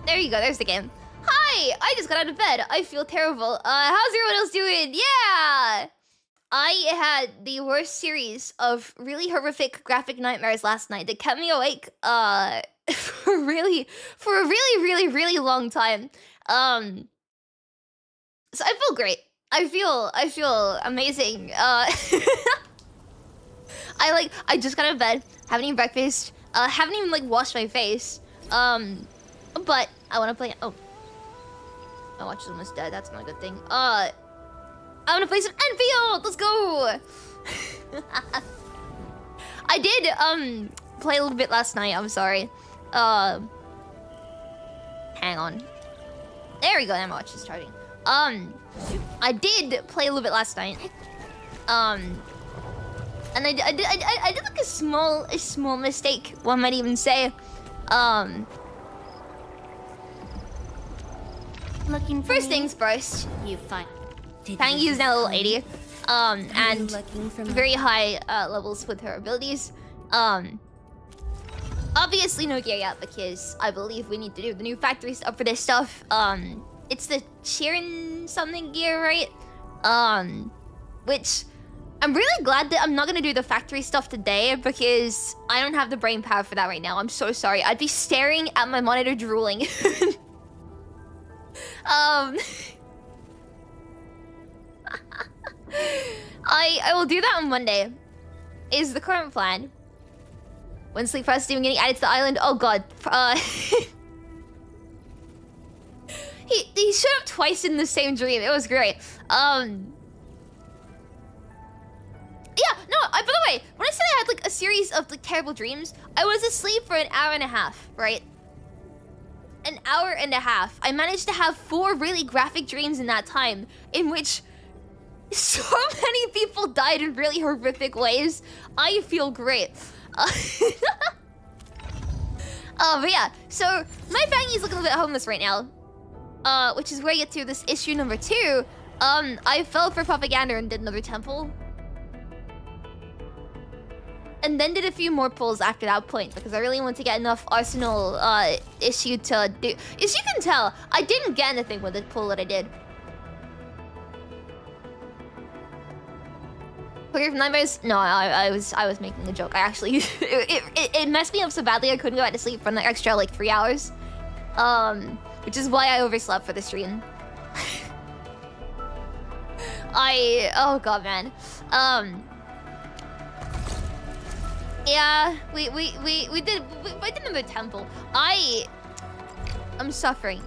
There you go, there's the game. Hi! I just got out of bed. I feel terrible. How's everyone else doing? Yeah! I had the worst series of really horrific graphic nightmares last night that kept me awake, for a really long time. So I feel great. I feel amazing. I just got out of bed, haven't eaten breakfast, haven't even like washed my face. But I want to play. Oh, my watch is almost dead. That's not a good thing. I want to play some ENDFIELD. Let's go. I did play a little bit last night. I'm sorry. Hang on. There we go. Now my watch is charging. I did play a little bit last night. And I did like a small mistake, one might even say. Looking for First me? things first. You find. Fangy is now level 80. And looking for me? very high levels with her abilities. Obviously no gear yet because I believe we need to do the new factory stuff for this stuff. It's the Xiranite something gear, right? Which I'm really glad that I'm not gonna do the factory stuff today because I don't have the brain power for that right now. I'm so sorry. I'd be staring at my monitor drooling. I will do that on Monday. Is the current plan. When Sleep Frost doing getting added to the island. Oh god. He showed up twice in the same dream. It was great. Yeah, no, by the way, when I said I had like a series of like terrible dreams, I was asleep for an hour and a half, right? An hour and a half. I managed to have 4 really graphic dreams in that time, in which so many people died in really horrific ways. I feel great. But yeah, so my Fangy's looking a little bit homeless right now. Which is where I get to this issue number 2. I fell for propaganda and did another temple. And then did a few more pulls after that point because I really want to get enough arsenal issue to do. As you can tell, I didn't get anything with the pull that I did. Clear from nightmares? No, I was making a joke. I actually it messed me up so badly I couldn't go back to sleep for an extra like 3 hours. Which is why I overslept for the stream. Oh god, man. Yeah, we did another temple. I'm suffering.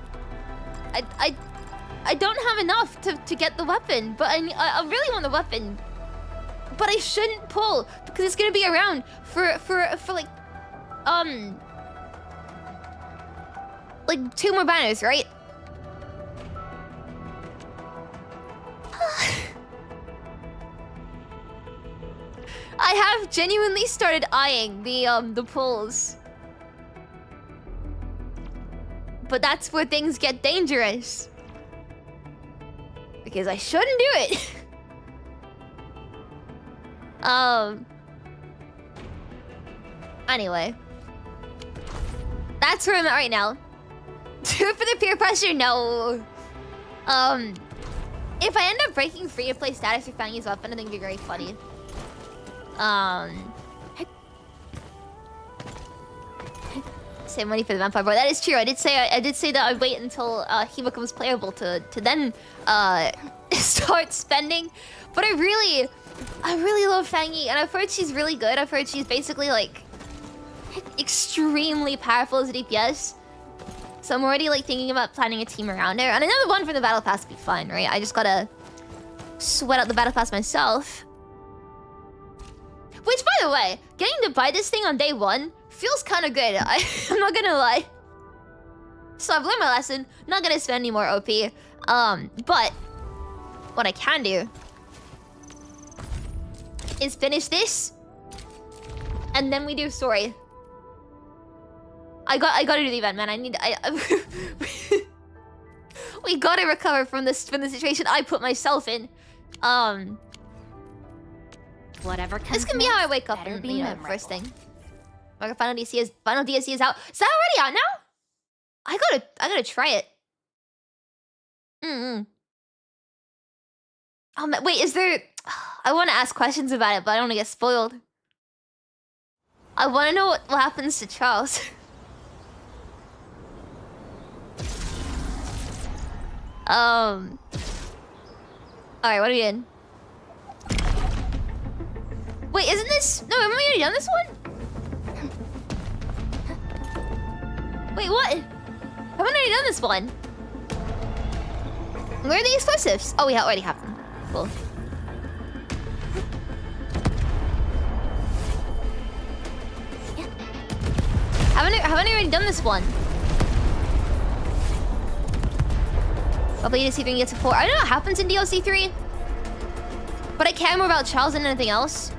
I don't have enough to get the weapon, but I really want the weapon. But I shouldn't pull because it's gonna be around for like 2 more banners, right? I have genuinely started eyeing the pulls. But that's where things get dangerous. Because I shouldn't do it. Anyway. That's where I'm at right now. Do it for the peer pressure? No. If I end up breaking free to play status or Fangy's weapon, I think it'd be very funny. Save money for the vampire boy. That is true. I did say that I'd wait until he becomes playable to then start spending. But I really love Fangy, and I've heard she's really good. I've heard she's basically like extremely powerful as a DPS. So I'm already like thinking about planning a team around her. And another one for the battle pass would be fun, right? I just gotta sweat out the battle pass myself. Which, by the way, getting to buy this thing on day 1 feels kind of good. I'm not gonna lie. So I've learned my lesson. Not gonna spend any more OP. But what I can do is finish this, and then we do story. I gotta do the event, man. We gotta recover from the situation I put myself in. Whatever comes This can be how I wake up in, you know, first thing. My final DSC is out. Is that already out now? I gotta try it. Oh man, wait, is there? I want to ask questions about it, but I don't want to get spoiled. I want to know what happens to Charles. All right, what are we in? Wait, isn't this? No, haven't we already done this one? Wait, what? Haven't we already done this one? Where are the explosives? Oh, we already have them. Cool. Haven't I already done this one? Probably DLC 3 gets a 4. I don't know what happens in DLC 3. But I care more about Charles than anything else.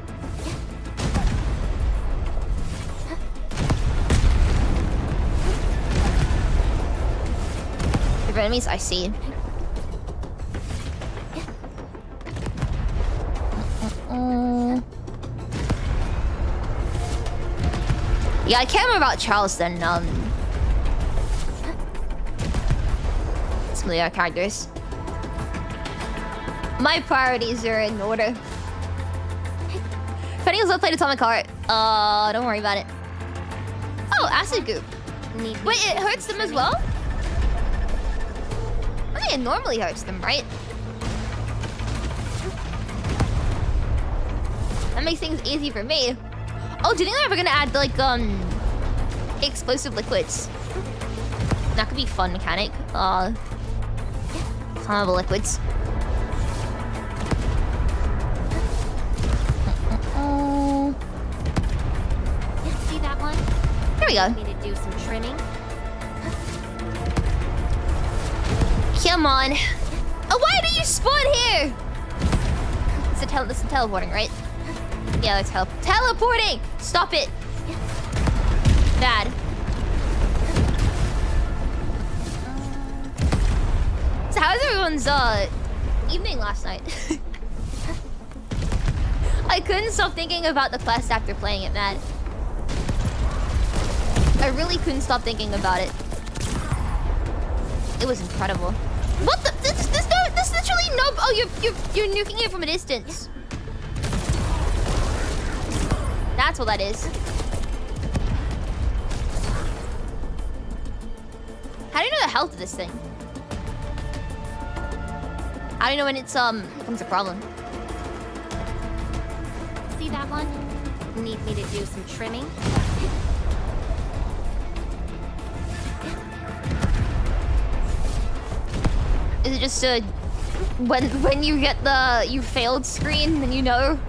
The enemies I see. Yeah, I care more about Charles than some of the other characters. My priorities are in order. Penny also played Atomic Heart. Don't worry about it. Oh, acid goop. Wait, it hurts them as well? I think it normally hurts them, right? That makes things easy for me. Oh, do you think they're ever gonna add like explosive liquids? That could be a fun mechanic. Flammable liquids. See that one? There we go. Need me to do some trimming. Come on. Oh, why did you spawn here? This is teleporting, right? Yeah, that's teleporting! Stop it! Bad. So how was everyone's evening last night? I couldn't stop thinking about the quest after playing it, Matt. I really couldn't stop thinking about it. It was incredible. What the? This literally no. Oh, you're nuking it from a distance. That's what that is. How do you know the health of this thing? How do you know when it's becomes a problem? See that one? Need me to do some trimming? Is it just a when you get the you failed screen, then you know?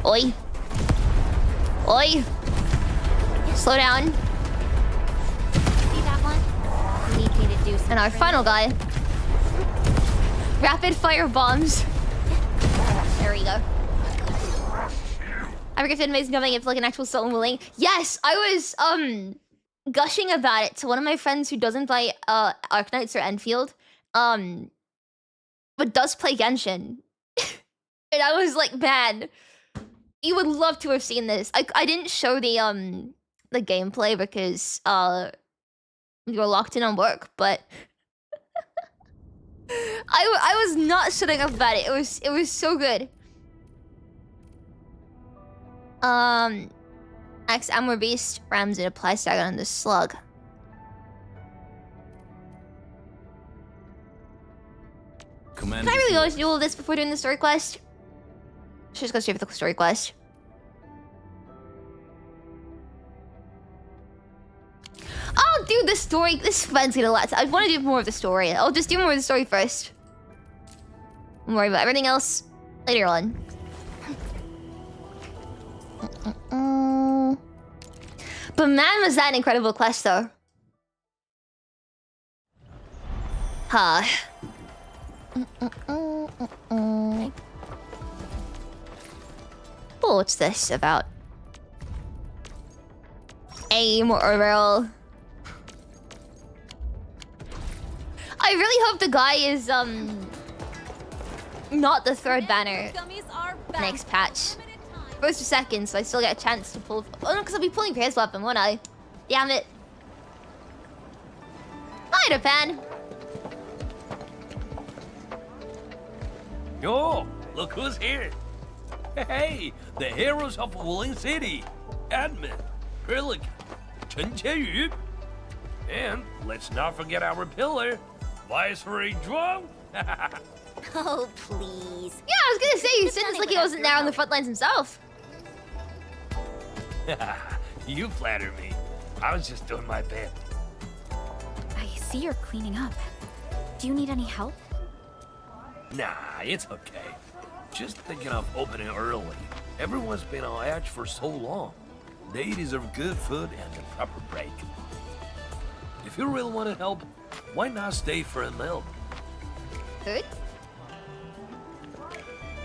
Oi. Oi. Slow down. See that one? Need me to do some And our final guy. Rapid fire bombs. There we go. I forget to amazing jumping it's like an actual Sultan Wuling. Yes, I was gushing about it to one of my friends who doesn't play Arknights or Enfield, but does play Genshin. And I was like, man, you would love to have seen this. I didn't show the gameplay because we were locked in on work, but I was not shutting up about it. It was so good. X Armor Beast rams it applies stagger on the slug. Can I really go do all this before doing the story quest? Should just go straight for the story quest. I'll do the story. This friend's gonna let. I want to do more of the story. I'll just do more of the story first. Don't worry about everything else later on. But man, was that an incredible quest, though. Huh. Oh, what's this about? Aim or roll. I really hope the guy is not the third banner Gummies are back. next patch. Limited time. First or second, so I still get a chance to pull. Oh no, because I'll be pulling for his weapon, won't I? Damn it. Hi, Japan. Yo, look who's here. Hey, the heroes of Wuling City. Admin, Acrylic, Chen Qianyu. And let's not forget our pillar, Viceroy Zhuang. Oh, please. Yeah, I was gonna say, you said done this it like he without wasn't your there on the help. front lines himself. You flatter me. I was just doing my bit. I see you're cleaning up. Do you need any help? Nah, it's okay. Just thinking of opening early. Everyone's been on edge for so long. They deserve good food and a proper break. If you really want to help, why not stay for a meal? Food?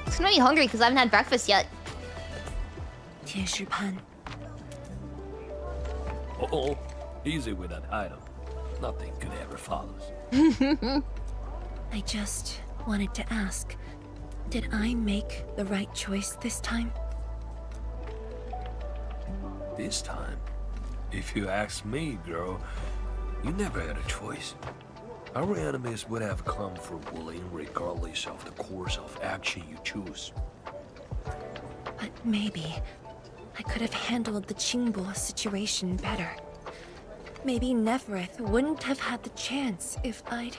It's gonna be hungry because I haven't had breakfast yet. 天使盘 Oh, easy with that item. Nothing good ever follows. I just wanted to ask, did I make the right choice this time? This time, if you ask me, girl, you never had a choice. Our enemies would have come for Wuling regardless of the course of action you choose. But maybe I could have handled the Qingbo situation better. Maybe Nefereth wouldn't have had the chance if I'd...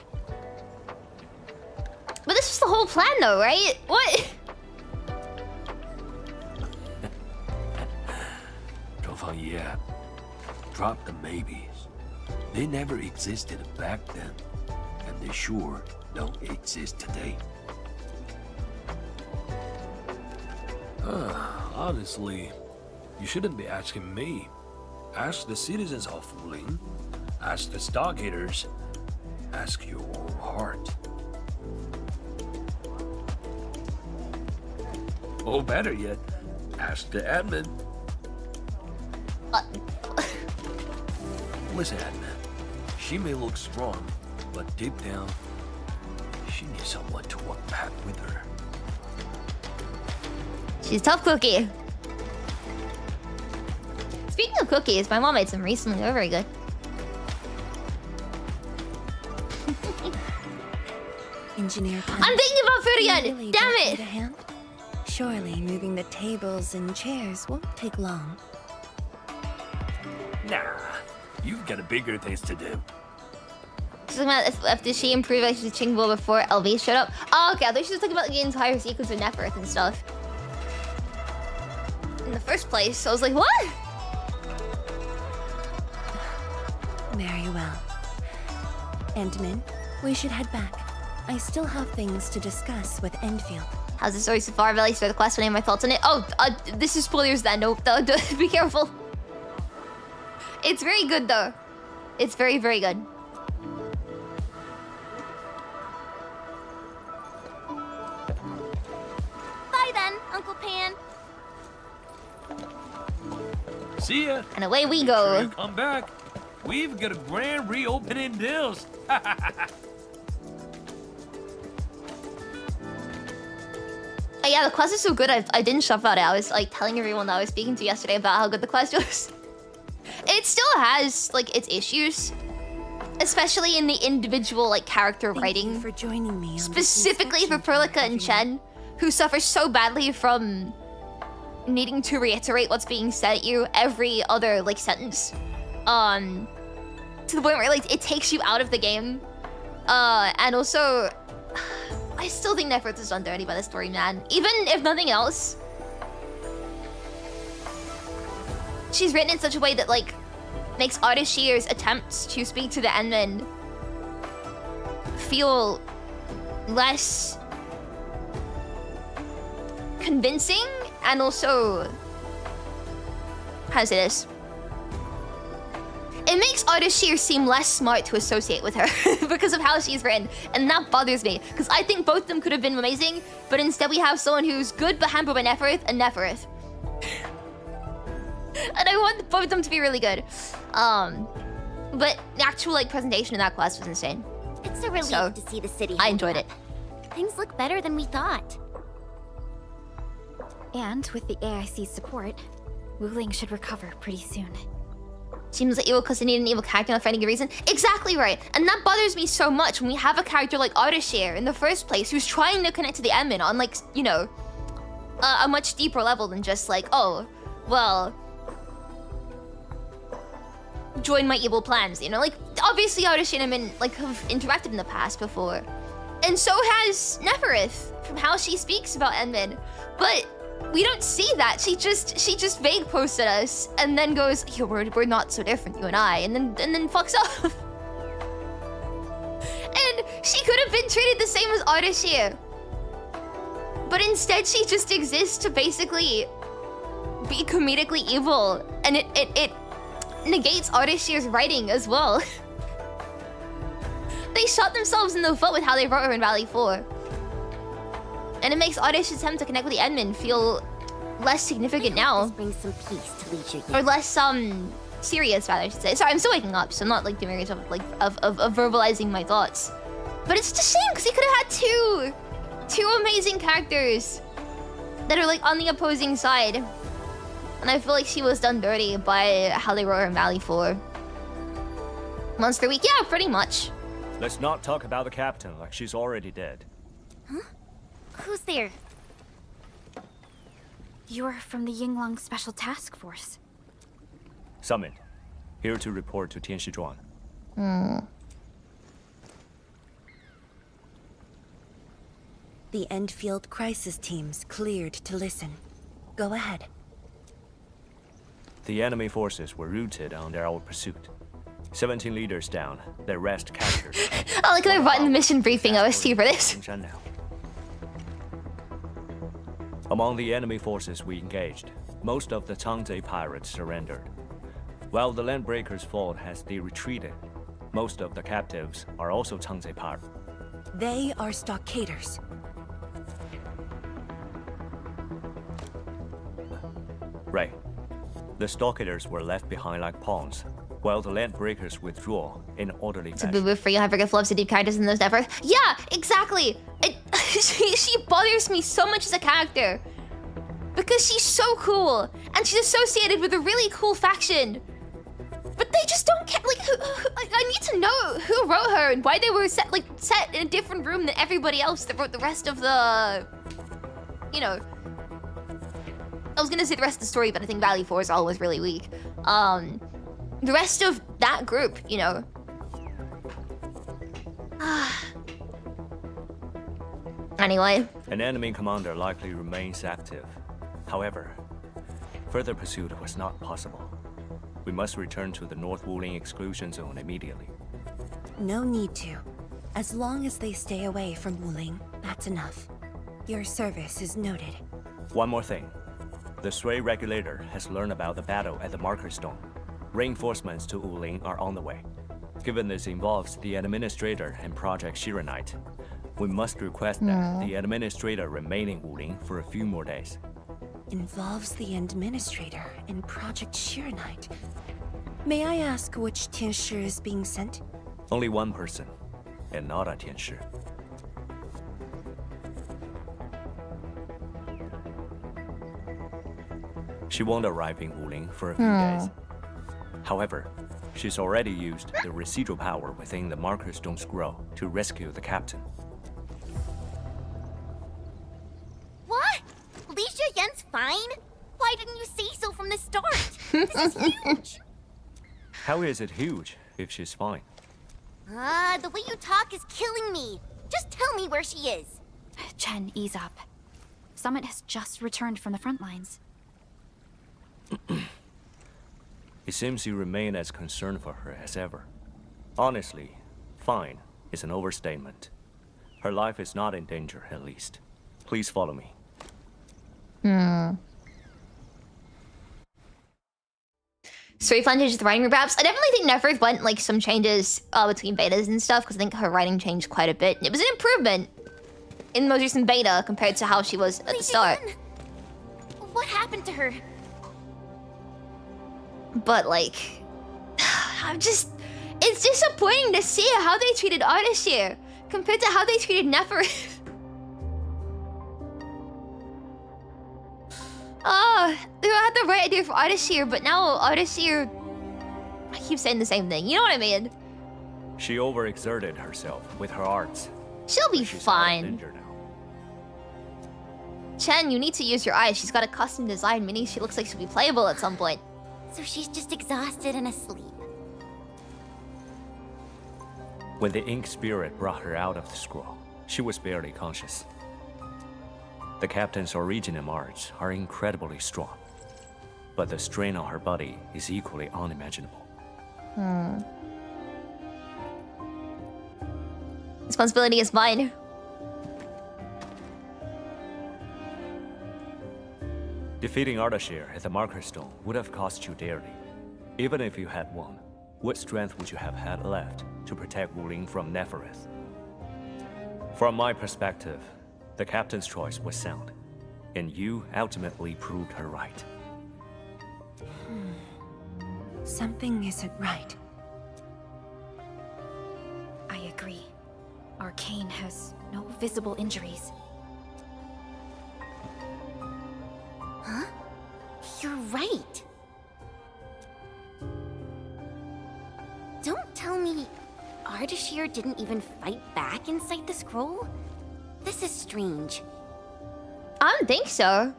But this was the whole plan though, right? What? Yeah, drop the maybes. They never existed back then, and they sure don't exist today. Honestly, you shouldn't be asking me. Ask the citizens of Wuling. Ask the Stargaters. Ask your own heart. Or better yet, ask the admin. Listen, admin. She may look strong, but deep down, she needs someone to walk back with her. She's a tough cookie. Speaking of cookies, my mom made some recently. They're very good. Engineer Pan, I'm thinking about food you again! really Damn don't it! need a hand? Surely moving the tables and chairs won't take long. Nah, you've got bigger things to do. She's talking about if did she improve actually Qingbo before LV showed up? Oh, okay. I thought she was talking about the entire sequence of Nefereth and stuff. In the first place, I was like, what? Very well. Endman, we should head back. I still have things to discuss with Endfield. How's the story so far? I've at least read the quest. What are my thoughts on it? Oh, this is spoilers then. Nope. Be careful. It's very good though. It's very, very good. Bye then, Uncle Pan. See ya. And away we Sure go. you come back. We've got a grand reopening deals. Yeah, the quest is so good. I didn't shove out. I was like telling everyone that I was speaking to yesterday about how good the quest was. It still has like its issues, especially in the individual like character Thank writing. you for joining me on this Specifically for inspection tour, Perlica and everyone. Chen, who suffer so badly from needing to reiterate what's being said at you every other like sentence, to the point where like it takes you out of the game. And also, I still think Nefertz is done dirty by the story, man. Even if nothing else, she's written in such a way that like makes Ardashir's attempts to speak to the Endmen feel less convincing, and also how to say this? It makes Ardashir seem less smart to associate with her because of how she's written, and that bothers me because I think both of them could have been amazing, but instead we have someone who's good but hampered by Nefereth and Nefereth. And I want both of them to be really good. But the actual like presentation in that class was insane. It's a relief So, to see the city. I enjoyed it. Things look better than we thought. And with the AIC's support, Wuling should recover pretty soon. Seems like evil because they need an evil character, not finding a reason. Exactly right. And that bothers me so much when we have a character like Ushio in the first place who's trying to connect to the admin on, like, you know, a much deeper level than just like, oh, well, join my evil plans, you know? Like, obviously Ushio and Admin, like, have interacted in the past before. And so has Neferith, from how she speaks about Admin. But we don't see that. She just vague posts at us and then goes, yeah, we're not so different, you and I, and then fucks off. And she could have been treated the same as Ushio. But instead she just exists to basically be comedically evil. And it negates Ushio's writing as well. They shot themselves in the foot with how they wrote her in Valley 4. And it makes Ushio's attempt to connect with the admin feel less significant now. Bring some peace to lead you. Or less serious, rather, I should say. Sorry, I'm still waking up, so I'm not like doing myself like of verbalizing my thoughts. But it's just a shame because he could have had two amazing characters that are like on the opposing side. And I feel like she was done dirty by how they wrote her in Valley 4. Monster Week, yeah, pretty much. Let's not talk about the captain like she's already dead. Huh? Who's there? You're from the Yinglang Special Task Force. Summit. Here to report to Tianshizhuang. The ENDFIELD crisis teams cleared to listen. Go ahead. The enemy forces were routed under our pursuit. 17 leaders down, the rest captured. Oh, look at the button mission briefing OST for this. Among the enemy forces we engaged, most of the Changzhe pirates surrendered. While the Landbreakers' fleet has retreated, most of the captives are also Changzhe pirates. They are stockaders. Right. The stockaders were left behind like pawns, while the Landbreakers withdraw in orderly It's a fashion. boo-boo for you. Hyperglyph loves to do characters in those never. Yeah, exactly. She bothers me so much as a character because she's so cool and she's associated with a really cool faction. But they just don't care. Like, I need to know who wrote her and why they were set in a different room than everybody else that wrote the rest of the, you know. I was gonna say the rest of the story, but I think Valley 4 is always really weak. The rest of that group, you know. Anyway. An enemy commander likely remains active. However, further pursuit was not possible. We must return to the North Wuling exclusion zone immediately. No need to. As long as they stay away from Wuling, that's enough. Your service is noted. One more thing. The Sui regulator has learned about the battle at the Marker Stone. Reinforcements to Wuling are on the way. Given this involves the administrator and Project Xiranite, we must request that the administrator remain in Wuling for a few more days. Involves the administrator in Project Xiranite. May I ask which Tianshi is being sent? Only one person, and not a Tianshi. She won't arrive in Wuling for a few days. However, she's already used the residual power within the Marker Stone Scroll to rescue the captain. What? Li Yan's fine? Why didn't you say so from the start? This is huge! How is it huge if she's fine? The way you talk is killing me. Just tell me where she is. Chen, ease up. Summit has just returned from the front lines. It seems you remain as concerned for her as ever. Honestly, fine is an overstatement. Her life is not in danger, at least. Please follow me. Story fun changes the writing group apps. I definitely think Neferth went like some changes between betas and stuff because I think her writing changed quite a bit. It was an improvement in the most recent beta compared to how she was at the start. What happened to her? But like, it's disappointing to see how they treated Ushio compared to how they treated Neferth. They had the right idea for Artishir, but now Artishir... I keep saying the same thing, you know what I mean? She overexerted herself with her arts. She'll be She's out of fine. danger now. Chen, you need to use your eyes. She's got a custom design, meaning she looks like she'll be playable at some point. So she's just exhausted and asleep. When the ink spirit brought her out of the scroll, she was barely conscious. The captain's original arts are incredibly strong, but the strain on her body is equally unimaginable. Responsibility is mine. Defeating Ardashir at the Marker Stone would have cost you dearly. Even if you had won, what strength would you have had left to protect Wuling from Nefereth? From my perspective, the captain's choice was sound, and you ultimately proved her right. Something isn't right. I agree. Arcane has no visible injuries. Huh? You're right. Don't tell me Ardashir didn't even fight back inside the scroll? This is strange. I don't think so.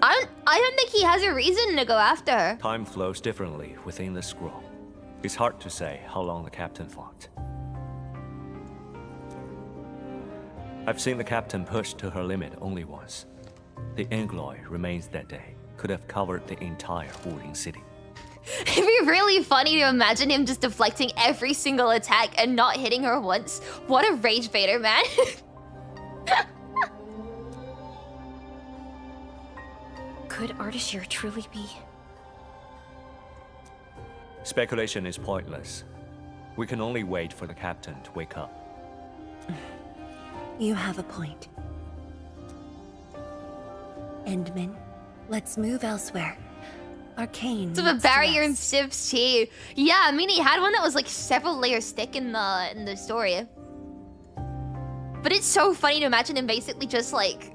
I don't think he has a reason to go after her. Time flows differently within the scroll. It's hard to say how long the captain fought. I've seen the captain push to her limit only once. The Angloy remains that day could have covered the entire Wuling city. It'd be really funny to imagine him just deflecting every single attack and not hitting her once. What a rage baiter, man. Could Ardashir truly be? Speculation is pointless. We can only wait for the captain to wake up. You have a point. Endman, let's move elsewhere. Arcane. So the needs to barrier in rest. Civ's tea. Yeah, I mean he had one that was like several layers thick in the story. But it's so funny to imagine him basically just like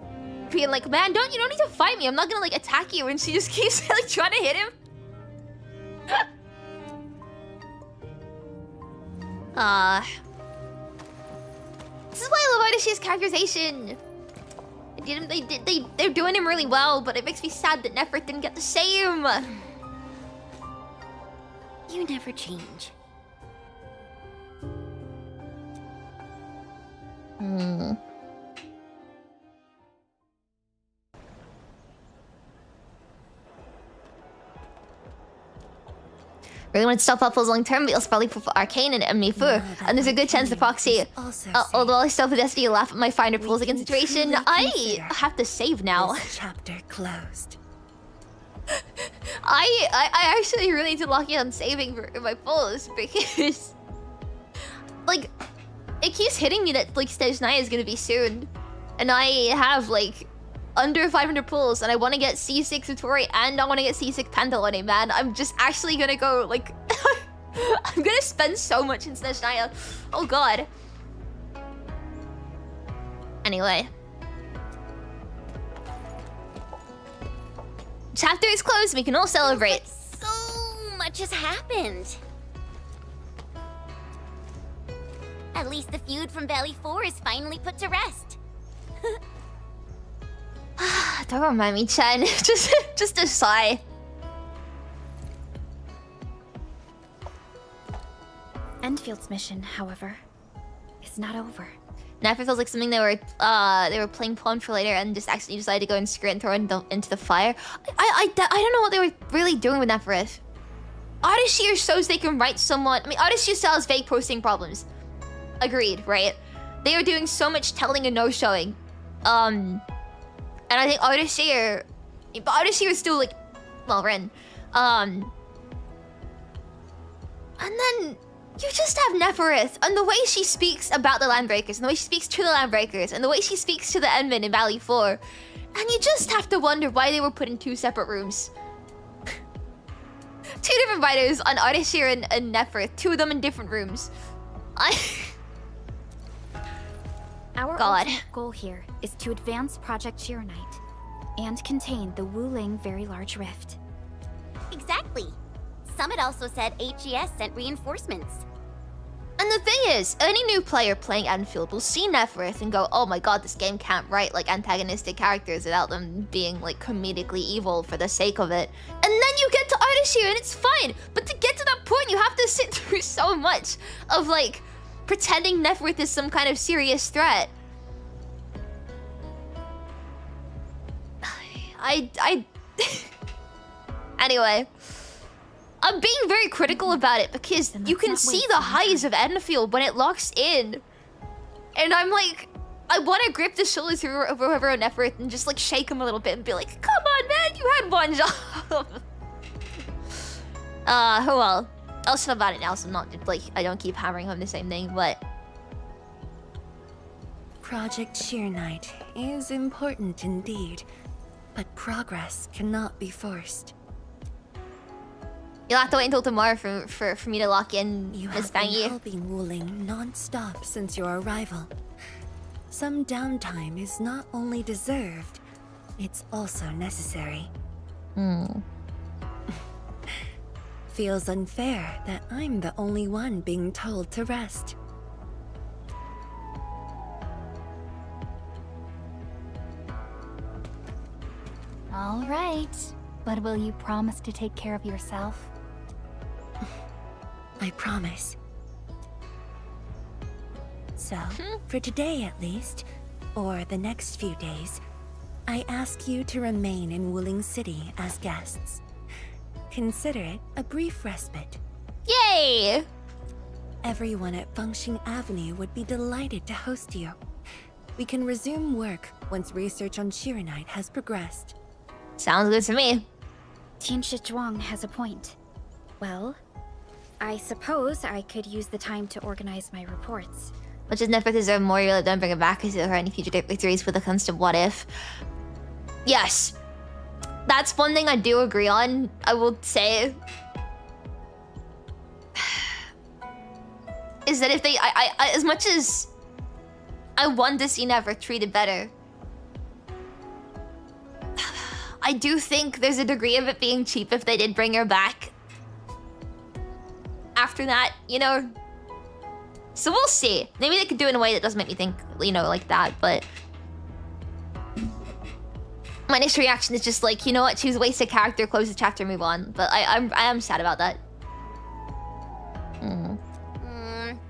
being like, man, you don't need to fight me. I'm not gonna like attack you, and she just keeps like trying to hit him. This is why I love Ardashir's characterization. They're doing him really well, but it makes me sad that Nefereth didn't get the same. You never change. Really want to stop Uploads long term, but you'll probably prefer Arcane and Emily Fu. And there's a good chance the proxy. Although I still have the destiny to laugh at my finer pulls against situation, I have to save now. This chapter closed. I actually really need to lock in on saving for my pulls because like it keeps hitting me that like stage 9 is gonna be soon. And I have like under 500 pulls, and I want to get C6 Satori, and I want to get C6 Pantalone, man. I'm just actually gonna go, like... I'm gonna spend so much in Stage 9. Oh god. Anyway. Chapter is closed, we can all celebrate. So much has happened. At least the feud from Valley 4 is finally put to rest. Don't remind me, Chen. just a sigh. Endfield's mission, however, is not over. Nefereth feels like something they were playing pawn for later and just accidentally decided to go and screw it and throw it into the fire. I don't know what they were really doing with Nefereth. Ardashir shows they can write someone. I mean, Ardashir still has vague posting problems. Agreed, right? They are doing so much telling and no showing. And I think Ardashir is still like, well, Ren. And then you just have Nefereth, and the way she speaks about the Landbreakers, and the way she speaks to the Landbreakers, and the way she speaks to the Endmen in Valley 4. And you just have to wonder why they were put in 2 separate rooms. 2 different writers on Ardashir and Nefereth, 2 of them in different rooms. Our God. ultimate goal here is to advance Project Xiranite. and contain the Wuling Very Large Rift. Exactly. Summit also said HES sent reinforcements. And the thing is, any new player playing Enfield will see Neferith and go, oh my god, this game can't write like antagonistic characters without them being like comedically evil for the sake of it. And then you get to Ushio and it's fine. But to get to that point, you have to sit through so much of like pretending Neferith is some kind of serious threat. Anyway. I'm being very critical about it because you can see the highs of Enfield when it locks in. And I'm like, I want to grip the shoulders of whoever on Neferith and just like shake him a little bit and be like, come on man, you had one job. Oh well. I'll shut about it now so I'm not like, I don't keep hammering home the same thing, but... Project Xiranite is important indeed, but progress cannot be forced. You'll have to wait until tomorrow for me to lock in You Miss have been Fangy. helping Wuling non-stop since your arrival. Some downtime is not only deserved, it's also necessary. Feels unfair that I'm the only one being told to rest. All right, but will you promise to take care of yourself? I promise. So, for today at least, or the next few days, I ask you to remain in Wuling City as guests. Consider it a brief respite. Yay! Everyone at Fengxing Avenue would be delighted to host you. We can resume work once research on Xiranite has progressed. Sounds good to me. Tianshi Zhuang has a point. Well, I suppose I could use the time to organize my reports. Which is Neferith deserve more, really don't bring it back because there are any future victories with a constant what if. Yes. That's one thing I do agree on, I will say. Is that if they, as much as I want to see Neferith treated better, I do think there's a degree of it being cheap if they did bring her back. After that, you know? So we'll see. Maybe they could do it in a way that doesn't make me think, you know, like that, but... My initial reaction is just like, you know what, choose a wasted character, close the chapter, move on. But I am sad about that.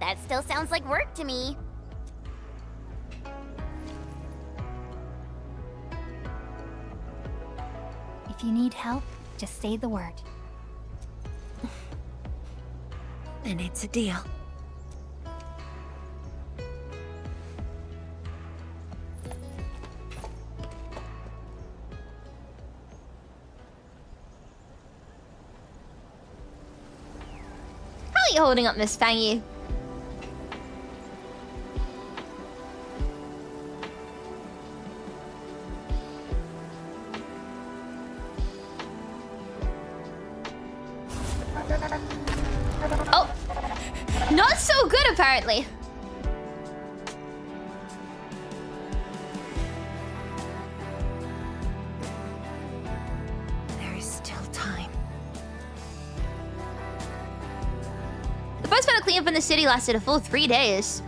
That still sounds like work to me. If you need help, just say the word. Then it's a deal. How are you holding up, Miss Fangy? Oh, not so good apparently. There is still time. The first round of cleanup in the city lasted a full 3 days.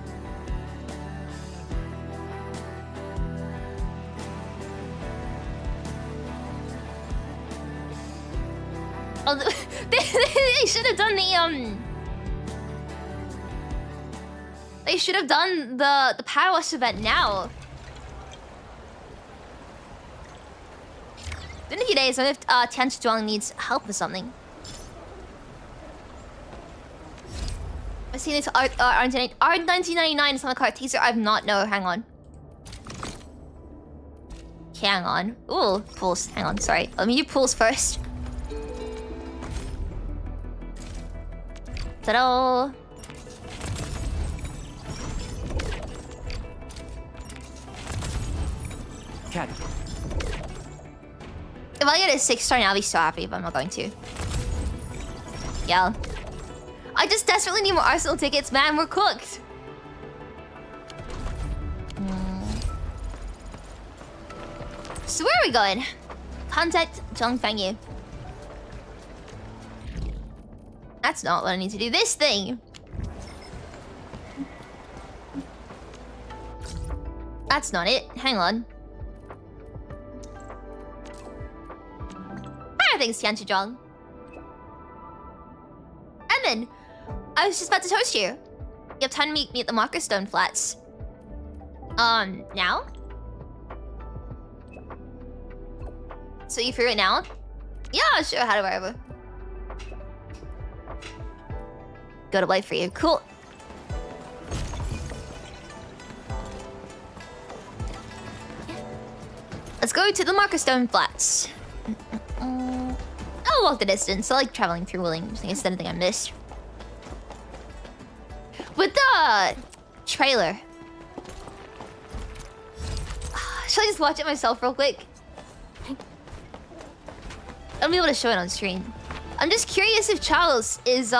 Oh, they should have done the They should have done the Power Wash event now. In a few days, what if Tianshi Zhuang needs help with something? I've seen this R1999 is on the card teaser. I've not know. Hang on. Hang on. Ooh, pulls. Hang on. Sorry. Let me do pulls first. Ta-da! Cat. If I get a 6-star now, I'll be so happy, but I'm not going to. Yeah. I just desperately need more Arsenal tickets, man. We're cooked. So where are we going? Contact Zhongfengyu. That's not what I need to do. This thing. That's not it. Hang on. Thanks, Tianchizhong. And then, I was just about to toast you. You have time to meet me at the Marker Stone Flats. Now? So you free right now? Yeah, sure, how do I ever? Go to life for you. Cool. Let's go to the Marker Stone Flats. I'll walk the distance. I like traveling through Wuling. I think it's anything I missed. With the trailer. Shall I just watch it myself real quick? I'll be able to show it on screen. I'm just curious if Charles is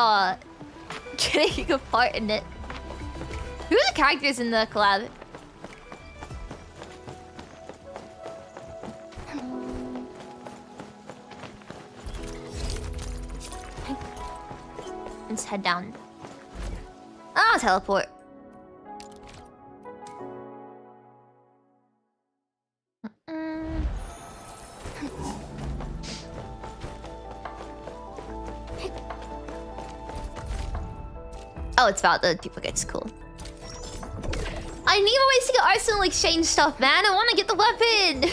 getting a part in it. Who are the characters in the collab? Let's head down. Ah, teleport. Oh, it's about the duplicates. Cool. I need more ways to get arsenal exchange stuff, man. I want to get the weapon.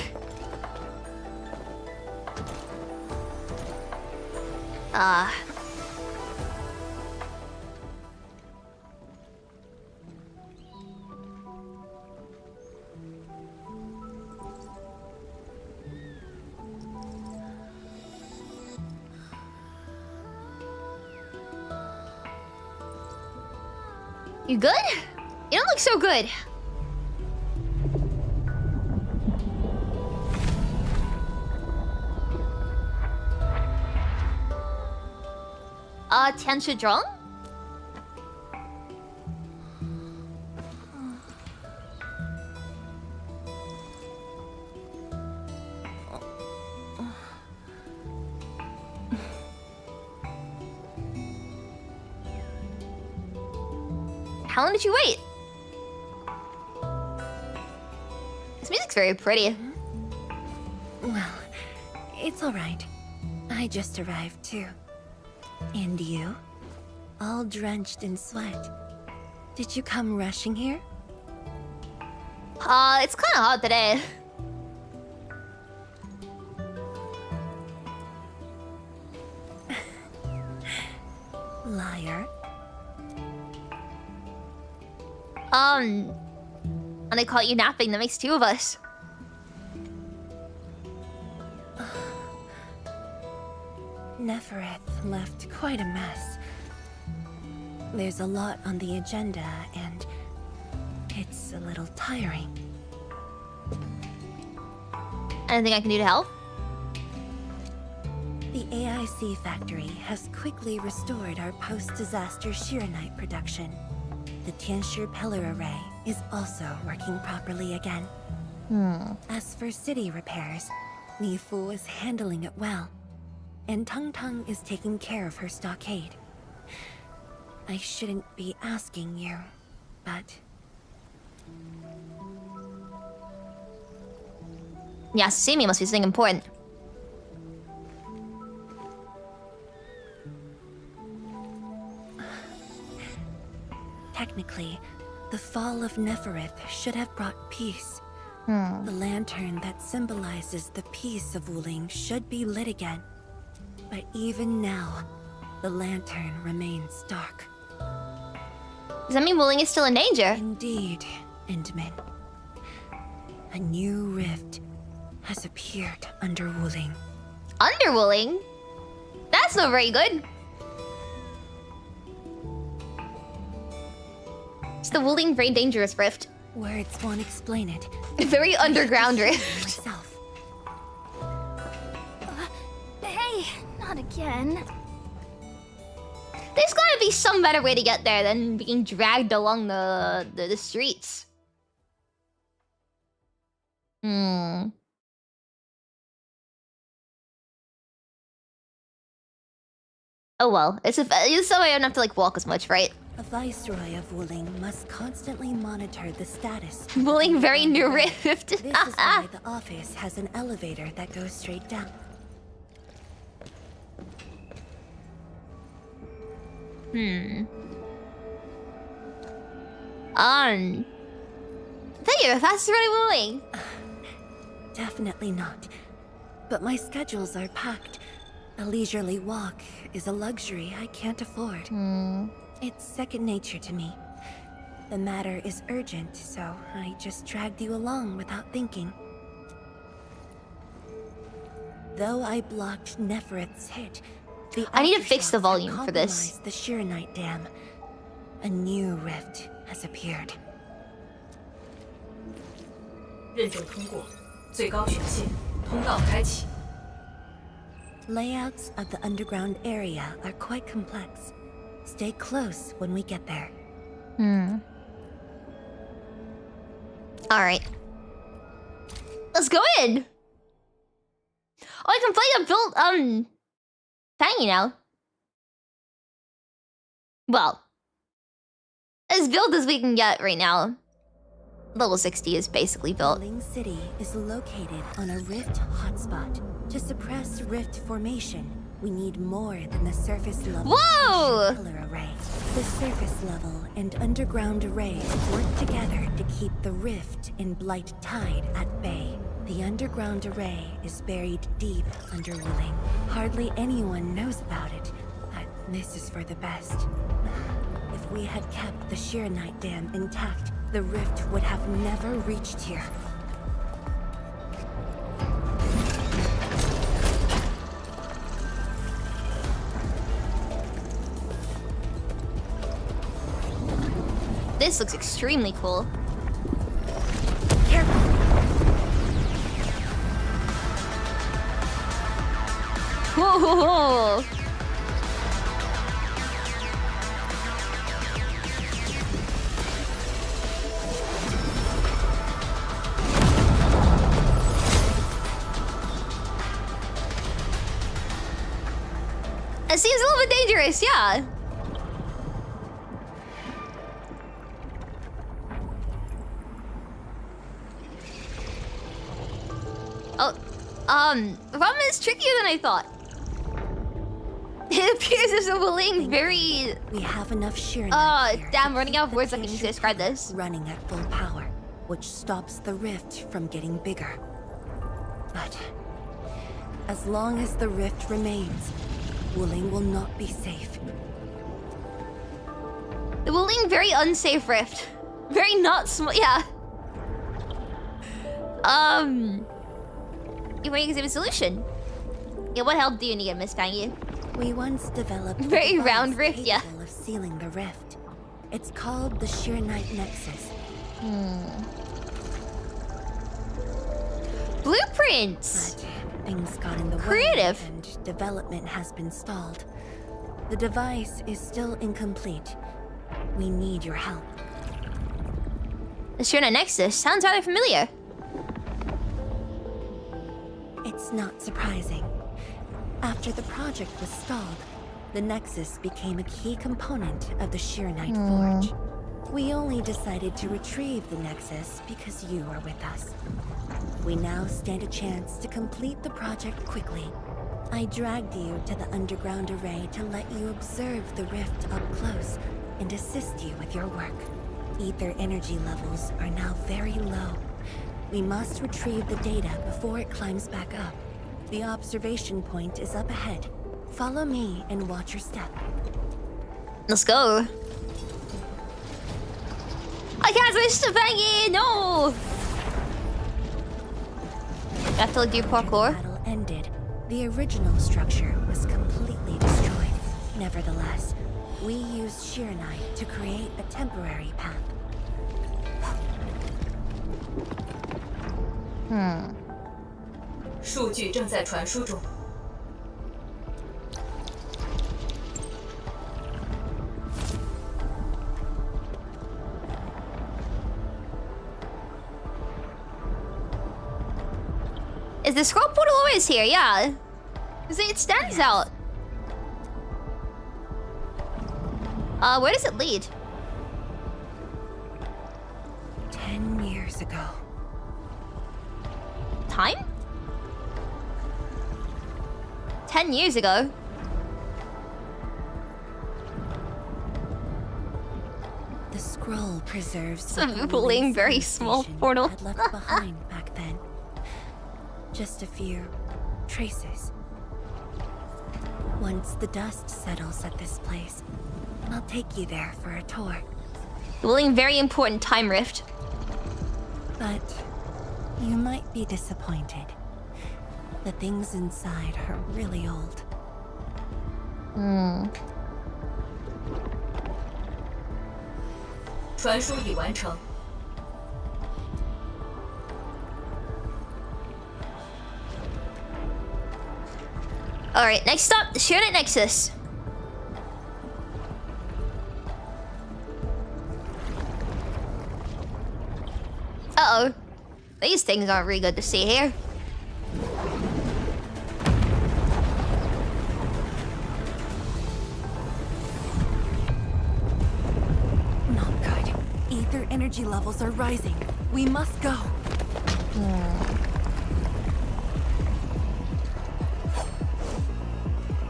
You good? You don't look so good. Tianchizhong? How long did you wait? This music's very pretty. Well, it's all right. I just arrived too. And you? All drenched in sweat. Did you come rushing here? It's kind of hot today. Liar. And I caught you napping. That makes two of us. Nefereth left quite a mess. There's a lot on the agenda, and it's a little tiring. Anything I can do to help? The AIC factory has quickly restored our post-disaster Xiranite production. The Tianshi pillar array is also working properly again. As for city repairs, Nifu is handling it well. And Tung Tung is taking care of her stockade. I shouldn't be asking you, but... Yeah, Simi must be something important. Technically, the fall of Nefereth should have brought peace. The lantern that symbolizes the peace of Wuling should be lit again. But even now, the lantern remains dark. Does that mean Wuling is still in danger? Indeed, Endman. A new rift has appeared under Wuling. Under Wuling? That's not very good. It's the Wuling very dangerous rift. Words won't explain it. A very underground rift. Myself. Hey, not again. There's gotta be some better way to get there than being dragged along the streets. Oh well, it's so I don't have to like walk as much, right? A viceroy of Wuling must constantly monitor the status. Wuling very new rift. This is why the office has an elevator that goes straight down. I thought you were the fastest running Wuling. Definitely not. But my schedules are packed. A leisurely walk is a luxury I can't afford. It's second nature to me. The matter is urgent, so I just dragged you along without thinking. Though I blocked Nefereth's hit, I need to fix the aftershocks volume have for this. compromised the Xiranite dam. A new rift has appeared. 认证通过，最高权限，通道开启。 Layouts of the underground area are quite complex. Stay close when we get there. Alright. Let's go in! Oh, I can play a build, thingy now. Well, as built as we can get right now. Level 60 is basically built. Wuling City is located on a rift hotspot. To suppress rift formation, we need more than the surface level Whoa! pillar array. The surface level and underground arrays work together to keep the rift in Blight Tide at bay. The underground array is buried deep under Wuling. Hardly anyone knows about it, but this is for the best. If we had kept the Xiranite dam intact, the rift would have never reached here. This looks extremely cool. Careful! Whoa! It seems a little bit dangerous, yeah. Ramen is trickier than I thought. It appears there's a Wuling very... We have enough Xiranite here damn, to running keep out of the words I can use to tissue describe cover this. running at full power, which stops the rift from getting bigger. But as long as the rift remains, Wuling will not be safe. The Wuling very unsafe rift. Very not small, yeah. You want to give a solution? Yeah, what help do you need, Miss Pangy? We once developed a Very device round rift, yeah. capable of sealing the rift. It's called the Xiranite Nexus. Blueprints! But things got in the Creative. way and development has been stalled. The device is still incomplete. We need your help. The Xiranite Nexus sounds rather familiar. It's not surprising. After the project was stalled, the Nexus became a key component of the Xiranite Forge. We only decided to retrieve the Nexus because you are with us. We now stand a chance to complete the project quickly. I dragged you to the underground array to let you observe the rift up close and assist you with your work. Ether energy levels are now very low. We must retrieve the data before it climbs back up. The observation point is up ahead. Follow me and watch your step. Let's go. I can't switch to Pangy! No! I have to like, do parkour. After the battle ended, the original structure was completely destroyed. Nevertheless, we used Xiranite to create a temporary path. Hmm. 数据正在传输中。 Is the scroll portal always here? Yeah. 'Cause it stands out. Where does it lead? 10 years ago. Time? 10 years ago? The scroll preserves Some what the Wuling, Wuling very space small station portal. had left behind back then. Just a few traces. Once the dust settles at this place, I'll take you there for a tour. Wuling, very important time rift. But you might be disappointed. The things inside are really old. Hmm. 传输已完成。 Alright, next stop, the Xiranite Nexus. Uh-oh. These things aren't really good to see here. Not good. Ether energy levels are rising. We must go.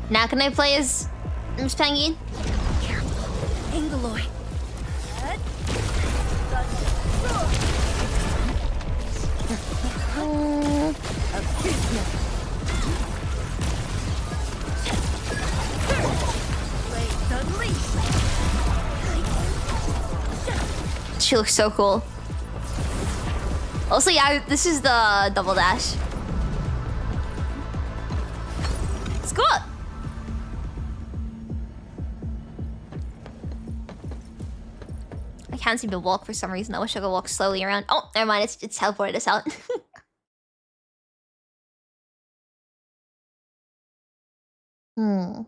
Now can I play as Miss Penguin? Careful. Angaloy. She looks so cool. Also, yeah, this is the double dash. Let's go up. I can't seem to walk for some reason. I wish I could walk slowly around. Oh, never mind. It's teleported us out. Hmm.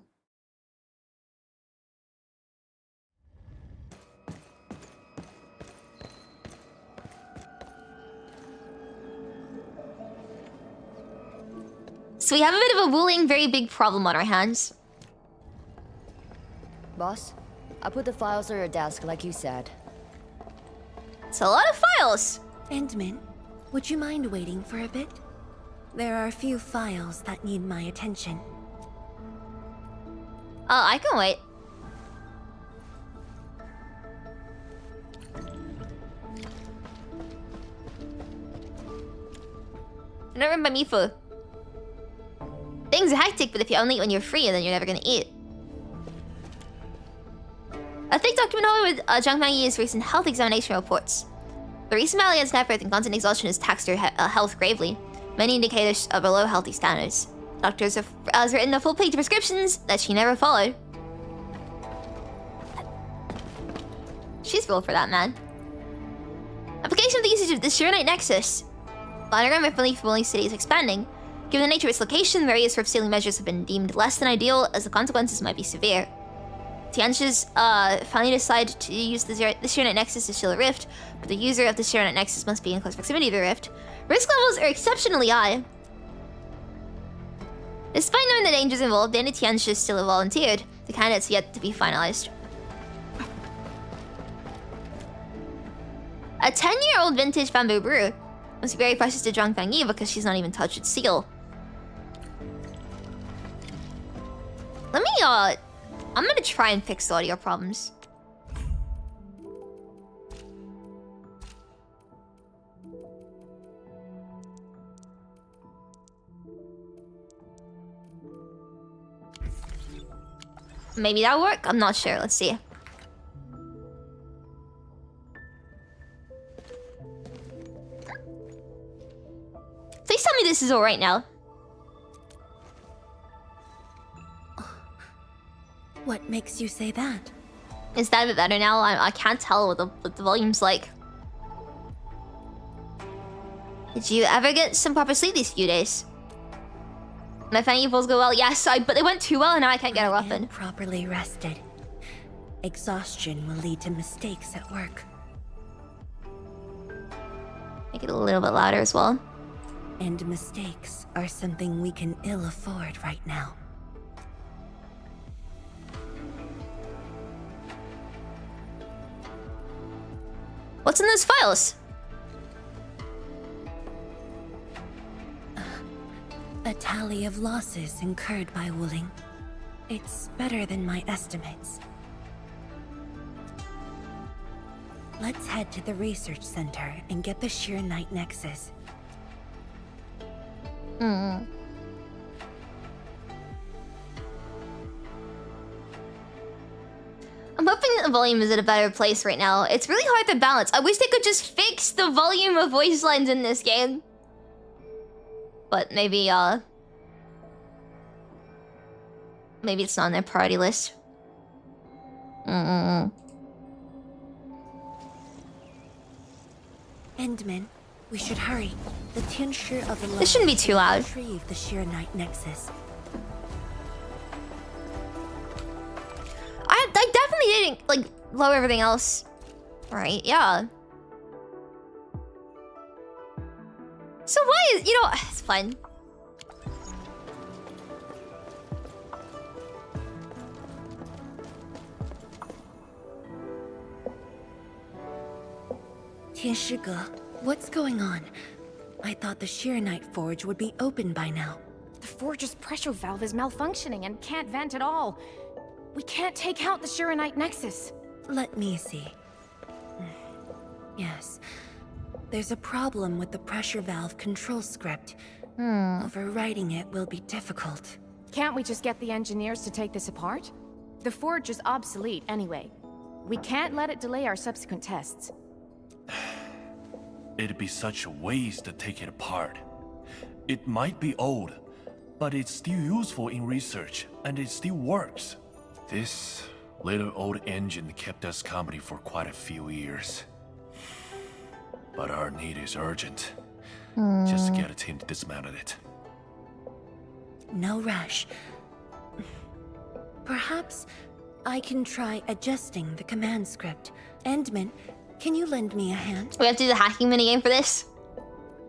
So we have a bit of a Wuling very big problem on our hands. Boss, I put the files on your desk like you said. It's a lot of files. Endman, would you mind waiting for a bit? There are a few files that need my attention. Oh, I can wait. I don't remember Mifu. Things are hectic, but if you only eat when you're free, then you're never gonna eat. A thick document Hollywood Zhang Fangyi's recent health examination reports. The recent Malian's effort and constant exhaustion has taxed her health gravely. Many indicators are below healthy standards. Doctors have written a full page of prescriptions that she never followed. She's real for that, man. Application of the usage of the Xiranite Nexus. Planogram of relief Wuling City is expanding. Given the nature of its location, various rip-sealing measures have been deemed less than ideal, as the consequences might be severe. Tianxi's finally decided to use the Xiranite Nexus to seal a rift, but the user of the Xiranite Nexus must be in close proximity to the rift. Risk levels are exceptionally high. Despite knowing the dangers involved, Danny Tianxi still volunteered. The candidates have yet to be finalized. A 10-year-old vintage bamboo brew must be very precious to Zhang Fangyi because she's not even touched its seal. Let me, I'm gonna try and fix the audio problems. Maybe that'll work? I'm not sure. Let's see. Please tell me this is alright now. What makes you say that? Is that a bit better now? I can't tell what the volume's like. Did you ever get some proper sleep these few days? My fanny pulls go well. Yes, but they went too well and now I can't get a weapon. Properly rested. Exhaustion will lead to mistakes at work. Make it a little bit louder as well. And mistakes are something we can ill afford right now. What's in those files? A tally of losses incurred by Wuling. It's better than my estimates. Let's head to the research center and get the Xiranite Nexus. Hmm. I'm hoping that the volume is at a better place right now. It's really hard to balance. I wish they could just fix the volume of voice lines in this game. But maybe it's not on their priority list. Endman, we should hurry. The tincture of the This shouldn't be too loud. Retrieve the Xiranite Nexus. I definitely didn't like lower everything else. Right, yeah. So why is, you know, it's fine. Tianshige, what's going on? I thought the Xiranite forge would be open by now. The forge's pressure valve is malfunctioning and can't vent at all. We can't take out the Xiranite Nexus. Let me see. Yes. There's a problem with the pressure valve control script. Overwriting it will be difficult. Can't we just get the engineers to take this apart? The forge is obsolete anyway. We can't let it delay our subsequent tests. It'd be such a waste to take it apart. It might be old, but it's still useful in research, and it still works. This little old engine kept us company for quite a few years. But our need is urgent. Just get a team to dismantle it. No rush. Perhaps I can try adjusting the command script. Endman, can you lend me a hand? We have to do the hacking minigame for this?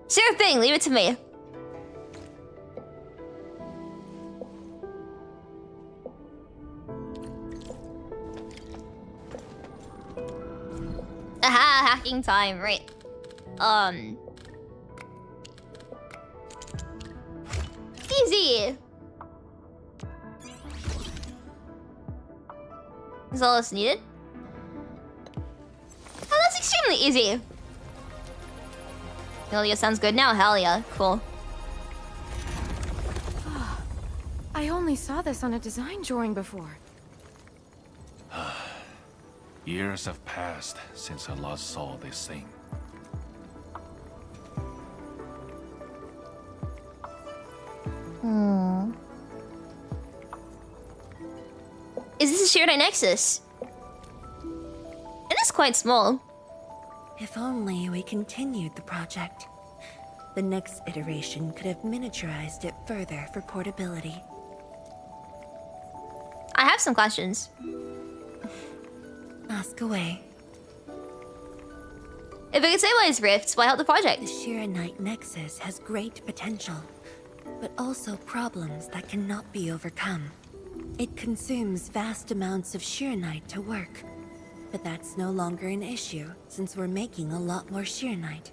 Sure thing, leave it to me. Aha, hacking time, right. Easy! Is all that's needed? Oh, that's extremely easy. Helia sounds good now, hell yeah, cool. I only saw this on a design drawing before. Years have passed since I last saw this thing. Is this a Xiranite Nexus? It is quite small. If only we continued the project. The next iteration could have miniaturized it further for portability. I have some questions. Ask away. If it could stabilize rifts, why help the project? The Xiranite Nexus has great potential, but also problems that cannot be overcome. It consumes vast amounts of Xiranite to work, but that's no longer an issue since we're making a lot more Xiranite.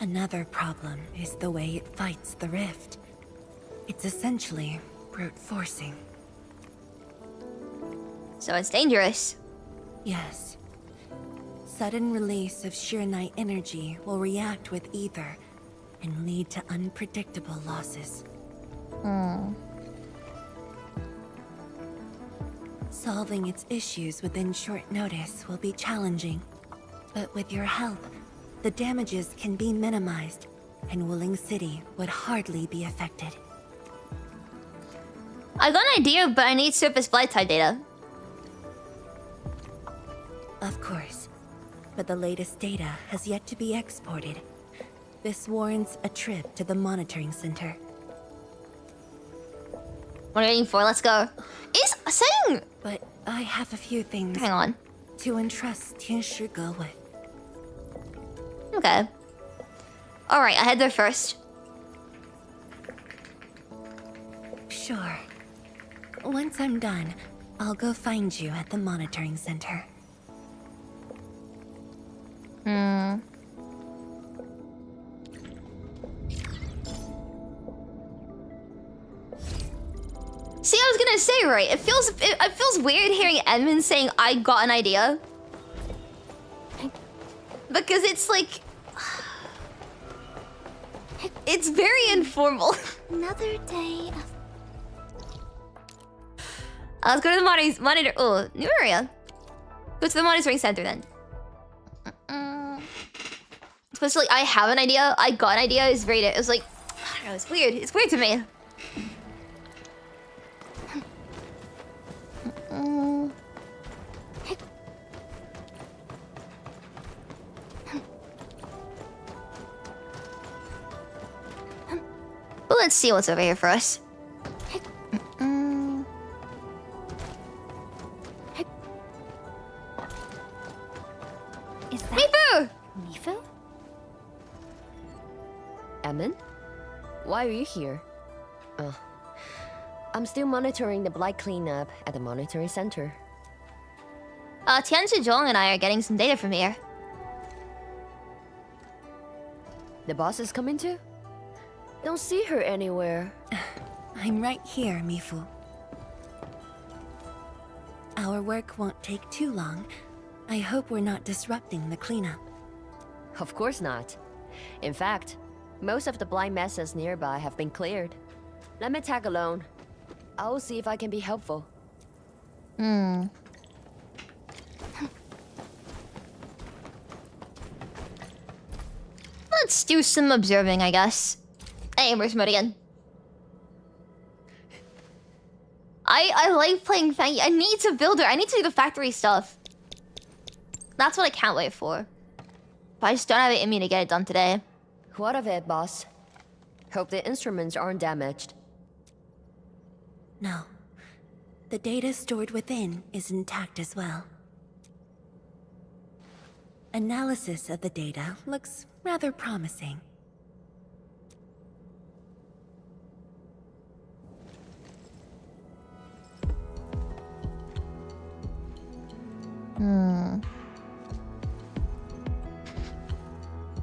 Another problem is the way it fights the rift. It's essentially brute forcing. So it's dangerous. Yes. Sudden release of Xiranite energy will react with ether and lead to unpredictable losses. Solving its issues within short notice will be challenging, but with your help, the damages can be minimized, and Wuling City would hardly be affected. I got an idea, but I need surface flight type data. Of course, but the latest data has yet to be exported. This warrants a trip to the monitoring center. What are you waiting for? Let's go. Is saying. But I have a few things Hang on. to entrust Tianshige with. Okay. Alright, I head there first. Sure. Once I'm done, I'll go find you at the monitoring center. See, I was gonna say, right? It feels weird hearing Edmund saying, "I got an idea," because it's like, it's very informal. Another day of... Let's go to the monitor. Oh, new area. Go to the monitoring center then. Especially, I have an idea. I got an idea. Is very. It was like, I don't know. It's weird. It's weird to me. Well, let's see what's over here for us. Is that... Mifu! Mifu? Emin? Why are you here? I'm still monitoring the blight cleanup at the monitoring center. Tian Zhong and I are getting some data from here. The boss is coming too? Don't see her anywhere. I'm right here, Mifu. Our work won't take too long. I hope we're not disrupting the cleanup. Of course not. In fact, most of the blight messes nearby have been cleared. Let me tag along. I'll see if I can be helpful. Let's do some observing, I guess. Hey, where's Mud again? I like playing Fangy. I need to build her. I need to do the factory stuff. That's what I can't wait for. But I just don't have it in me to get it done today. What of it, boss? Hope the instruments aren't damaged. No. The data stored within is intact as well. Analysis of the data looks rather promising.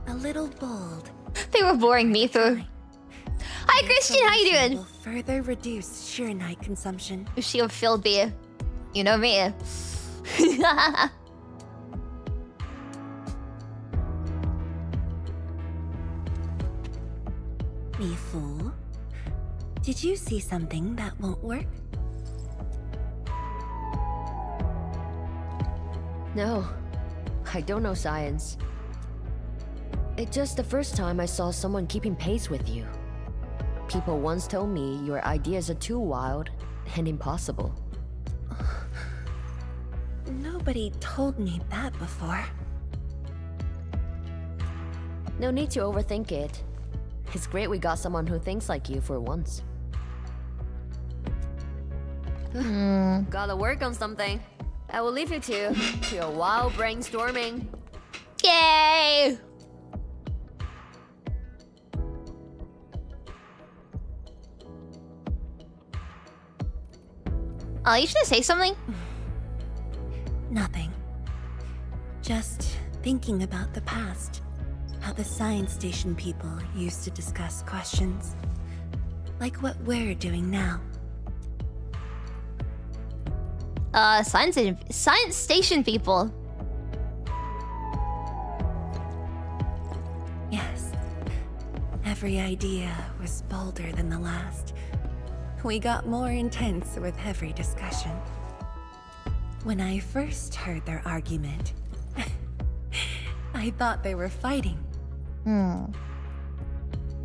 A little bold. They were boring me through. Hi, Christian. How you doing? Will further reduce Xiranite consumption. Ushio filled beer. You know me. Mifu, did you see something that won't work? No, I don't know science. It's just the first time I saw someone keeping pace with you. People once told me your ideas are too wild and impossible. Nobody told me that before. No need to overthink it. It's great we got someone who thinks like you for once. Gotta work on something. I will leave you to your wild brainstorming. Yay! Oh, you should say something. Nothing. Just thinking about the past. How the science station people used to discuss questions. Like what we're doing now. Science station people. Yes. Every idea was bolder than the last. We got more intense with every discussion. When I first heard their argument, I thought they were fighting.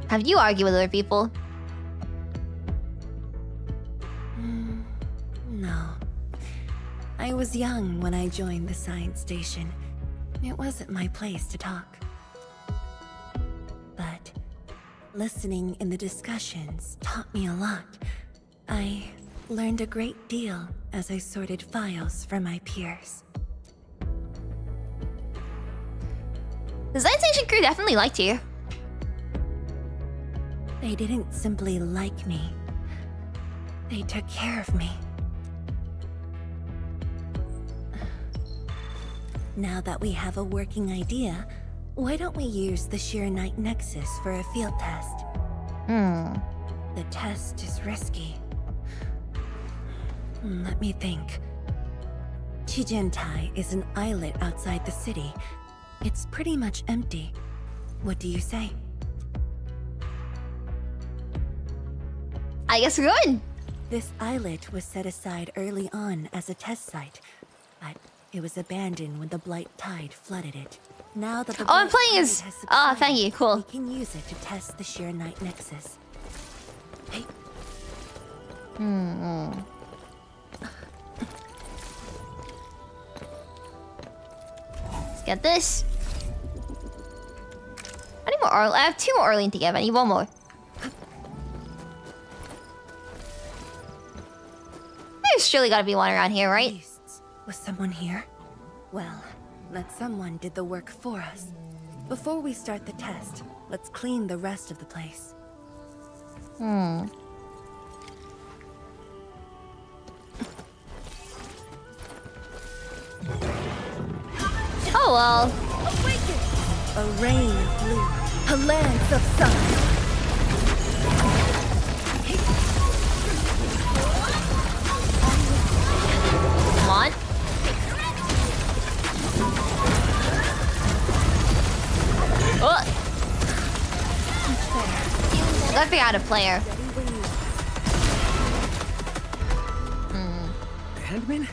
Have you argued with other people? No. I was young when I joined the science station. It wasn't my place to talk. But listening in the discussions taught me a lot. I learned a great deal as I sorted files for my peers. The science station crew definitely liked you. They didn't simply like me. They took care of me. Now that we have a working idea, why don't we use the Xiranite Nexus for a field test? The test is risky. Let me think. Chijentai is an islet outside the city. It's pretty much empty. What do you say? I guess we're going. This islet was set aside early on as a test site, but it was abandoned when the Blight Tide flooded it. Now that the Oh, I'm Blight playing Tide as... has Ah, subsided, thank you. Cool. we can use it to test the Xiranite Nexus. Hey. Let's get this. I need more Arlene. I have 2 more Arlene to give. I need 1 more. There's surely gotta be one around here, right? Beasts. Was someone here? Well, that someone did the work for us. Before we start the test, let's clean the rest of the place. Oh well. A rain of blue, a lance of sun. Come on. Oh. Gotta figure out a player. Handman?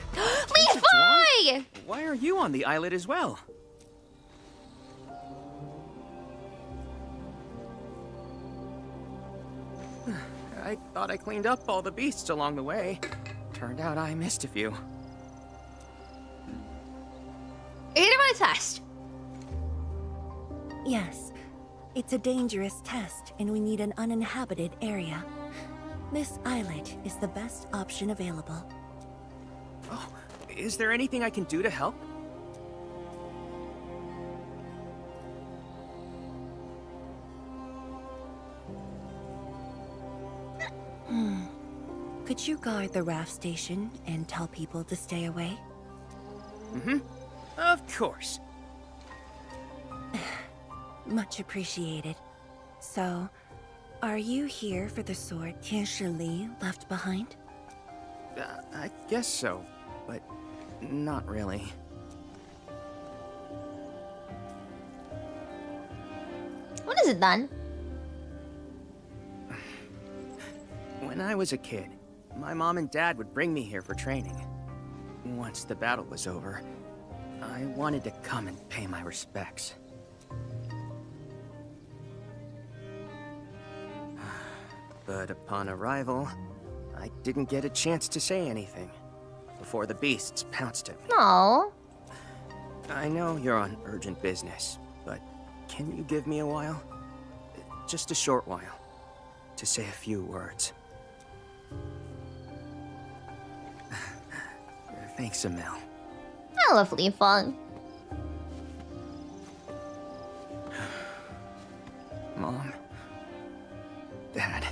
Levi! Why are you on the islet as well? I thought I cleaned up all the beasts along the way. Turned out I missed a few. Either my test. Yes, it's a dangerous test, and we need an uninhabited area. This islet is the best option available. Oh, is there anything I can do to help? Could you guard the raft station and tell people to stay away? Of course. Much appreciated. So, are you here for the sword Tianshi Li left behind? I guess so, but not really. When is it done? When I was a kid, my mom and dad would bring me here for training. Once the battle was over, I wanted to come and pay my respects. But upon arrival, I didn't get a chance to say anything before the beasts pounced at me. Oh. I know you're on urgent business, but can you give me a while? Just a short while, to say a few words. Thanks, Emil. I love Li Feng. Mom. Dad.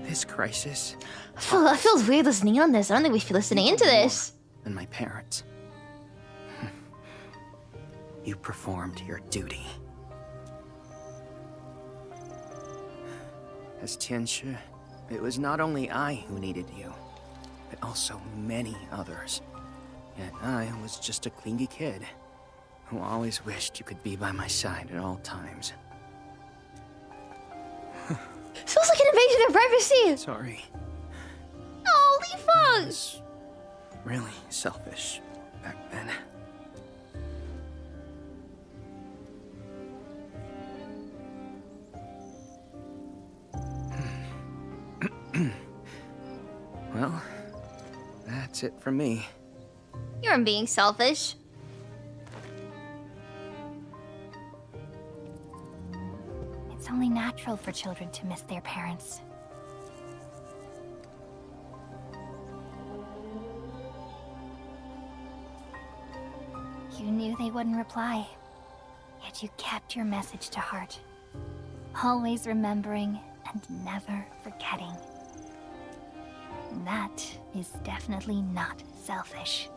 This crisis. It feels weird listening on this. I don't think we should be listening into this. And my parents. You performed your duty. As Tianshi, it was not only I who needed you, but also many others. Yet I was just a clingy kid who always wished you could be by my side at all times. Feels like an invasion of privacy. Sorry. Oh, Li I Feng. was really selfish back then. Well, that's it from me. You're being selfish. It's only natural for children to miss their parents. You knew they wouldn't reply, yet you kept your message to heart. Always remembering and never forgetting. That is definitely not selfish.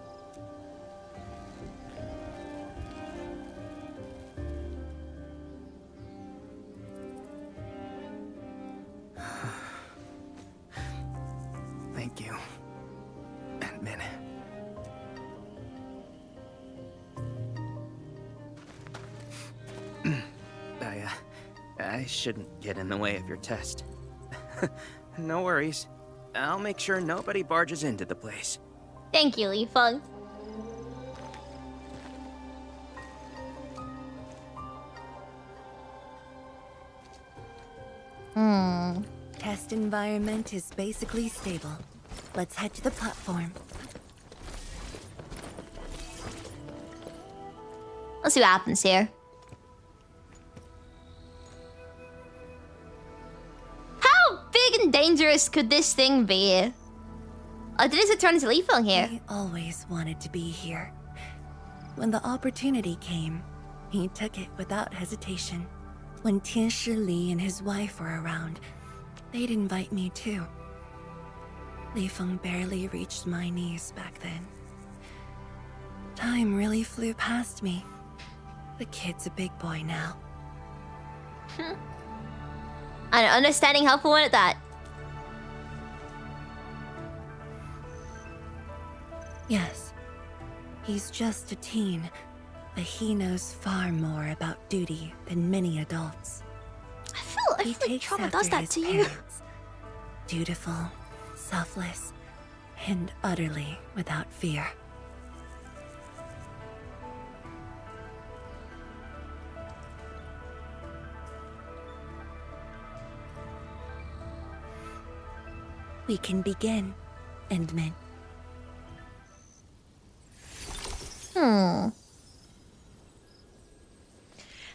Thank you, admin. I shouldn't get in the way of your test. No worries. I'll make sure nobody barges into the place. Thank you, Li Feng. Test environment is basically stable. Let's head to the platform. Let's see what happens here. How big and dangerous could this thing be? Oh, did it turn into Li Feng here? He always wanted to be here. When the opportunity came, he took it without hesitation. When Tianshi Li and his wife were around, they'd invite me too. Li Feng barely reached my knees back then. Time really flew past me. The kid's a big boy now. An understanding, helpful one at that. Yes, he's just a teen, but he knows far more about duty than many adults. I feel like trauma does that to you. Dutiful, selfless, and utterly without fear. We can begin, Endman.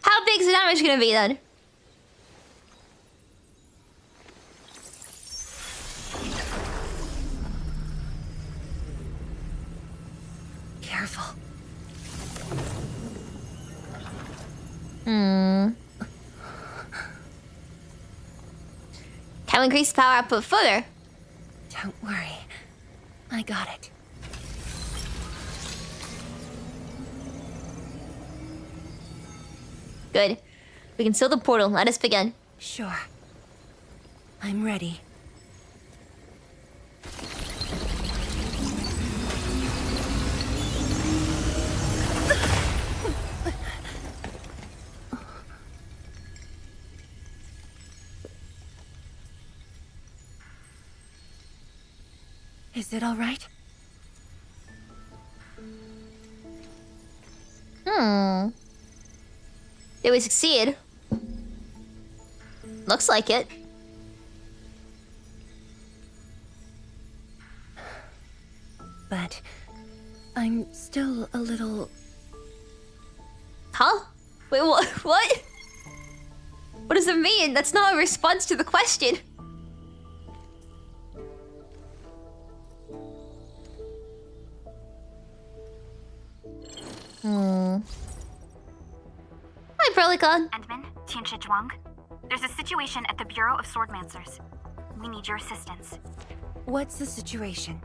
How big is the damage gonna be then? Careful. Can we increase the power output further? Don't worry. I got it. Good. We can seal the portal. Let us begin. Sure. I'm ready. Is it all right? Did we succeed? Looks like it. But I'm still a little... Huh? Wait, what? What? What does it mean? That's not a response to the question. Hi, Prolica. Endman, Tianshi Zhuang. There's a situation at the Bureau of Swordmancers. We need your assistance. What's the situation?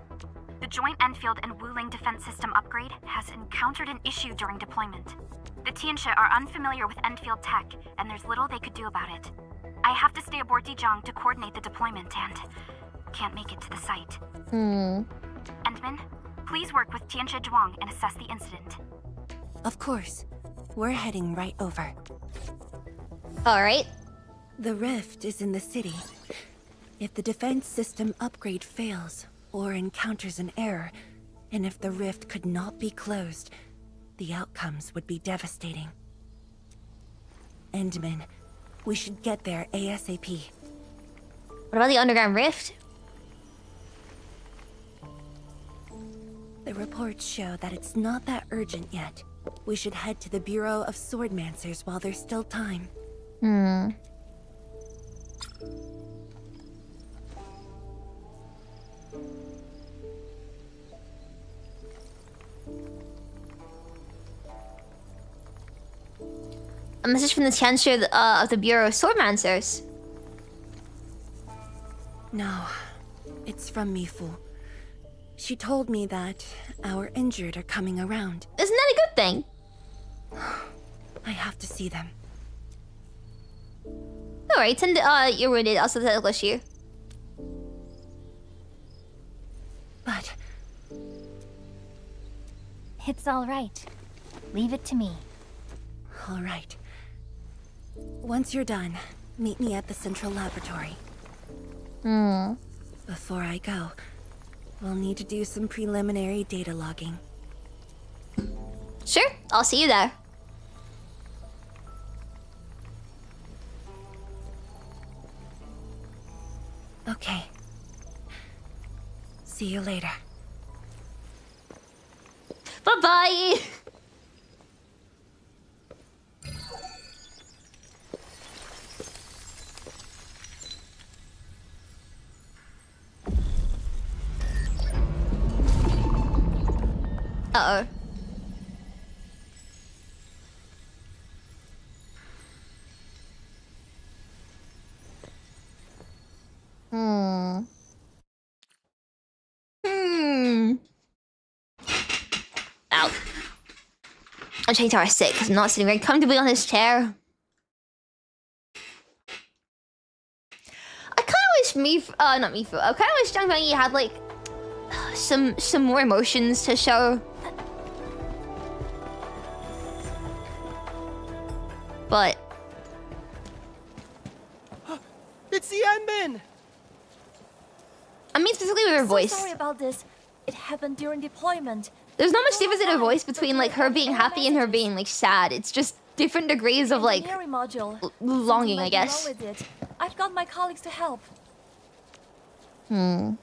The joint Enfield and Wuling defense system upgrade has encountered an issue during deployment. The Tianshi are unfamiliar with Enfield tech, and there's little they could do about it. I have to stay aboard Dijong to coordinate the deployment and can't make it to the site. Endman, please work with Tianshi Zhuang and assess the incident. Of course. We're heading right over. Alright. The rift is in the city. If the defense system upgrade fails, or encounters an error, and if the rift could not be closed, the outcomes would be devastating. Endman, we should get there ASAP. What about the underground rift? The reports show that it's not that urgent yet. We should head to the Bureau of Swordmancers while there's still time. A message from the Chancellor of the Bureau of Swordmancers. It's from Mifu. She told me that our injured are coming around. Isn't that a good thing? I have to see them. Alright, send you're wounded. I'll send the Ushio. But It's all right. Leave it to me. all right. Once you're done, meet me at the central laboratory. Before I go, we'll need to do some preliminary data logging. Sure, I'll see you there. Okay. See you later. Bye-bye! Uh-oh. Ow. I'm changing to R6 because I'm not sitting very comfortably on this chair. I kind of wish not Mifu. I kind of wish Zhang had like some more emotions to show. But It's the admin! I mean specifically with her voice. Sorry about this. It happened during deployment. There's not much difference in her voice between like her being happy and her being like sad. It's just different degrees of like longing, I guess. I've got my colleagues to help. Enman,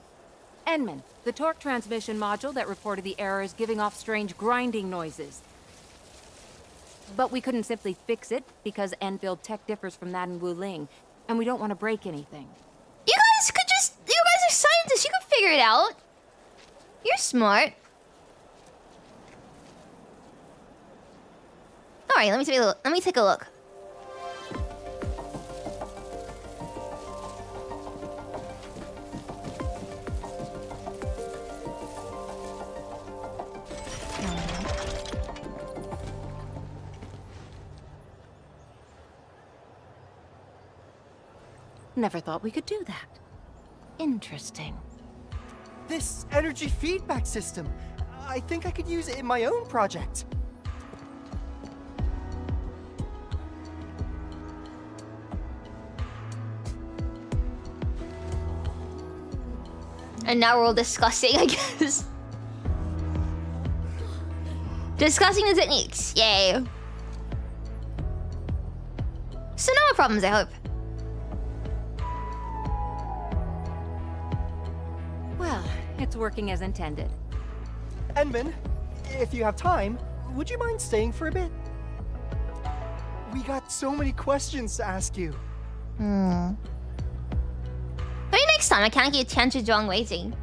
the torque transmission module that reported the error is giving off strange grinding noises. But we couldn't simply fix it because ENDFIELD tech differs from that in Wuling, and we don't want to break anything. You guys are scientists. You can figure it out. You're smart. All right, let me take a look. Never thought we could do that. Interesting. This energy feedback system. I think I could use it in my own project. And now we're all discussing, I guess. Discussing the techniques. Yay. So no more problems, I hope. Well, it's working as intended. Enman, if you have time, would you mind staying for a bit? We got so many questions to ask you. Maybe next time I can't get Tianchi Zhuang waiting.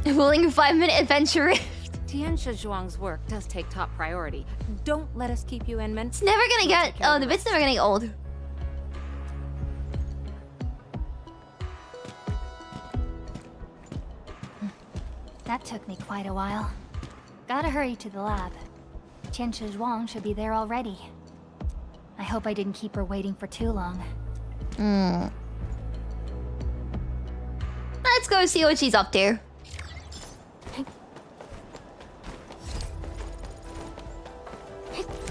Wuling 5-minute adventure rift. Tianchi Zhuang's work does take top priority. Don't let us keep you, Enman. It's never gonna get. Oh, the bit's never gonna get old. That took me quite a while. Gotta hurry to the lab. Tianchi Zhuang should be there already. I hope I didn't keep her waiting for too long. Let's go see what she's up to.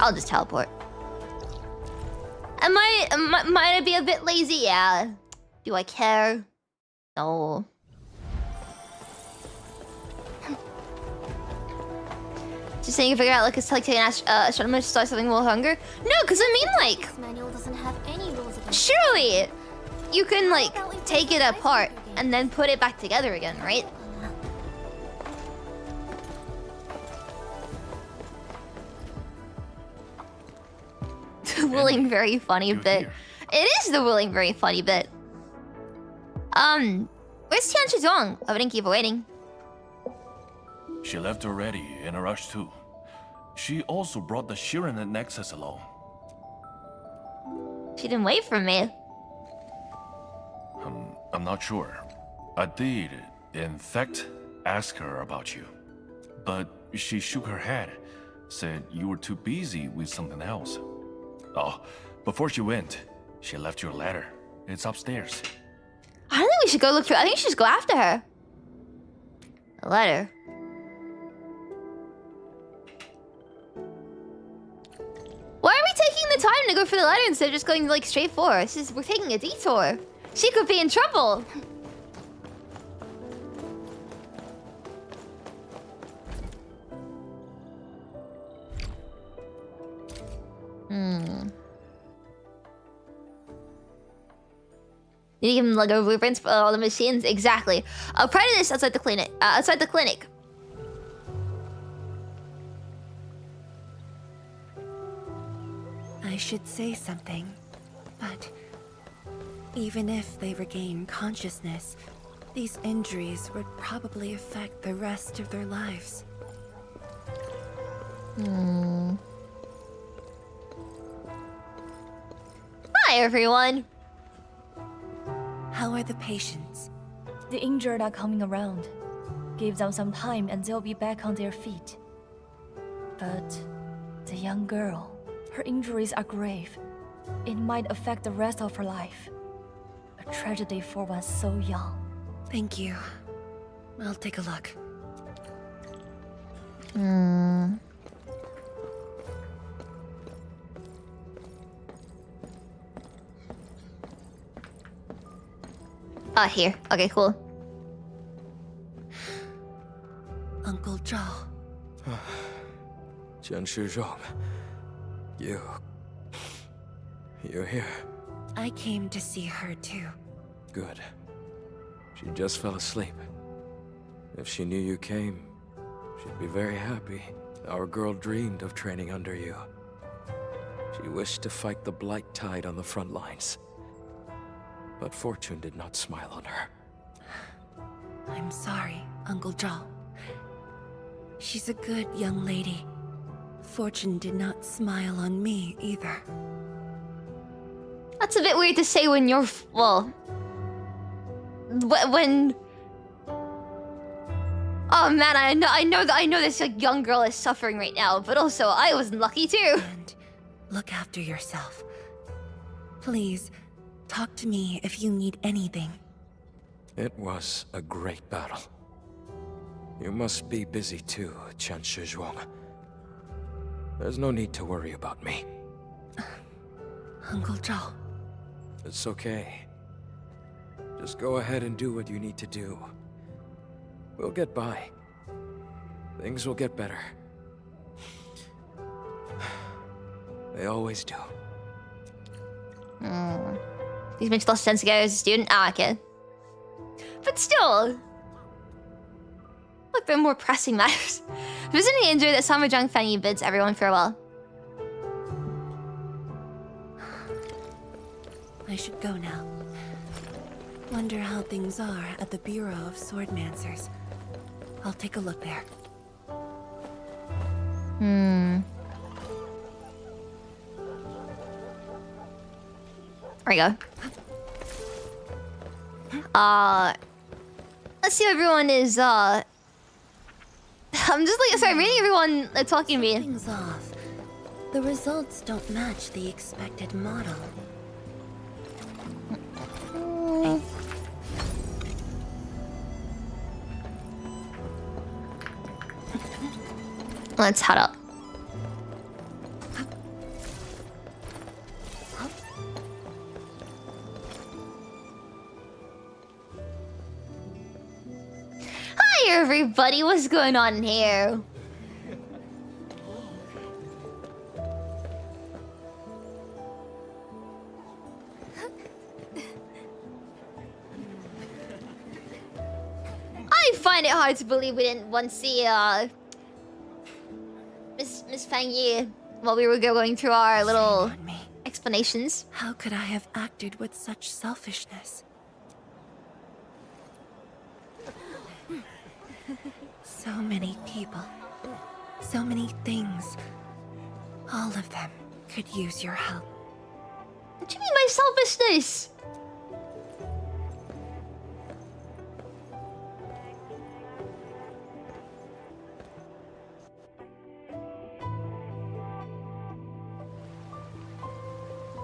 I'll just teleport. Might I be a bit lazy? Yeah. Do I care? No. Just saying you figure out like it's like taking astronomer to start something with hunger? No, because I mean like This manual doesn't have any rules against surely you can like take it apart and then put it back together again, right? The Wuling very funny bit. It is the Wuling very funny bit. Where's Tianchi Zhuang? I wouldn't keep her waiting. She left already, in a rush too. She also brought the Xiranite Nexus along. She didn't wait for me. I'm not sure. I did, in fact, ask her about you. But she shook her head, said you were too busy with something else. Oh, before she went, she left you a letter. It's upstairs. I don't think we should go look through. I think we should just go after her. A letter. Why are we taking the time to go for the letter instead of just going like straight for her? We're taking a detour. She could be in trouble. You need to give him like blueprints for all the machines. Exactly. Prior to this, outside the clinic. I should say something, but even if they regain consciousness, these injuries would probably affect the rest of their lives. Hi, everyone. How are the patients? The injured are coming around. Give them some time and they'll be back on their feet. But the young girl, her injuries are grave. It might affect the rest of her life. A tragedy for one so young. Thank you. I'll take a look. Here. Okay, cool. Uncle Zhao. Jian Shizhong. You're here. I came to see her too. Good. She just fell asleep. If she knew you came, she'd be very happy. Our girl dreamed of training under you. She wished to fight the Blight Tide on the front lines. But fortune did not smile on her. I'm sorry, Uncle Zhao. She's a good young lady. Fortune did not smile on me either. That's a bit weird to say when you're well. When. Oh man, I know this like, young girl is suffering right now, but also I was lucky too. And look after yourself. Please, talk to me if you need anything. It was a great battle. You must be busy too, Jian Shizhuang. There's no need to worry about me. Uncle Zhao. It's okay. Just go ahead and do what you need to do. We'll get by. Things will get better. They always do. These makes less sense to go as a student. Ah, okay. But still. Look, there are more pressing matters. Visiting the injured that Samajang Fanyi bids everyone farewell. I should go now. Wonder how things are at the Bureau of Swordmancers. I'll take a look there. There we go. Let's see what everyone is, I'm just like, sorry, I'm reading everyone talking to me. Something's off. The results don't match the expected model. Let's head up. Hi everybody, what's going on here? I find it hard to believe we didn't once see Miss Fang Yi while we were going through our little explanations. How could I have acted with such selfishness? So many people, so many things. All of them could use your help. What do you mean by selfishness?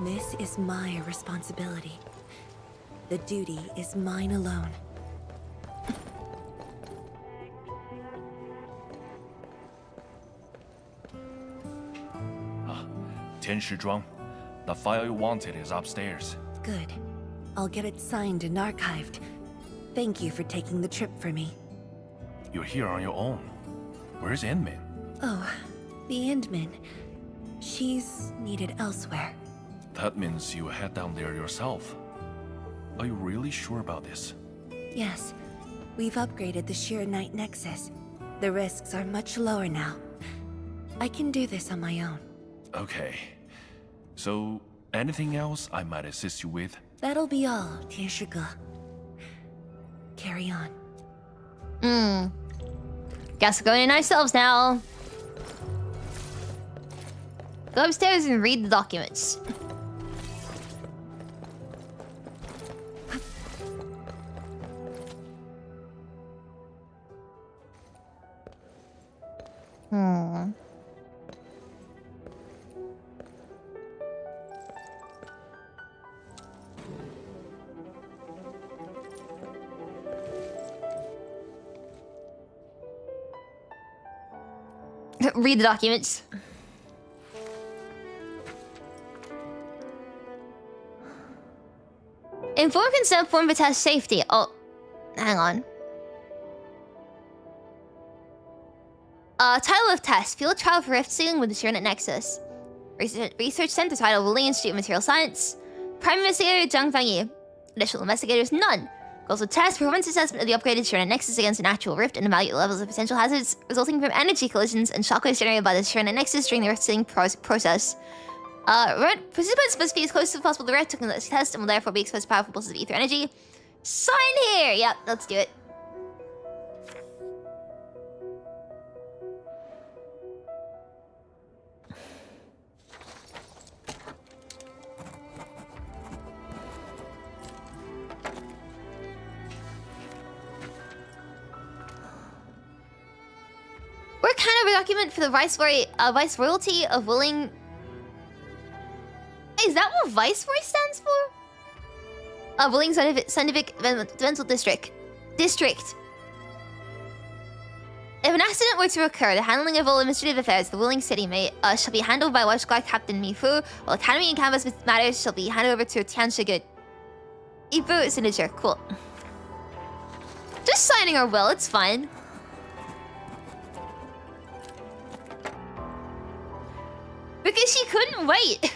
This is my responsibility. The duty is mine alone. 天使庄, the file you wanted is upstairs. Good. I'll get it signed and archived. Thank you for taking the trip for me. You're here on your own. Where's Enmin? Oh, the Endman. She's needed elsewhere. That means you head down there yourself. Are you really sure about this? Yes. We've upgraded the Xiranite Nexus. The risks are much lower now. I can do this on my own. Okay. So, anything else I might assist you with? That'll be all, 天使哥. Carry on. Guess we're going in ourselves now. Go upstairs and read the documents. Read the documents. Inform consent form for test safety. Oh, hang on. Title of test: Field trial for rift sealing with the Xiranite Nexus. Research center title: Wuling Institute of Material Science. Prime investigator: Zhang Fangyi. Additional investigators: none. Goals of test: performance assessment of the upgraded Xiranite Nexus against an actual rift and evaluate levels of potential hazards resulting from energy collisions and shockwaves generated by the Xiranite Nexus during the rift sealing process. Participants must be as close as possible to the rift to conduct the test and will therefore be exposed to powerful pulses of ether energy. Sign here! Yep, let's do it. What kind of a document for the Viceroyalty of Wuling? Is that what Viceroy stands for? Wuling Scientific Developmental District. If an accident were to occur, the handling of all administrative affairs of the Wuling City shall be handled by Watch Guard Captain Mifu, while Academy and Canvas matters shall be handed over to Tianshi Good. Ifu signature, cool. Just signing our will, it's fine. Because she couldn't wait.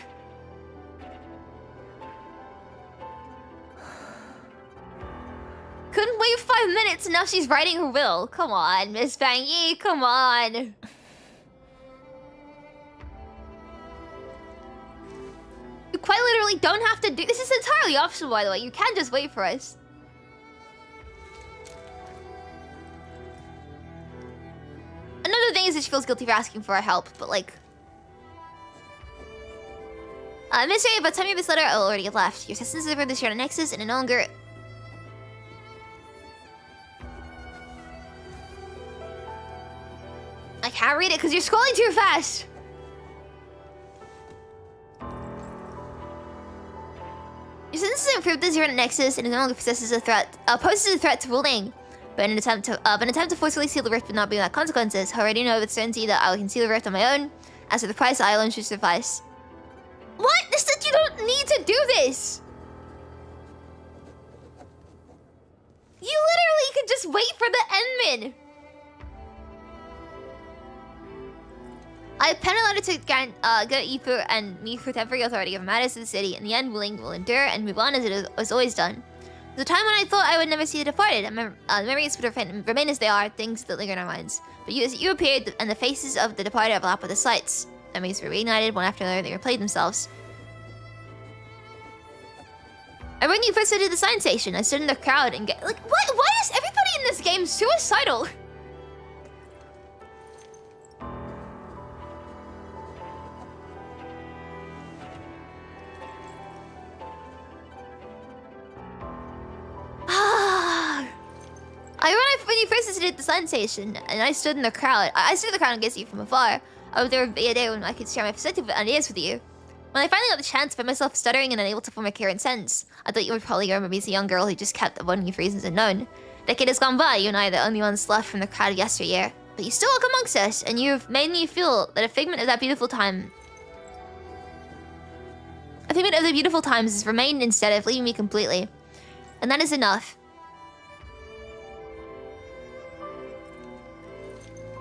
Couldn't wait 5 minutes and now she's writing her will. Come on, Miss Fangyi, come on. You quite literally don't have to do this. Is entirely optional, by the way. You can just wait for us. Another thing is that she feels guilty for asking for our help, but like... Mystery, by the time you have this letter, I will already have left. Your assistance is for the Xiranite Nexus and no longer... I can't read it because you're scrolling too fast. Your assistance is improved the Xiranite Nexus and it no longer poses a threat to Wuling. But in an attempt to forcefully seal the rift would not be without consequences. I already know with certainty that I can seal the rift on my own. As for the price, I alone should suffice. What? This said you don't need to do this! You literally could just wait for the Endman! I pen a letter to get Ifu and me for temporary authority over matters of the city. In the end, Wuling will endure and move on as it was always done. The time when I thought I would never see the departed, the memories would remain as they are, things that linger in our minds. But you appeared, and the faces of the departed overlap with the sights. Memories were reignited, one after another, they replayed themselves. And when you first entered the science station, I stood in the crowd and get like, what? Why is everybody in this game suicidal? When you first visited the science station, and I stood in the crowd. I stood in the crowd and gazed at you from afar. I was there would be a day when I could share my perspective and ideas with you. When I finally got the chance, I found myself stuttering and unable to form a coherent sentence. I thought you would probably remember me as a young girl who just kept avoiding you for reasons unknown. Decade has gone by, you and I are the only ones left from the crowd of yesteryear. But you still walk amongst us, and you've made me feel that a figment of that beautiful time... A figment of the beautiful times has remained instead of leaving me completely. And that is enough.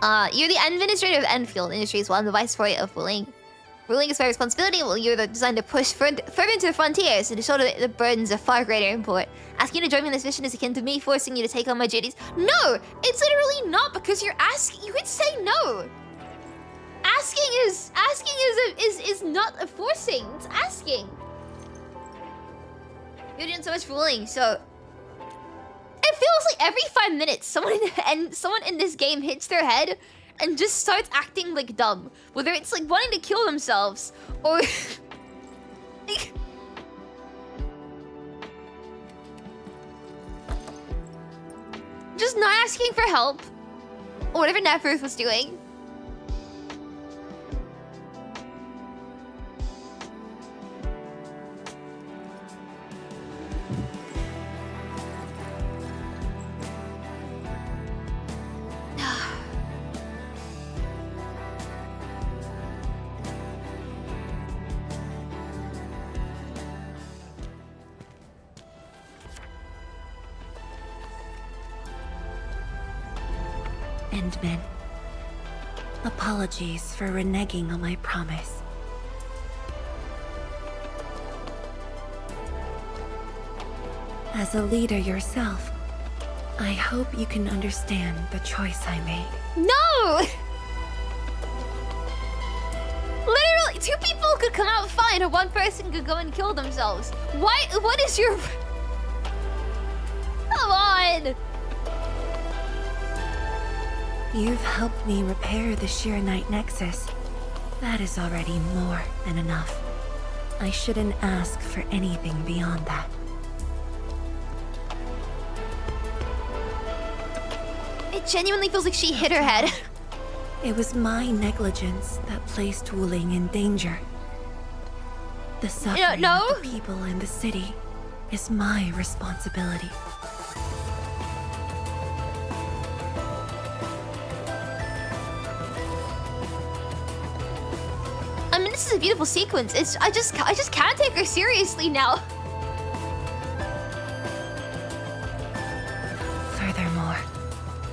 You're the administrator of ENDFIELD Industries while I'm the viceroy of Wuling. Wuling is my responsibility while you're designed to push further into the frontiers and to shoulder the burdens of far greater import. Asking you to join me in this mission is akin to me forcing you to take on my duties. No! It's literally not because you're asking. You could say no. Asking is not a forcing. It's asking. You're doing so much for Wuling, so it feels like every 5 minutes someone in this game hits their head and just starts acting like dumb. Whether it's like wanting to kill themselves or like, just not asking for help or whatever Neferth was doing. Endman, apologies for reneging on my promise. As a leader yourself, I hope you can understand the choice I made. No! Literally, 2 people could come out fine, or 1 person could go and kill themselves. Why? What is your... Come on! You've helped me repair the Xiranite Nexus. That is already more than enough. I shouldn't ask for anything beyond that. It genuinely feels like she hit her head. It was my negligence that placed Wuling in danger. The suffering of the people in the city is my responsibility. I mean, this is a beautiful sequence. I just can't take her seriously now. Furthermore,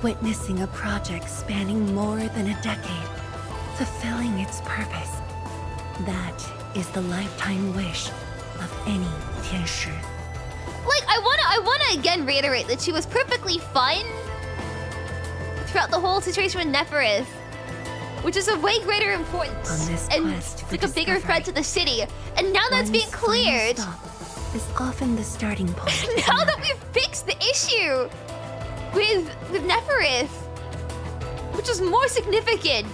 witnessing a project spanning more than a decade, fulfilling its purpose, that is the lifetime wish of any Tianshi. Like, I wanna again reiterate that she was perfectly fine throughout the whole situation with Neferth, which is of way greater importance and like a bigger threat to the city. And now that's being cleared, is often the starting point. Now that we've fixed the issue with Neferth, which is more significant,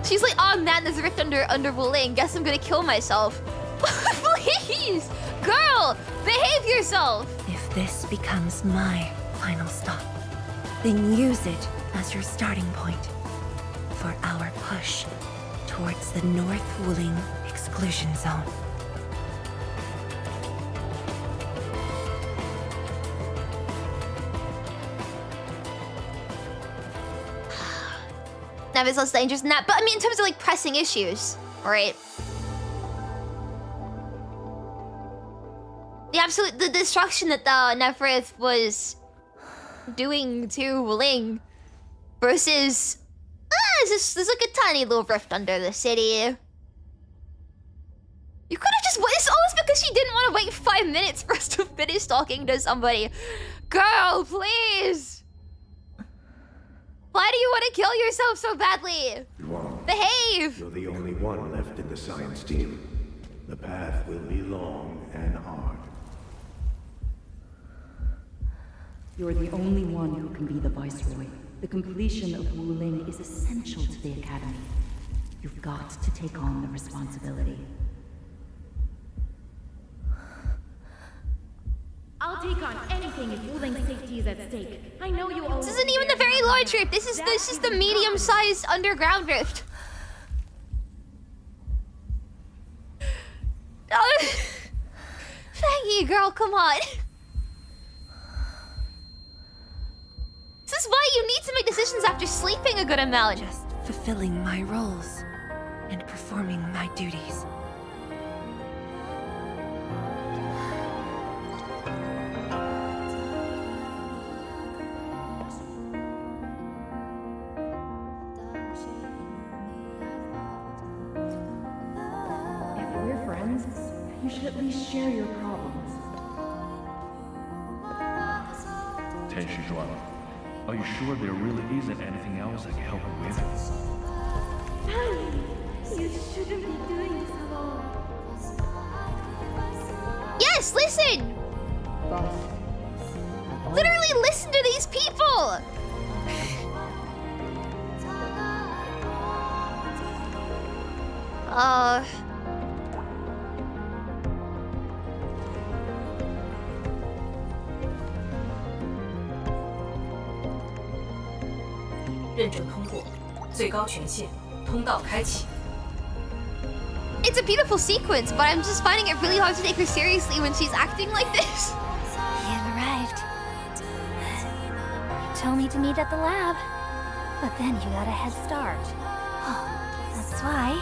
she's like, oh man, there's a rift under Wuling. Guess I'm gonna kill myself. Please, girl, behave yourself. If this becomes my final stop, then use it as your starting point for our push towards the North Wuling exclusion zone. Now it's less dangerous than that, but I mean in terms of like pressing issues, right? The destruction that the Neferth was doing to Wuling versus there's like a tiny little rift under the city. You could have just it's almost because she didn't want to wait 5 minutes for us to finish talking to somebody. Girl, please. Why do you want to kill yourself so badly? Behave. You're the only one left in the science team. The path will be long and hard. You're the only one who can be the Viceroy. The completion of Wuling is essential to the Academy. You've got to take on the responsibility. I'll take on anything if Wuling's safety is at stake. I know you all. This isn't even the very large rift. This is the medium-sized underground rift. Okay, girl, come on. This is why you need to make decisions after sleeping a good amount. Just fulfilling my roles and performing my duties. If we're friends, you should at least share your problems. Tenshi Zhuang, are you sure there really isn't anything else I can help you with? You shouldn't be doing this alone. Yes, listen! Literally listen to these people! It's a beautiful sequence, but I'm just finding it really hard to take her seriously when she's acting like this. You've arrived. You told me to meet at the lab, but then you got a head start. Oh, that's why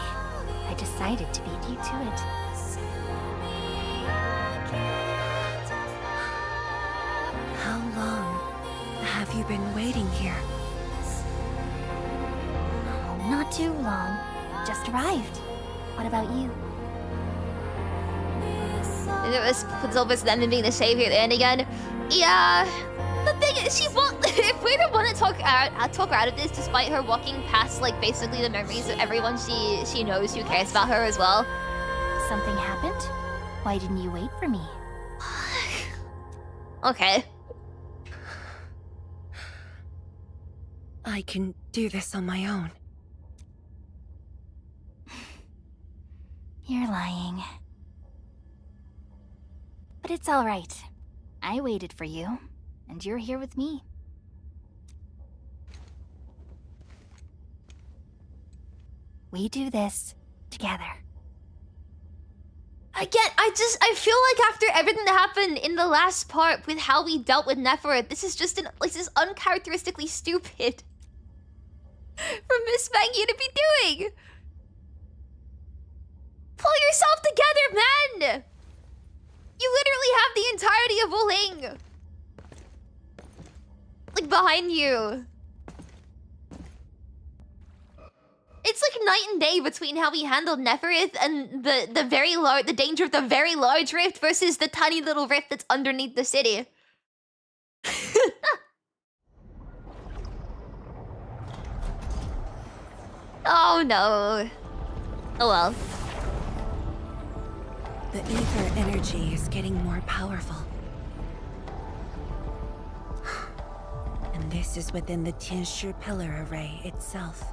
I decided to beat you to it. How long have you been waiting here? Oh, not too long. Just arrived. What about you? And it was Silver's them being the savior at the end again. Yeah. The thing is, she won't. If we're the one to talk her out of this, despite her walking past like basically the memories of everyone she knows who cares about her as well. Something happened? Why didn't you wait for me? Okay. I can do this on my own. You're lying. But it's all right. I waited for you, and you're here with me. We do this together. Again, I feel like after everything that happened in the last part with how we dealt with Nefereth, this is just this is uncharacteristically stupid for Miss Maggie to be doing. Pull yourself together, man! You literally have the entirety of Wuling like behind you. It's like night and day between how we handled Nefereth and the danger of the very large rift versus the tiny little rift that's underneath the city. Oh no. Oh well. The ether energy is getting more powerful. And this is within the Tianshi pillar array itself.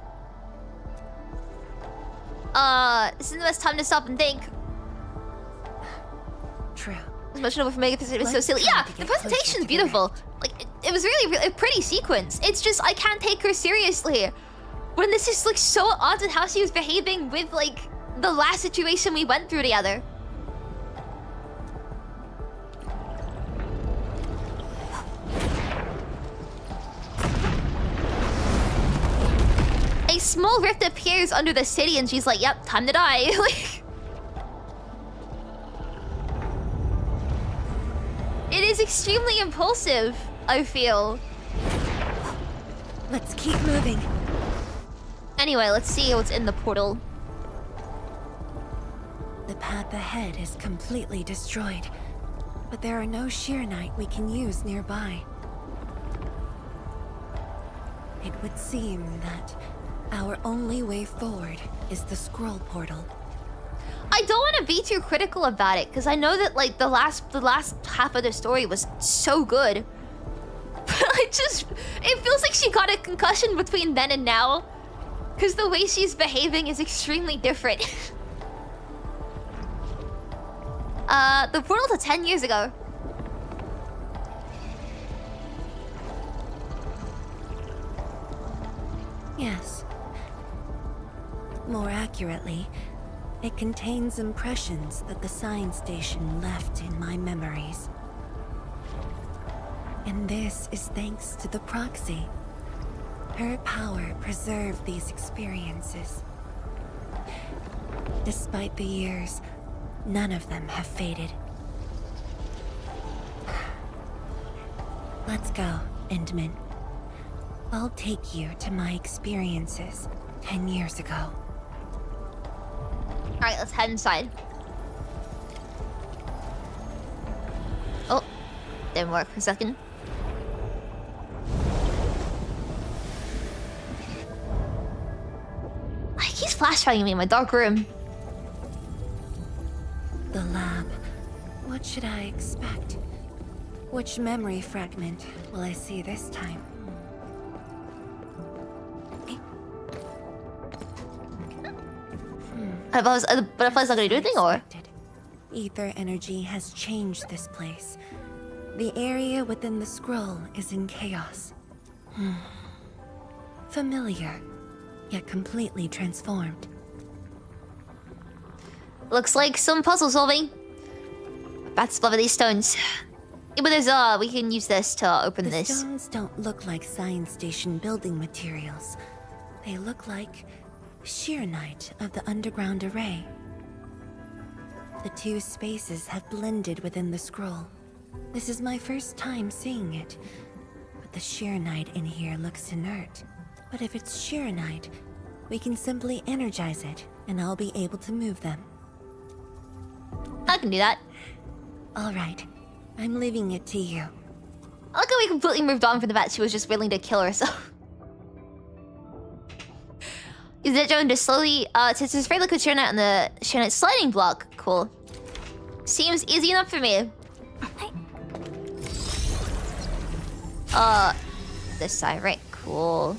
Isn't the best time to stop and think? True. As much over for Mega it was so silly. Yeah, the presentation's beautiful. Like, it was really a pretty sequence. It's just, I can't take her seriously. When this is, like, so odd at how she was behaving with, like, the last situation we went through together. A small rift appears under the city and she's like, yep, time to die. Like, it is extremely impulsive, I feel. Let's keep moving. Anyway, let's see what's in the portal. The path ahead is completely destroyed, but there are no Xiranite we can use nearby. It would seem that our only way forward is the scroll portal. I don't want to be too critical about it, because I know that like the last half of the story was so good. But it feels like she got a concussion between then and now, because the way she's behaving is extremely different. The portal to 10 years ago. Yes. More accurately, It contains impressions that the science station left in my memories. And this is thanks to the proxy. Her power preserved these experiences. Despite the years, none of them have faded. Let's go, Endman. I'll take you to my experiences 10 years ago. Alright, let's head inside. Oh, didn't work for a second. He's flashbanging me in my dark room. The lab. What should I expect? Which memory fragment will I see this time? The butterfly's not gonna do anything, or? Ether energy has changed this place. The area within the scroll is in chaos. Familiar, yet completely transformed. Looks like some puzzle solving. About to discover these stones. Yeah, but there's we can use this to open this. The stones don't look like science station building materials. They look like Xiranite of the underground array. The two spaces have blended within the scroll. This is my first time seeing it, but the Xiranite in here looks inert. But if it's Xiranite, we can simply energize it, and I'll be able to move them. I can do that. All right, I'm leaving it to you. I like how we completely moved on from the fact she was just willing to kill herself. Is it going to slowly, since there's very liquid Xiranite on the Xiranite sliding block. Cool. Seems easy enough for me. This side, right? Cool.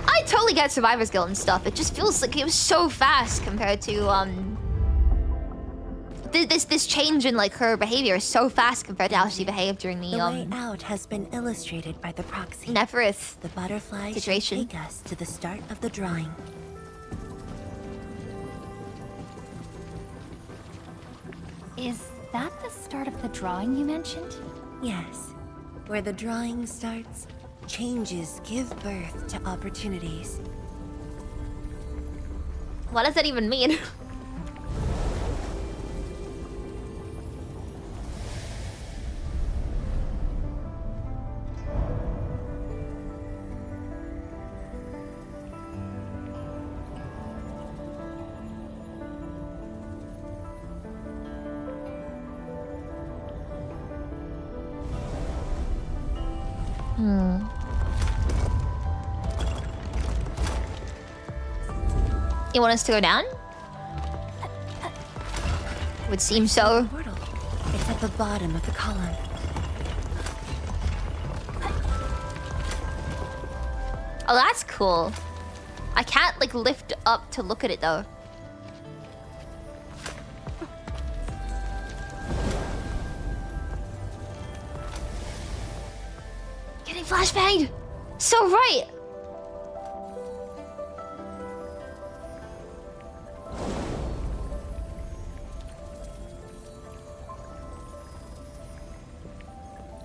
I totally get Survivor's Guild and stuff. It just feels like it was so fast compared to, this change in like her behavior is so fast compared to how she behaved during the way out has been illustrated by the proxy. Neferith the butterfly situation. Should take us to the start of the drawing. Is that the start of the drawing you mentioned? Yes. Where the drawing starts, changes give birth to opportunities. What does that even mean? You want us to go down? Would seem so. It's at the bottom of the column. Oh, that's cool. I can't like lift up to look at it though. Getting flashbanged! So right!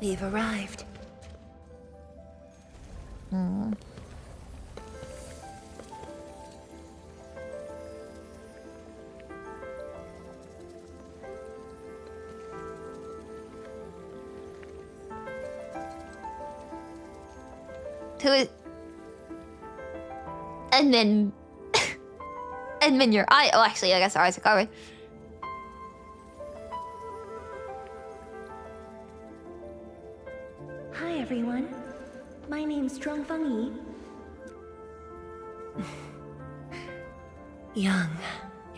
We've arrived. To it. And then... and then your eye... Oh, actually, I guess our eyes are covered. Hi, everyone. My name's Zhuangfang Yi. Young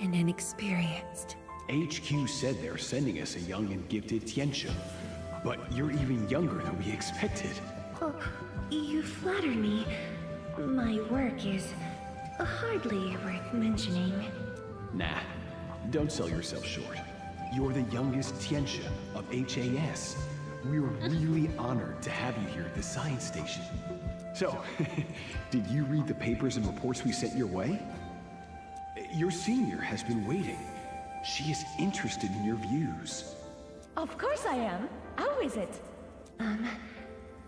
and inexperienced. HQ said they're sending us a young and gifted Tianxia, but you're even younger than we expected. Oh, you flatter me. My work is hardly worth mentioning. Nah, don't sell yourself short. You're the youngest Tianxia of HAS. we were really honored to have you here at the science station. So, did you read the papers and reports we sent your way? Your senior has been waiting. She is interested in your views. Of course I am. How is it?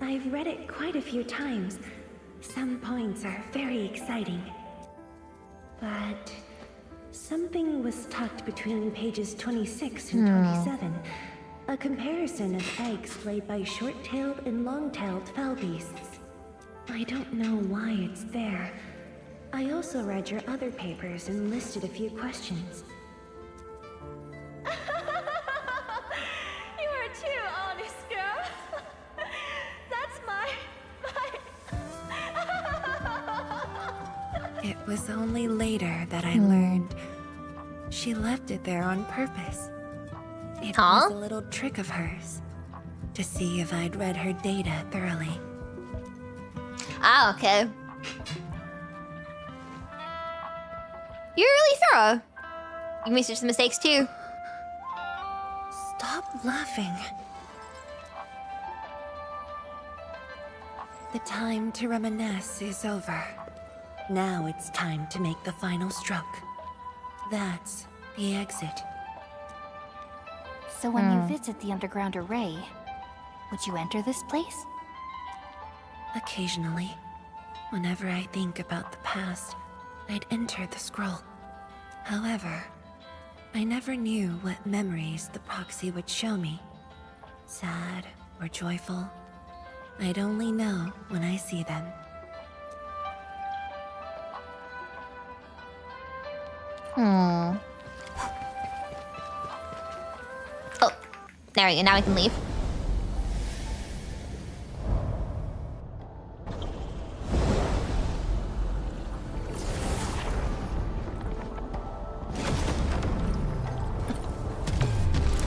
I've read it quite a few times. Some points are very exciting. But something was tucked between pages 26 and 27. A comparison of eggs laid by short-tailed and long-tailed fowl beasts. I don't know why it's there. I also read your other papers and listed a few questions. You are too honest, girl. That's my... It was only later that I learned she left it there on purpose. It was a little trick of hers, to see if I'd read her data thoroughly. Ah, okay. You're really thorough. You made some mistakes too. Stop laughing. The time to reminisce is over. Now it's time to make the final stroke. That's the exit. So when you visit the underground array, would you enter this place? Occasionally, whenever I think about the past, I'd enter the scroll. However, I never knew what memories the proxy would show me. Sad or joyful, I'd only know when I see them. Oh, there we go. Now we can leave.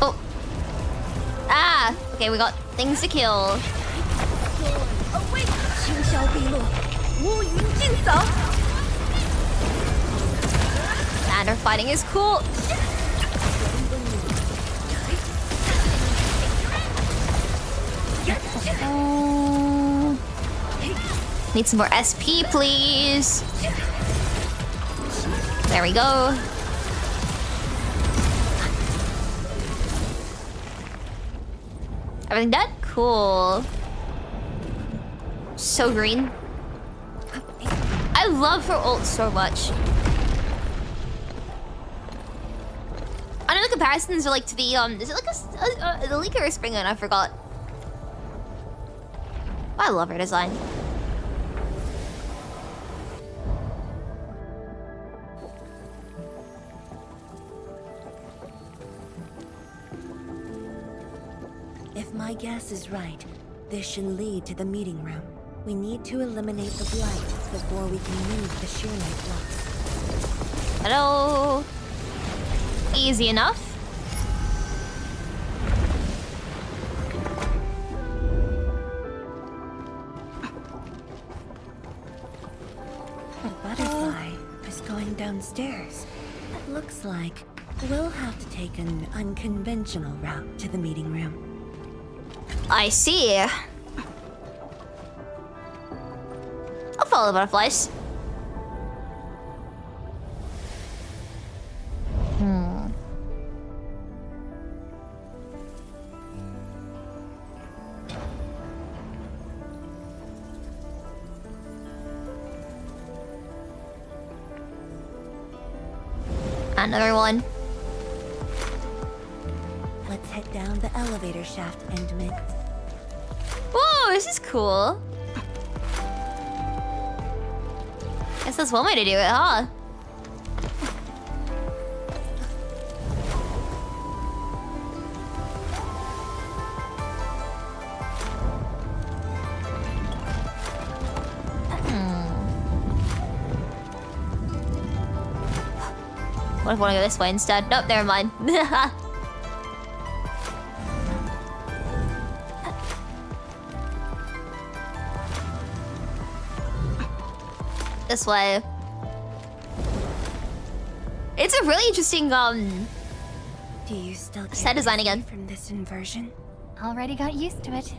Oh. Ah. Okay, we got things to kill. Man, our fighting is cool. Need some more SP, please. There we go. Everything done? Cool. So green. I love her ult so much. I know the comparisons are like to the is it like the Leaker or Springer? I forgot. I love her design. If my guess is right, this should lead to the meeting room. We need to eliminate the blight before we can move the Xiranite blocks. Hello. Easy enough. The butterfly is going downstairs. It looks like we'll have to take an unconventional route to the meeting room. I see. I'll follow the butterflies. Another one. Let's head down the elevator shaft, Endman. Whoa, this is cool. Guess that's one way to do it, huh? What if I want to go this way instead? Nope, never mind. This way. It's a really interesting Do you still get set design again. from this inversion? Already got used to it.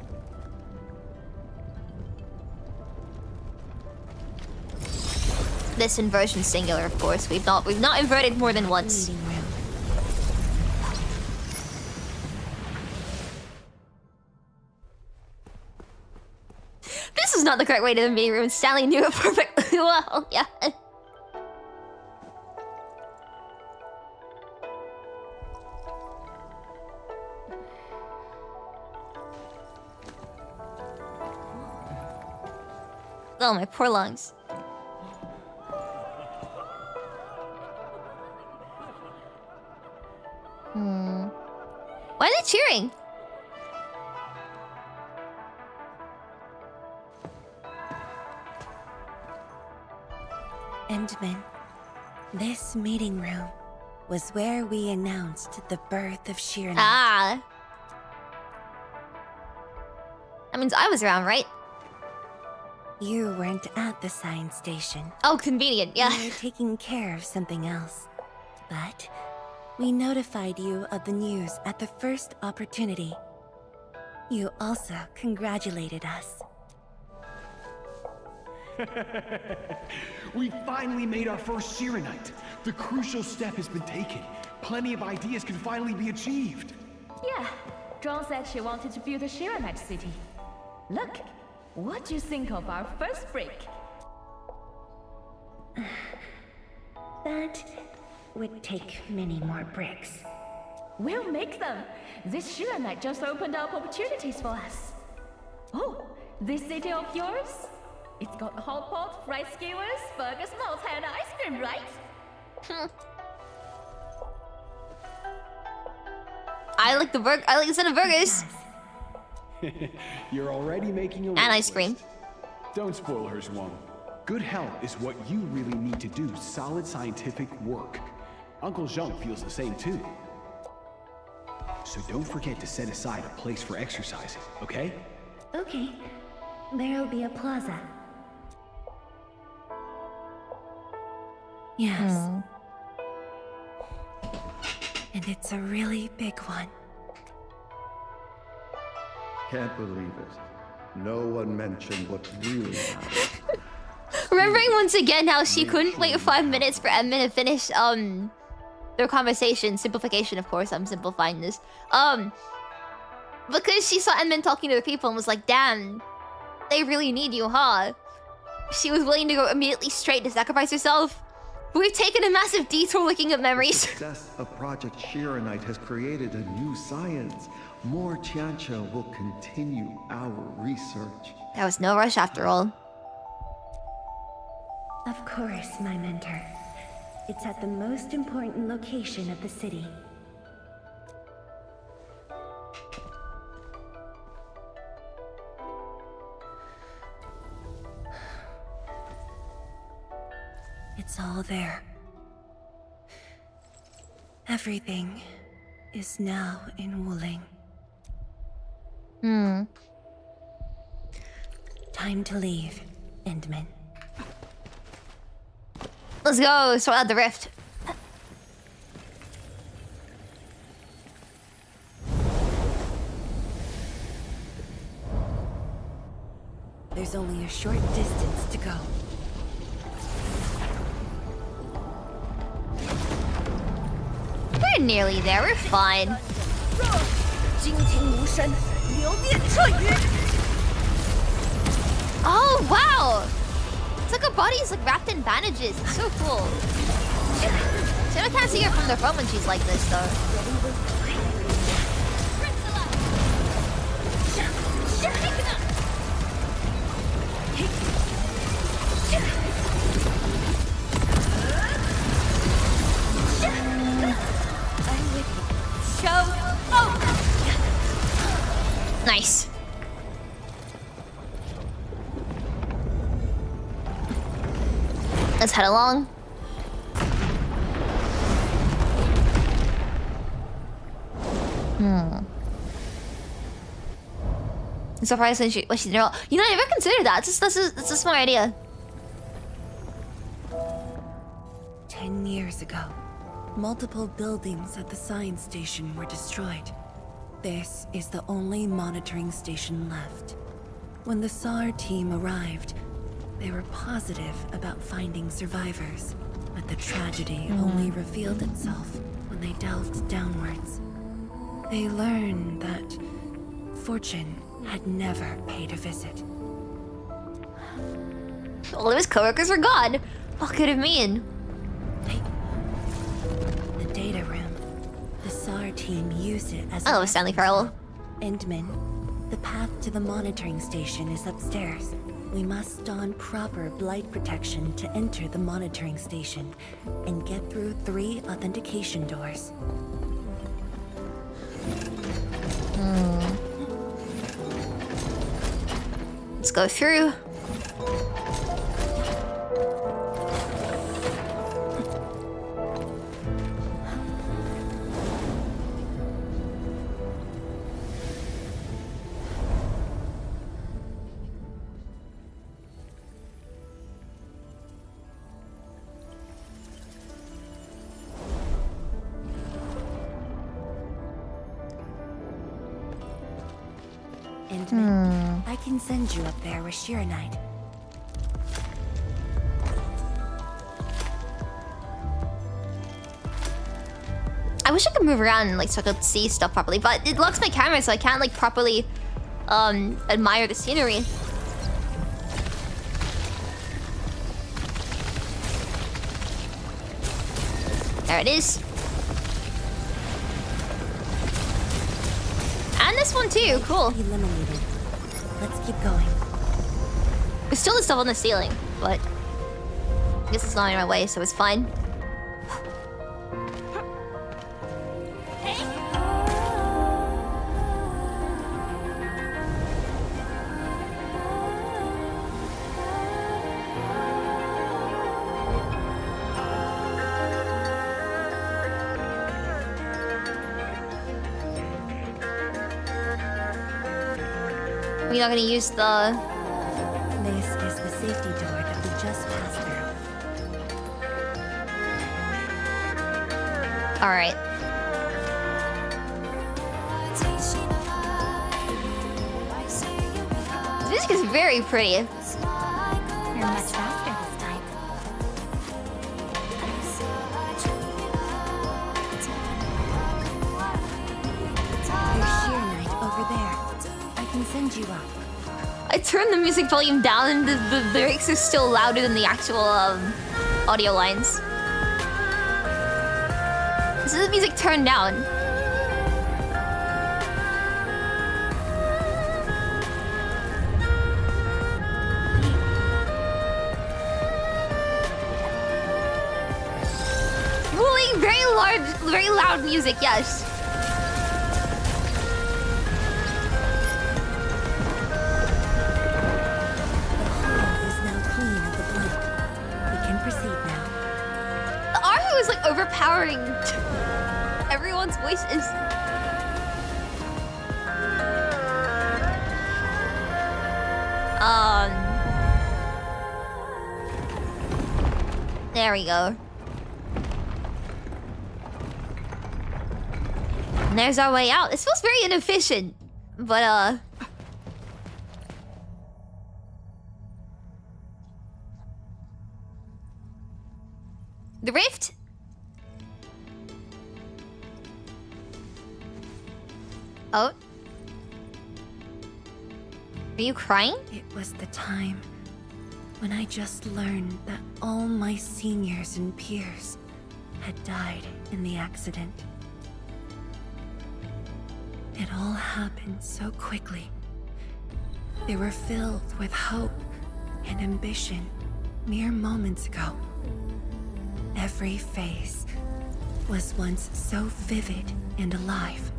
This inversion singular, of course. We've not inverted more than once. This is not the correct way to the meeting room. Stanley knew it perfectly well. Yeah. Oh, my poor lungs. Why are they cheering? Endman, this meeting room was where we announced the birth of Xiranite. Ah. That means I was around, right? You weren't at the science station. Oh, convenient, yeah. You were taking care of something else. But we notified you of the news at the first opportunity. You also congratulated us. We finally made our first Xiranite. The crucial step has been taken. Plenty of ideas can finally be achieved. Yeah, John said she wanted to build a Xiranite city. Look, what do you think of our first break? That would take many more bricks. We'll make them. This Xiranite just opened up opportunities for us. Oh, this city of yours? It's got a hot pot, rice skewers, burgers, malts, and ice cream, right? I like the set of burgers. You're already making a and ice cream. Don't spoil her, Zhuang. Good health is what you really need to do solid scientific work. Uncle Zheng feels the same too. So don't forget to set aside a place for exercising, okay? Okay. There'll be a plaza. Yes. And it's a really big one. Can't believe it. No one mentioned what really happened. Remembering once again how she couldn't wait 5 minutes for Edmund to finish their conversation. Simplification, of course, I'm simplifying this. Because she saw Edmund talking to the people and was like, damn, they really need you, huh? She was willing to go immediately straight to sacrifice herself. But we've taken a massive detour looking at memories. The success of Project Xiranite has created a new science. More Tiancha will continue our research. There was no rush after all. Of course, my mentor. It's at the most important location of the city. It's all there. Everything is now in Wuling. Time to leave, Endman. Let's go sort out the rift. There's only a short distance to go. We're nearly there, we're fine. Oh, wow! It's like her body's like wrapped in bandages. It's so cool. I can't see her from the front when she's like this, though. Nice. Let's head along. I'm surprised when she did all. You know, I never considered that. That's a smart idea. 10 years ago, multiple buildings at the science station were destroyed. This is the only monitoring station left. When the SAR team arrived, they were positive about finding survivors, but the tragedy only revealed itself when they delved downwards. They learned that fortune had never paid a visit. All of his coworkers were gone. What could it mean? The data room. The SAR team used it as Oh, Stanley Farrell. Endman, the path to the monitoring station is upstairs. We must don proper blight protection to enter the monitoring station and get through 3 authentication doors. Let's go through. Endman, I can send you up there with Xiranite. I wish I could move around like so I could see stuff properly, but it locks my camera so I can't like properly admire the scenery. There it is. And this one too, cool. Eliminated. Let's keep going. There's still the stuff on the ceiling, but I guess it's not in my way, so it's fine. We're not gonna use the... This is the safety door that we just passed through. Alright. The music is very pretty. You're much faster this time. There's Xiranite over there. I can send you up. I turned the music volume down and the lyrics are still louder than the actual audio lines. This is the music turned down. Wuling, very large, very loud music, yes. Overpowering everyone's voices. There we go. And there's our way out. This feels very inefficient, but the rift. Oh. Are you crying? It was the time when I just learned that all my seniors and peers had died in the accident. It all happened so quickly. They were filled with hope and ambition mere moments ago. Every face was once so vivid and alive.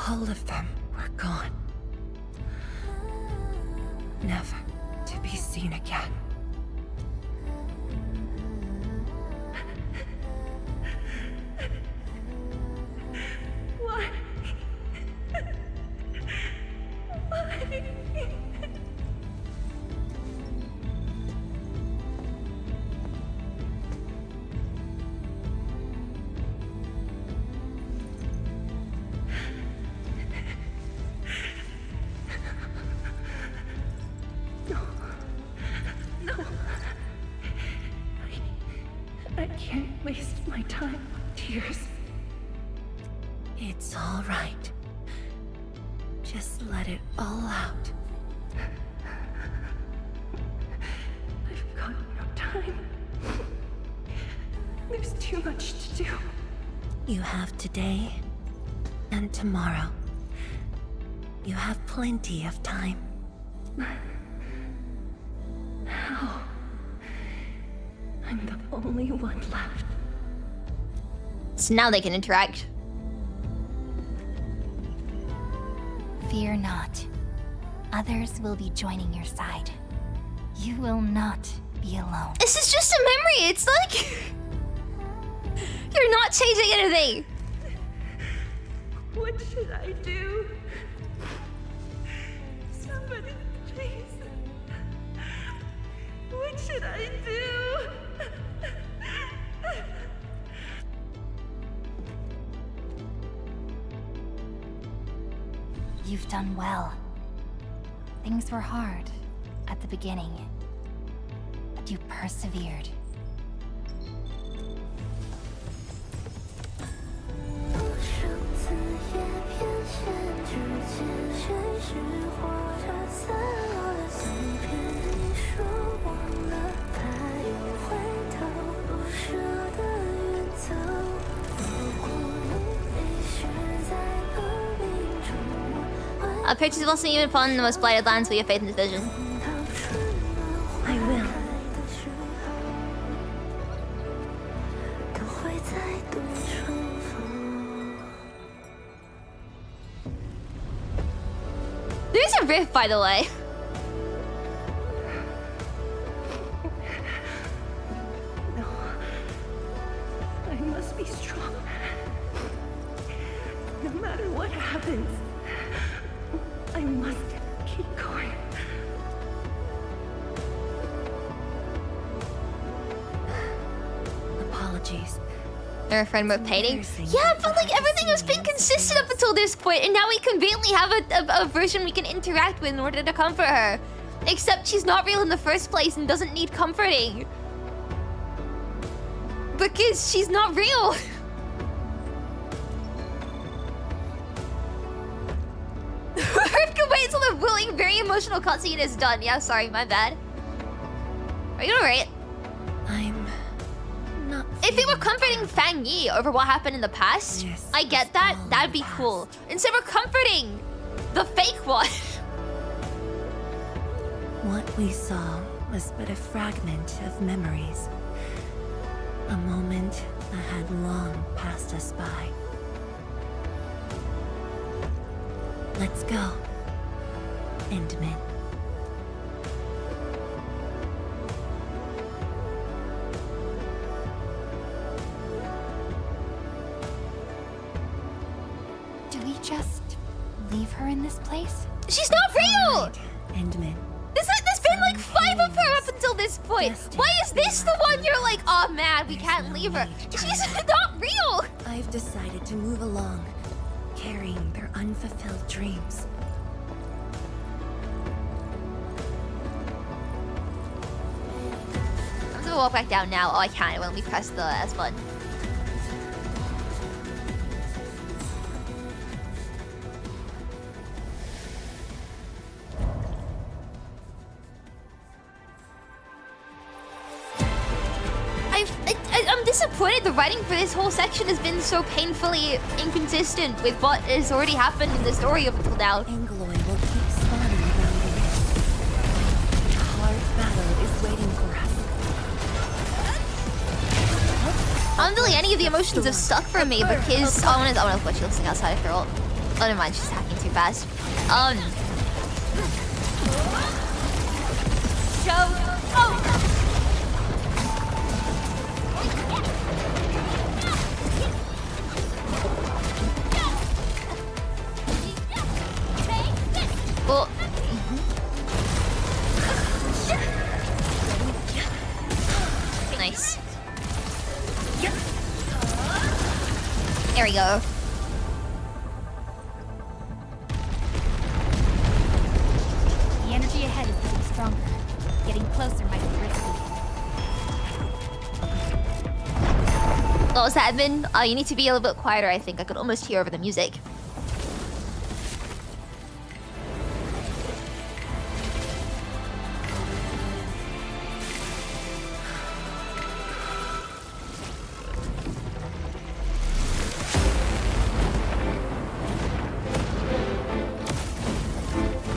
All of them were gone. Never to be seen again. Why? Why? tears. It's all right. Just let it all out. I've got no time. There's too much to do. You have today and tomorrow. You have plenty of time. How? I'm the only one left. So now they can interact. Fear not. Others will be joining your side. You will not be alone. This is just a memory. It's like you're not changing anything. What should I do? Somebody, please. What should I do? You've done well. Things were hard at the beginning, but you persevered. Pictures will see even upon the most blighted lands with your faith and decision. I will. There's a riff, by the way. No. I must be strong. No matter what happens. I must keep going. Apologies. Our friend with painting. Yeah, but like everything has been consistent up until this point, and now we conveniently have a version we can interact with in order to comfort her. Except she's not real in the first place and doesn't need comforting. Because she's not real. Wait until the Wuling very emotional cutscene is done. Yeah, sorry, my bad. Are you alright? I'm not. If they were comforting Fang Yi over what happened in the past, yes, I get that. That'd be cool. Instead, we're comforting the fake one. What we saw was but a fragment of memories. A moment that had long passed us by. Let's go. Endman. Do we just leave her in this place? She's not real! Right. Endman. There's been like 5 of her up until this point. Why is this the one you're like, oh man, we can't leave her? She's not real! I've decided to move along, carrying their unfulfilled dreams. I'm gonna walk back down now. Oh, I can't. It won't let me press the S button. I'm disappointed. The writing for this whole section has been so painfully inconsistent with what has already happened in the story up until now. Angloy will keep spawning around the rift. A hard battle is waiting for us. I don't feel like any of the emotions have stuck for me because I want to put you listening outside of her ult. Oh, never mind. She's hacking too fast. Well, nice. There we go. The energy ahead is getting stronger. Getting closer might be risky. What was that, Edmund? You need to be a little bit quieter, I think. I could almost hear over the music.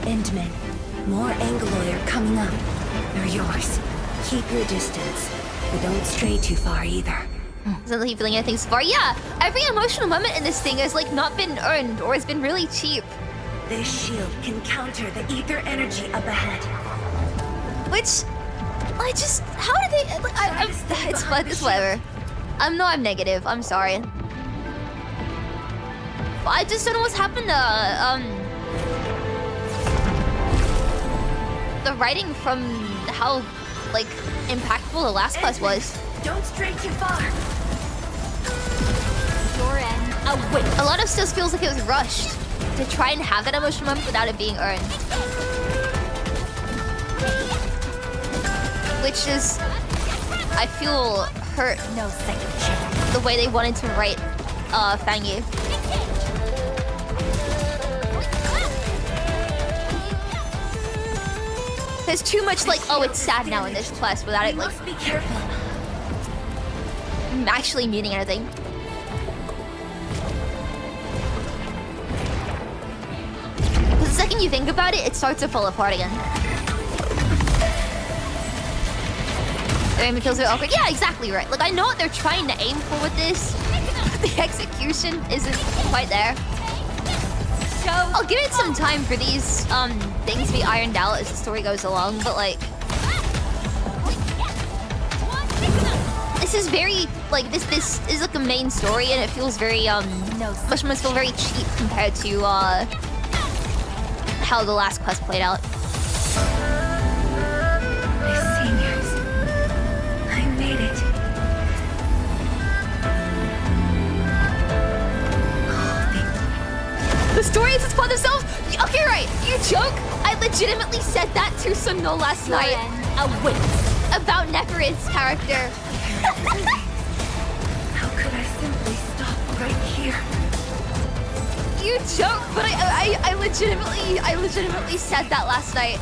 Endman, more Angloid are coming up. They're yours. Keep your distance, but don't stray too far either. Doesn't leave feeling anything so far. Yeah, every emotional moment in this thing has like not been earned or has been really cheap. This shield can counter the ether energy up ahead. Which, how did they? It's whatever. I'm negative. I'm sorry. I just don't know what's happened to the writing from how like impactful the last quest was. Don't stray too far. Your end. Oh wait, a lot of stuff feels like it was rushed to try and have that emotional moment without it being earned. Which is, I feel hurt. No second chance. The way they wanted to write Fangy. There's too much like, oh, it's sad now in this quest without it like be careful. Actually meaning anything. The second you think about it, it starts to fall apart again. It feels so awkward. Yeah, exactly right. Like I know what they're trying to aim for with this, but the execution isn't quite there. So I'll give it some time for these things to be ironed out as the story goes along, but like this is very like this is like a main story and it feels very must feel very cheap compared to how the last quest played out. My seniors, I made it. The story is upon themselves? Okay, right. You joke? I legitimately said that to Sunno last night. Wait. About Neferid's character. How could I simply stop right here? You joke, but I legitimately said that last night.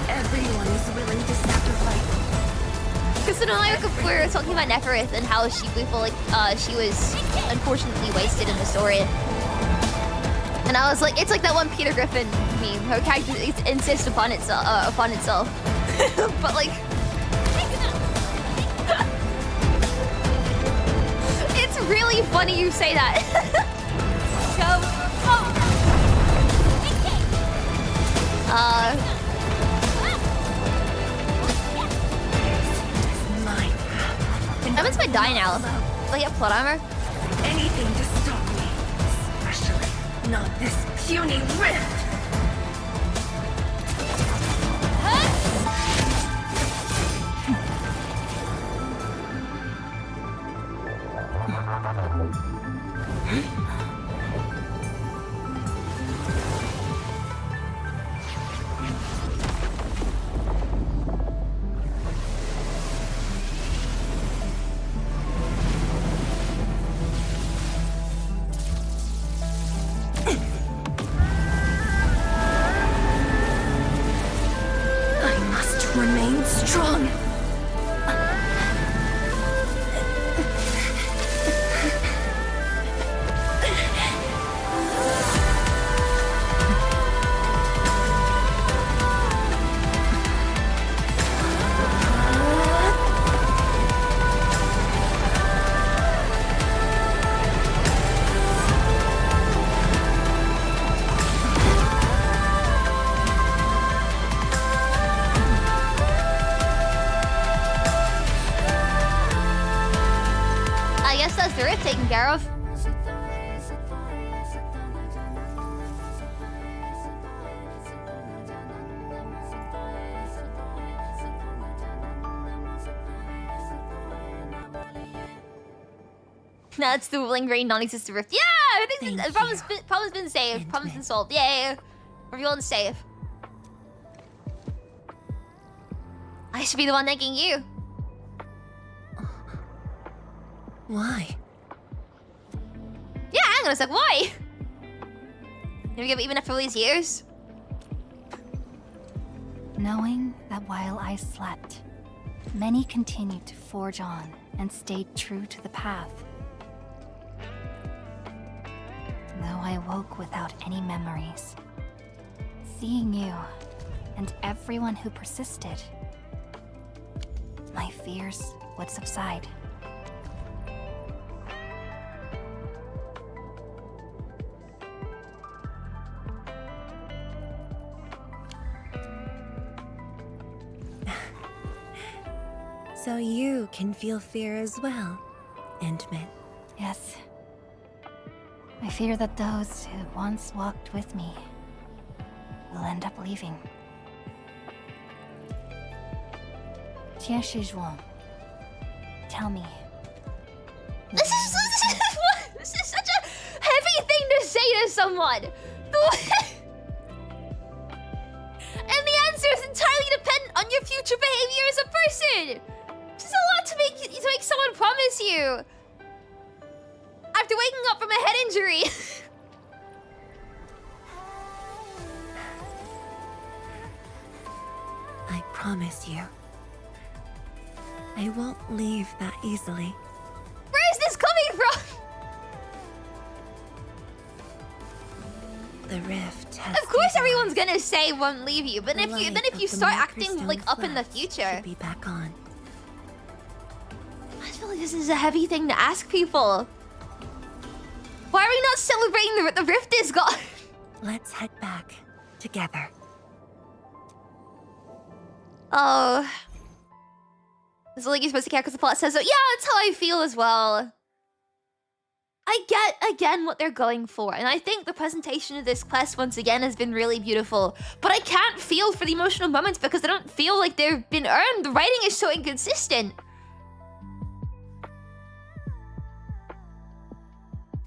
Everyone is willing to sacrifice. Because Sunno and I were talking about Neferid and how we feel like she was unfortunately wasted in the story. And I was like, it's like that one Peter Griffin meme. Her character insists upon itself. But like, it's really funny you say that. I'm into my die now. Like, yeah, plot armor. Anything to stop me, especially not this puny rift. Remain strong. The rift taken care of. No, it's the Wuling Rain non-existent rift. Yeah, I think the problem's been saved. Problem's been solved. Yay! Everyone's safe. I should be the one thanking you. Why? Yeah, hang on a sec, why? Even after all these years? Knowing that while I slept, many continued to forge on and stayed true to the path. Though I woke without any memories, seeing you and everyone who persisted, my fears would subside. So you can feel fear as well, Endman. Yes. I fear that those who once walked with me will end up leaving. Tianshizhuang, tell me. This is such a heavy thing to say to someone. And the answer is entirely dependent on your future behavior as a person. This is a lot to make someone promise you after waking up from a head injury. I promise you, I won't leave that easily. Where is this coming from? The rift has. Of course, everyone's gonna say won't leave you, but if you start acting Markerstone like up in the flash future, should be back on. I feel like this is a heavy thing to ask people. Why are we not celebrating the rift is gone? Let's head back together. Oh. It's like you're supposed to care because the plot says so. Yeah, that's how I feel as well. I get, again, what they're going for. And I think the presentation of this quest, once again, has been really beautiful. But I can't feel for the emotional moments because I don't feel like they've been earned. The writing is so inconsistent.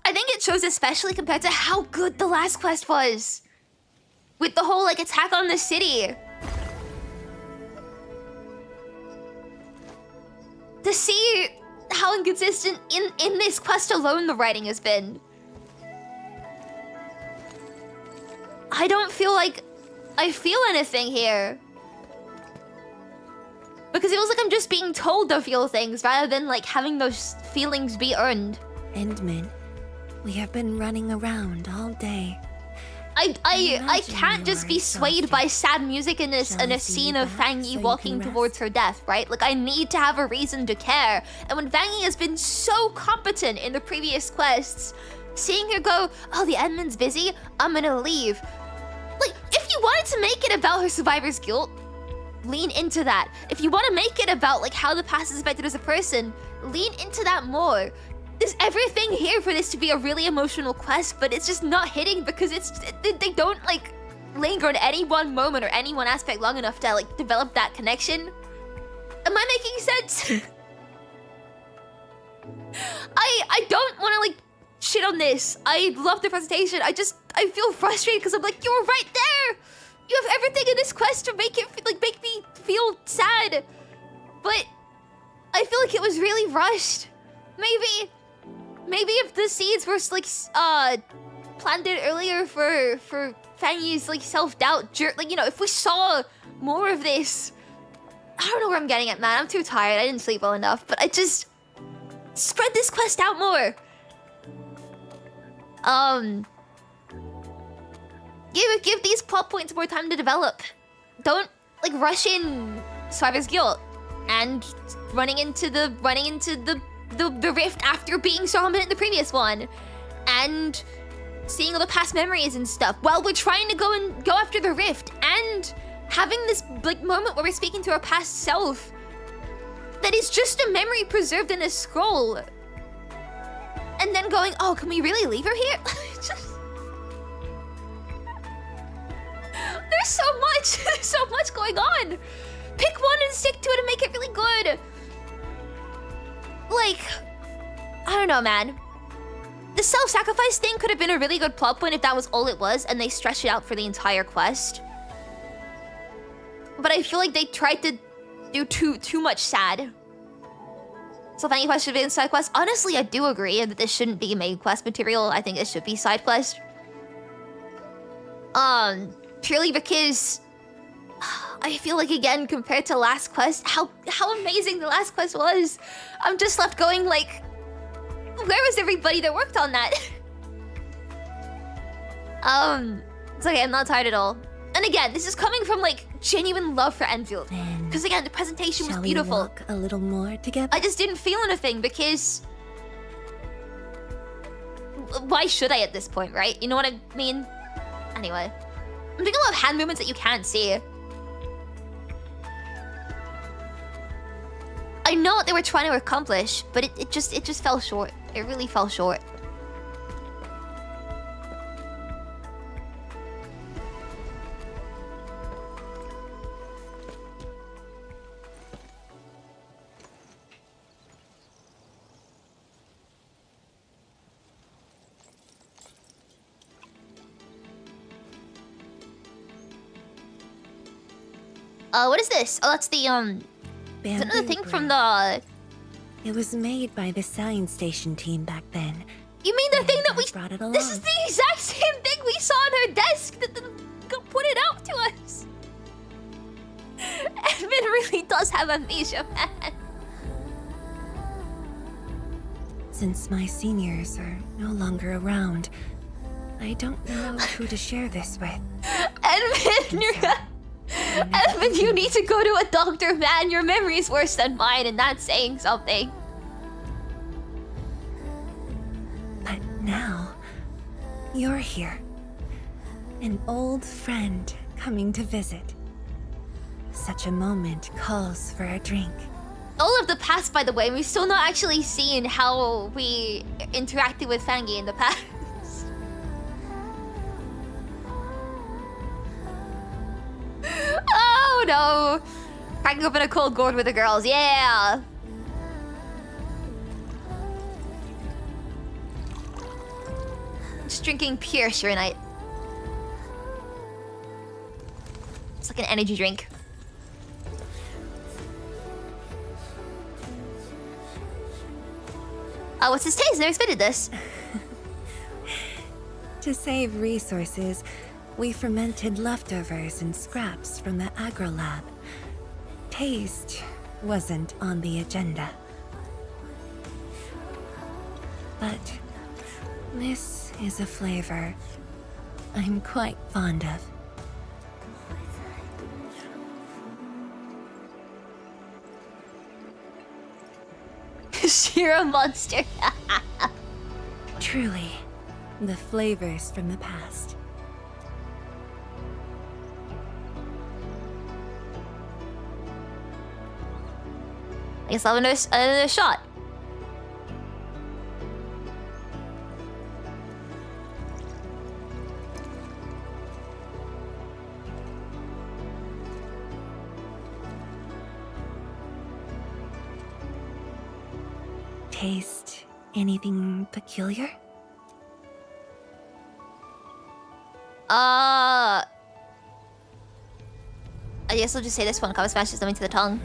I think it shows especially compared to how good the last quest was. With the whole, like, attack on the city. To see how inconsistent in this quest alone the writing has been. I don't feel like I feel anything here. Because it feels like I'm just being told to feel things rather than like having those feelings be earned. Endman, we have been running around all day. I can't just be swayed by sad music in a scene of Fang Yi walking towards her death, right? Like, I need to have a reason to care. And when Fang Yi has been so competent in the previous quests, seeing her go, oh, the Endman's busy, I'm gonna leave. Like, if you wanted to make it about her survivor's guilt, lean into that. If you want to make it about, like, how the past is affected as a person, lean into that more. There's everything here for this to be a really emotional quest, but it's just not hitting because they don't like linger on any one moment or any one aspect long enough to like develop that connection. Am I making sense? I don't want to like shit on this. I love the presentation. I feel frustrated because I'm like, you're right there. You have everything in this quest to make me feel sad, but I feel like it was really rushed. Maybe if the seeds were like planted earlier for Fang Yi's like self-doubt, like, you know, if we saw more of this. I don't know where I'm getting at, man. I'm too tired. I didn't sleep well enough, but I just spread this quest out more. Give these plot points more time to develop. Don't like rush in Survivor's Guilt and running into the rift after being so prominent in the previous one, and seeing all the past memories and stuff while we're trying to go after the rift, and having this like moment where we're speaking to our past self that is just a memory preserved in a scroll, and then going, oh, can we really leave her here? There's so much going on. Pick one and stick to it and make it really good. Like, I don't know, man. The self-sacrifice thing could have been a really good plot point if that was all it was and they stretched it out for the entire quest. But I feel like they tried to do too much sad. So if any quest should be in side quest, honestly, I do agree that this shouldn't be main quest material. I think it should be side quest. Purely because I feel like, again, compared to last quest, how amazing the last quest was. I'm just left going like, where was everybody that worked on that? It's okay, I'm not tired at all. And again, this is coming from like genuine love for Enfield. Because again, the presentation was beautiful. Shall we walk a little more together? I just didn't feel anything because... Why should I at this point, right? You know what I mean? Anyway. I'm doing a lot of hand movements that you can't see. I know what they were trying to accomplish, but it just fell short. It really fell short. What is this? Oh, that's the, it's another thing from the... It was made by the science station team back then. You mean the thing that we... brought it along. This is the exact same thing we saw on her desk that put it out to us. Edmund really does have amnesia, man. Since my seniors are no longer around, I don't know who to share this with. Edmund, you need to go to a doctor, man. Your memory's worse than mine, and that's saying something. But now, you're here. An old friend coming to visit. Such a moment calls for a drink. All of the past, by the way, we've still not actually seen how we interacted with Fangi in the past. Oh no! Cracking open a cold gourd with the girls, yeah! Just drinking pure Xiranite. It's like an energy drink. Oh, what's his taste? Never expected this. To save resources, we fermented leftovers and scraps from the agro lab. Taste wasn't on the agenda. But this is a flavor I'm quite fond of. You're a monster. Truly, the flavors from the past. I guess I'll have another shot. Taste anything peculiar? I guess I'll just say this one comes smashes them into the tongue.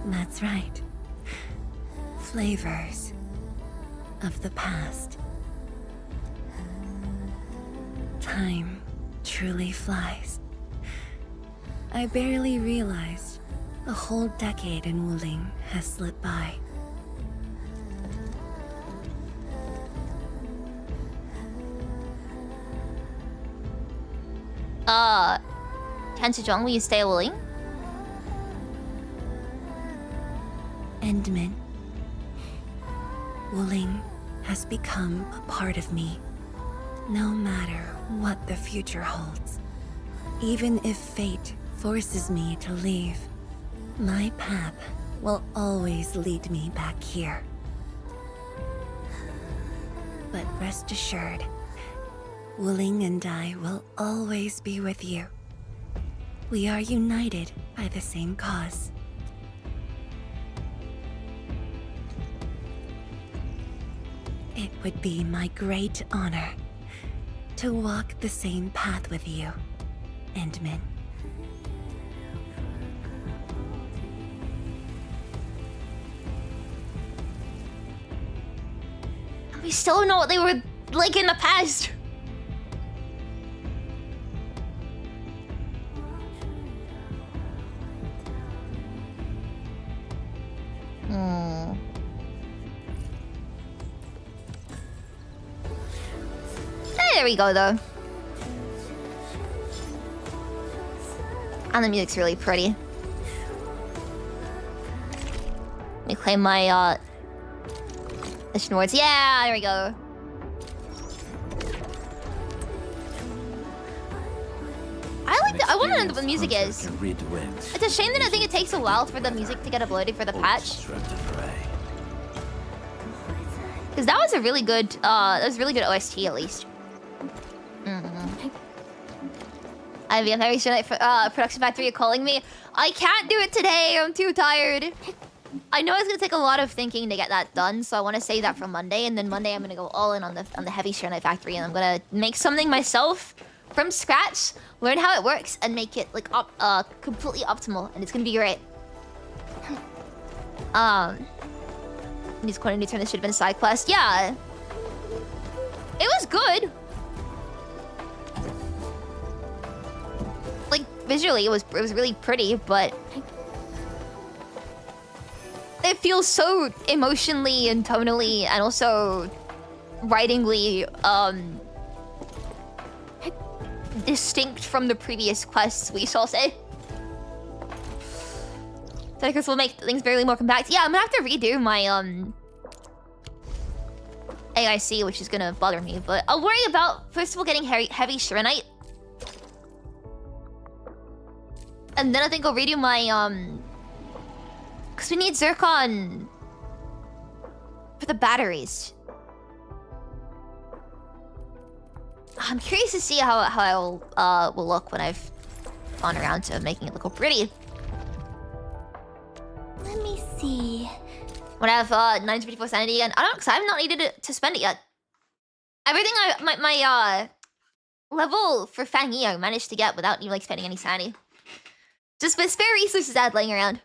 That's right. Flavors of the past. Time truly flies. I barely realized a whole decade in Wuling has slipped by. Tansujong, will you stay willing? Endman. Wuling has become a part of me, no matter what the future holds. Even if fate forces me to leave, my path will always lead me back here. But rest assured, Wuling and I will always be with you. We are united by the same cause. It would be my great honor to walk the same path with you, Endman. We still don't know what they were like in the past. There we go, though. And the music's really pretty. Let me claim my mission words. Yeah, there we go. I want to know what the music is. It's a shame that I think it takes a while for the music to get uploaded for the patch. Because that was a really good, OST at least. Ivy, I'm very sure that Production Factory are calling me. I can't do it today. I'm too tired. I know it's gonna take a lot of thinking to get that done, so I want to save that for Monday. And then Monday, I'm gonna go all in on the heavy Xiranite factory, and I'm gonna make something myself from scratch, learn how it works, and make it like completely optimal. And it's gonna be great. These quantity turn. This should have been a side quest. Yeah, it was good. Like visually, it was really pretty, but it feels so emotionally and tonally, and also writingly distinct from the previous quests, we shall say. So I guess we'll make things barely more compact. Yeah, I'm gonna have to redo my AIC, which is gonna bother me. But I'll worry about first of all getting heavy Xiranite, and then I think I'll redo my because we need zircon for the batteries. I'm curious to see how I will look when I've gone around to making it look all pretty. Let me see. When I have 954 sanity again, I don't know, because I have not needed it to spend it yet. Everything my level for Fang Yi I managed to get without even like spending any sanity. Just with spare resources I had laying around.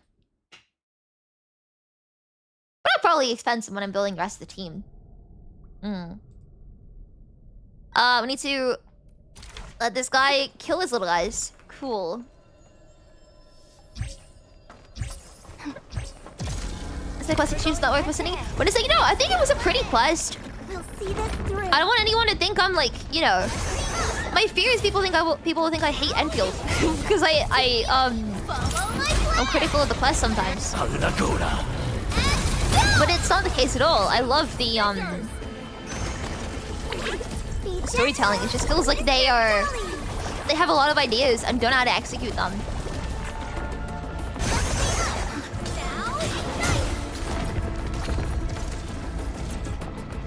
But I'll probably expend some when I'm building the rest of the team. We need to let this guy kill his little guys. Cool. Is the quest choose not worth listening? What is it? You know, I think it was a pretty quest. We'll see this through. I don't want anyone to think I'm like, you know. My fear is people will think I hate Enfield because I'm critical of the quest sometimes. But it's not the case at all. I love the storytelling. It just feels like they have a lot of ideas and don't know how to execute them.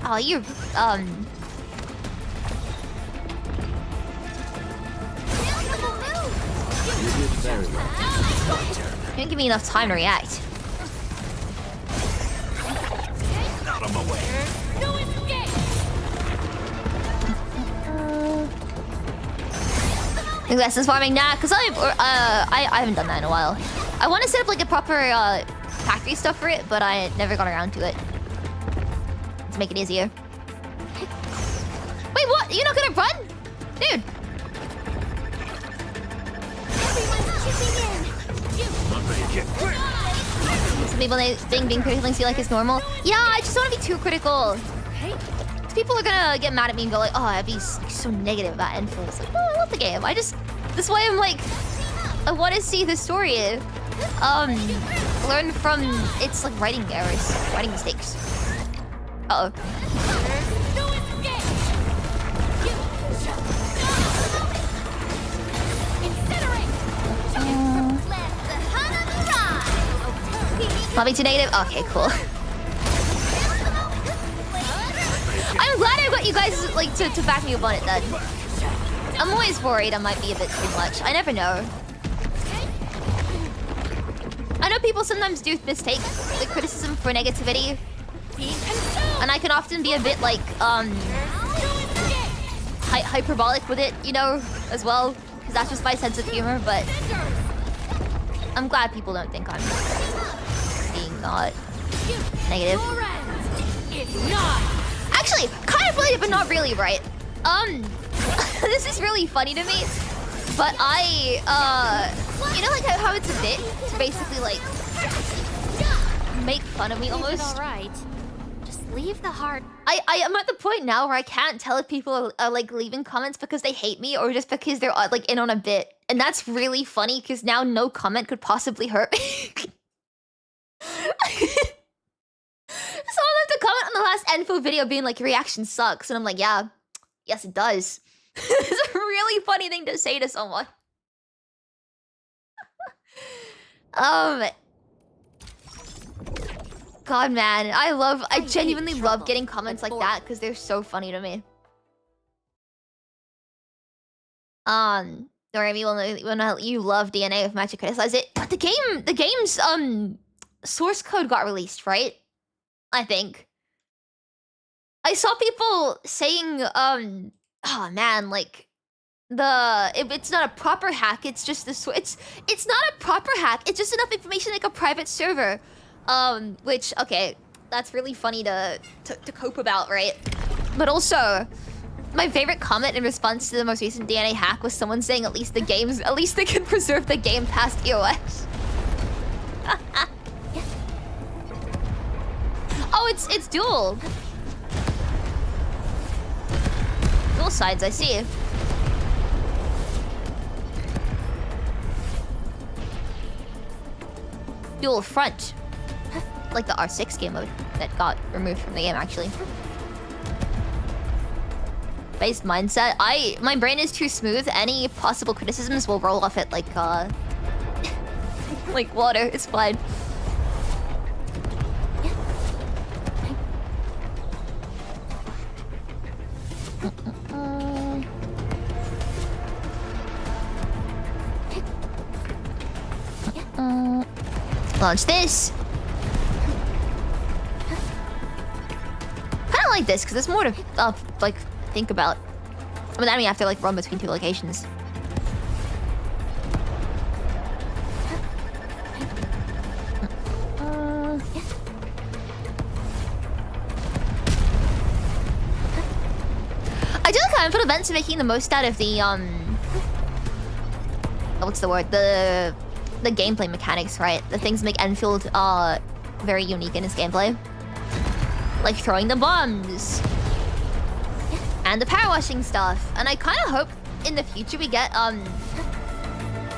Oh, you're you didn't give me enough time to react. Out of my way. Lessons farming? Nah, because I haven't done that in a while. I want to set up like a proper factory stuff for it, but I never got around to it. Let's make it easier. Wait, what? You're not gonna run? Dude. Some people being critically see like it's normal. Yeah, I just don't want to be too critical. People are gonna get mad at me and go like, oh, Abby's so negative about Enfield. It's like, no, I love the game. This way I'm like, I want to see the story. Learn from its like writing errors, writing mistakes. Uh-oh. Not be too negative? Okay, cool. I'm glad I got you guys like to back me up on it then. I'm always worried I might be a bit too much. I never know. I know people sometimes do mistake the criticism for negativity. And I can often be a bit like hyperbolic with it, you know, as well. Because that's just my sense of humor, but I'm glad people don't think I'm being not negative. Actually, kind of related, but not really, right? This is really funny to me, but you know, like how it's a bit to basically like make fun of me almost. All right. Just leave the heart. I am at the point now where I can't tell if people are like leaving comments because they hate me or just because they're like in on a bit, and that's really funny because now no comment could possibly hurt me. Someone left a comment on the last ENDFIELD video being like, your reaction sucks, and I'm like, yeah, yes it does. It's a really funny thing to say to someone. God, man, I genuinely love getting comments like that because they're so funny to me. Doremi, you love DNA of Magic criticize it, but the game's source code got released, right? I think. I saw people saying, oh man, like it's not a proper hack. It's just the it's not a proper hack. It's just enough information like a private server. Which, okay, that's really funny to cope about, right? But also, my favorite comment in response to the most recent DNA hack was someone saying at least they can preserve the game past EOS. Oh, it's dual. Dual sides, I see. Dual front. Like the R6 game mode that got removed from the game, actually. Based mindset. My brain is too smooth. Any possible criticisms will roll off it like like water. It's fine. Launch this. Kind of like this because there's more to like think about. But then we have to like run between two locations. I do like how Infinite Events are making the most out of the what's the word? The gameplay mechanics, right? The things make ENDFIELD very unique in its gameplay. Like throwing the bombs. And the power washing stuff. And I kind of hope in the future we get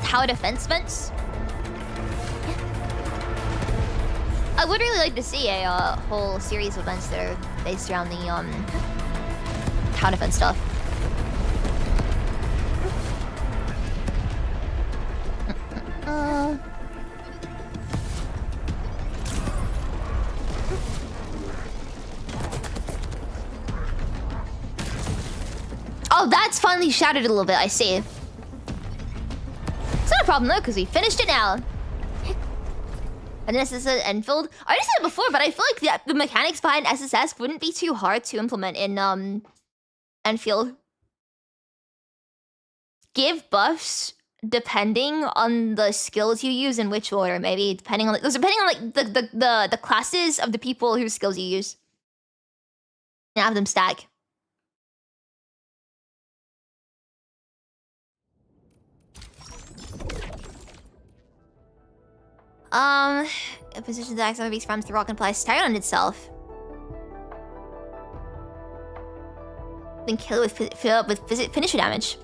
tower defense vents. I would really like to see a whole series of events that are based around the tower defense stuff. Oh, that's finally shattered a little bit, I see. It's not a problem though, because we finished it now. And this is an ENDFIELD. I already said it before, but I feel like the mechanics behind SSS wouldn't be too hard to implement in ENDFIELD. Give buffs depending on the skills you use in which order, maybe depending on like the classes of the people whose skills you use. And have them stack. A position that acts on beast farms the rock and applies style on itself. Then kill it with finisher damage.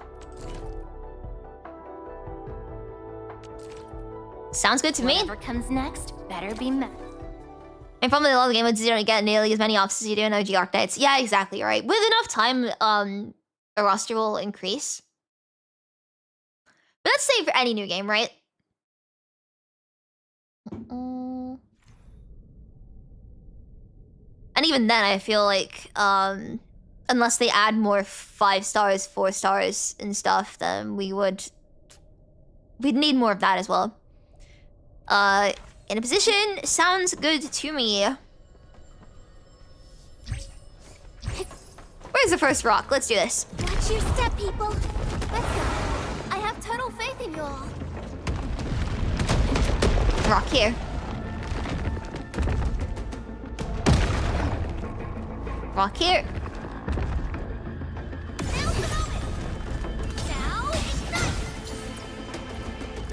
Sounds good to me. Whatever comes next, better be met. And probably a lot of the game modes you don't get nearly as many ops as you do in OG Arknights. Yeah, exactly, right. With enough time, a roster will increase. But that's the same for any new game, right? And even then, I feel like, unless they add more 5 stars, 4 stars and stuff, then we'd need more of that as well. In a position, sounds good to me. Where's the first rock? Let's do this. Watch your step, people. Let's go. I have total faith in you all. Rock here. Rock here.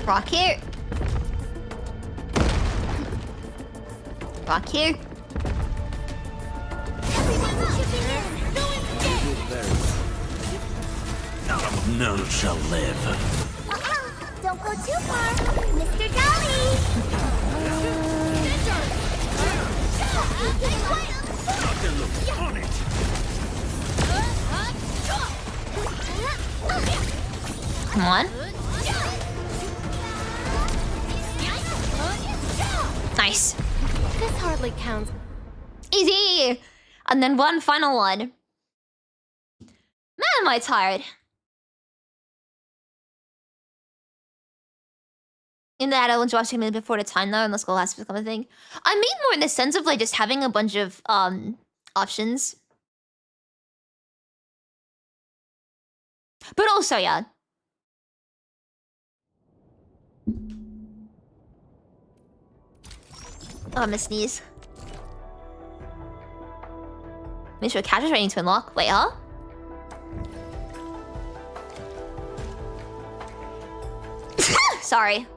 Rock here. Rock here. None shall live. Don't go too far, Mr. Dolly! On it. Come on. Nice. This hardly counts. Easy! And then one final one. Man, am I tired. In that, I will watch a minute before the time though, unless goal has to become a thing. I mean more in the sense of like just having a bunch of options. But also, yeah. Oh, I'm gonna sneeze. Make sure Gacha training to unlock. Wait, huh? Sorry.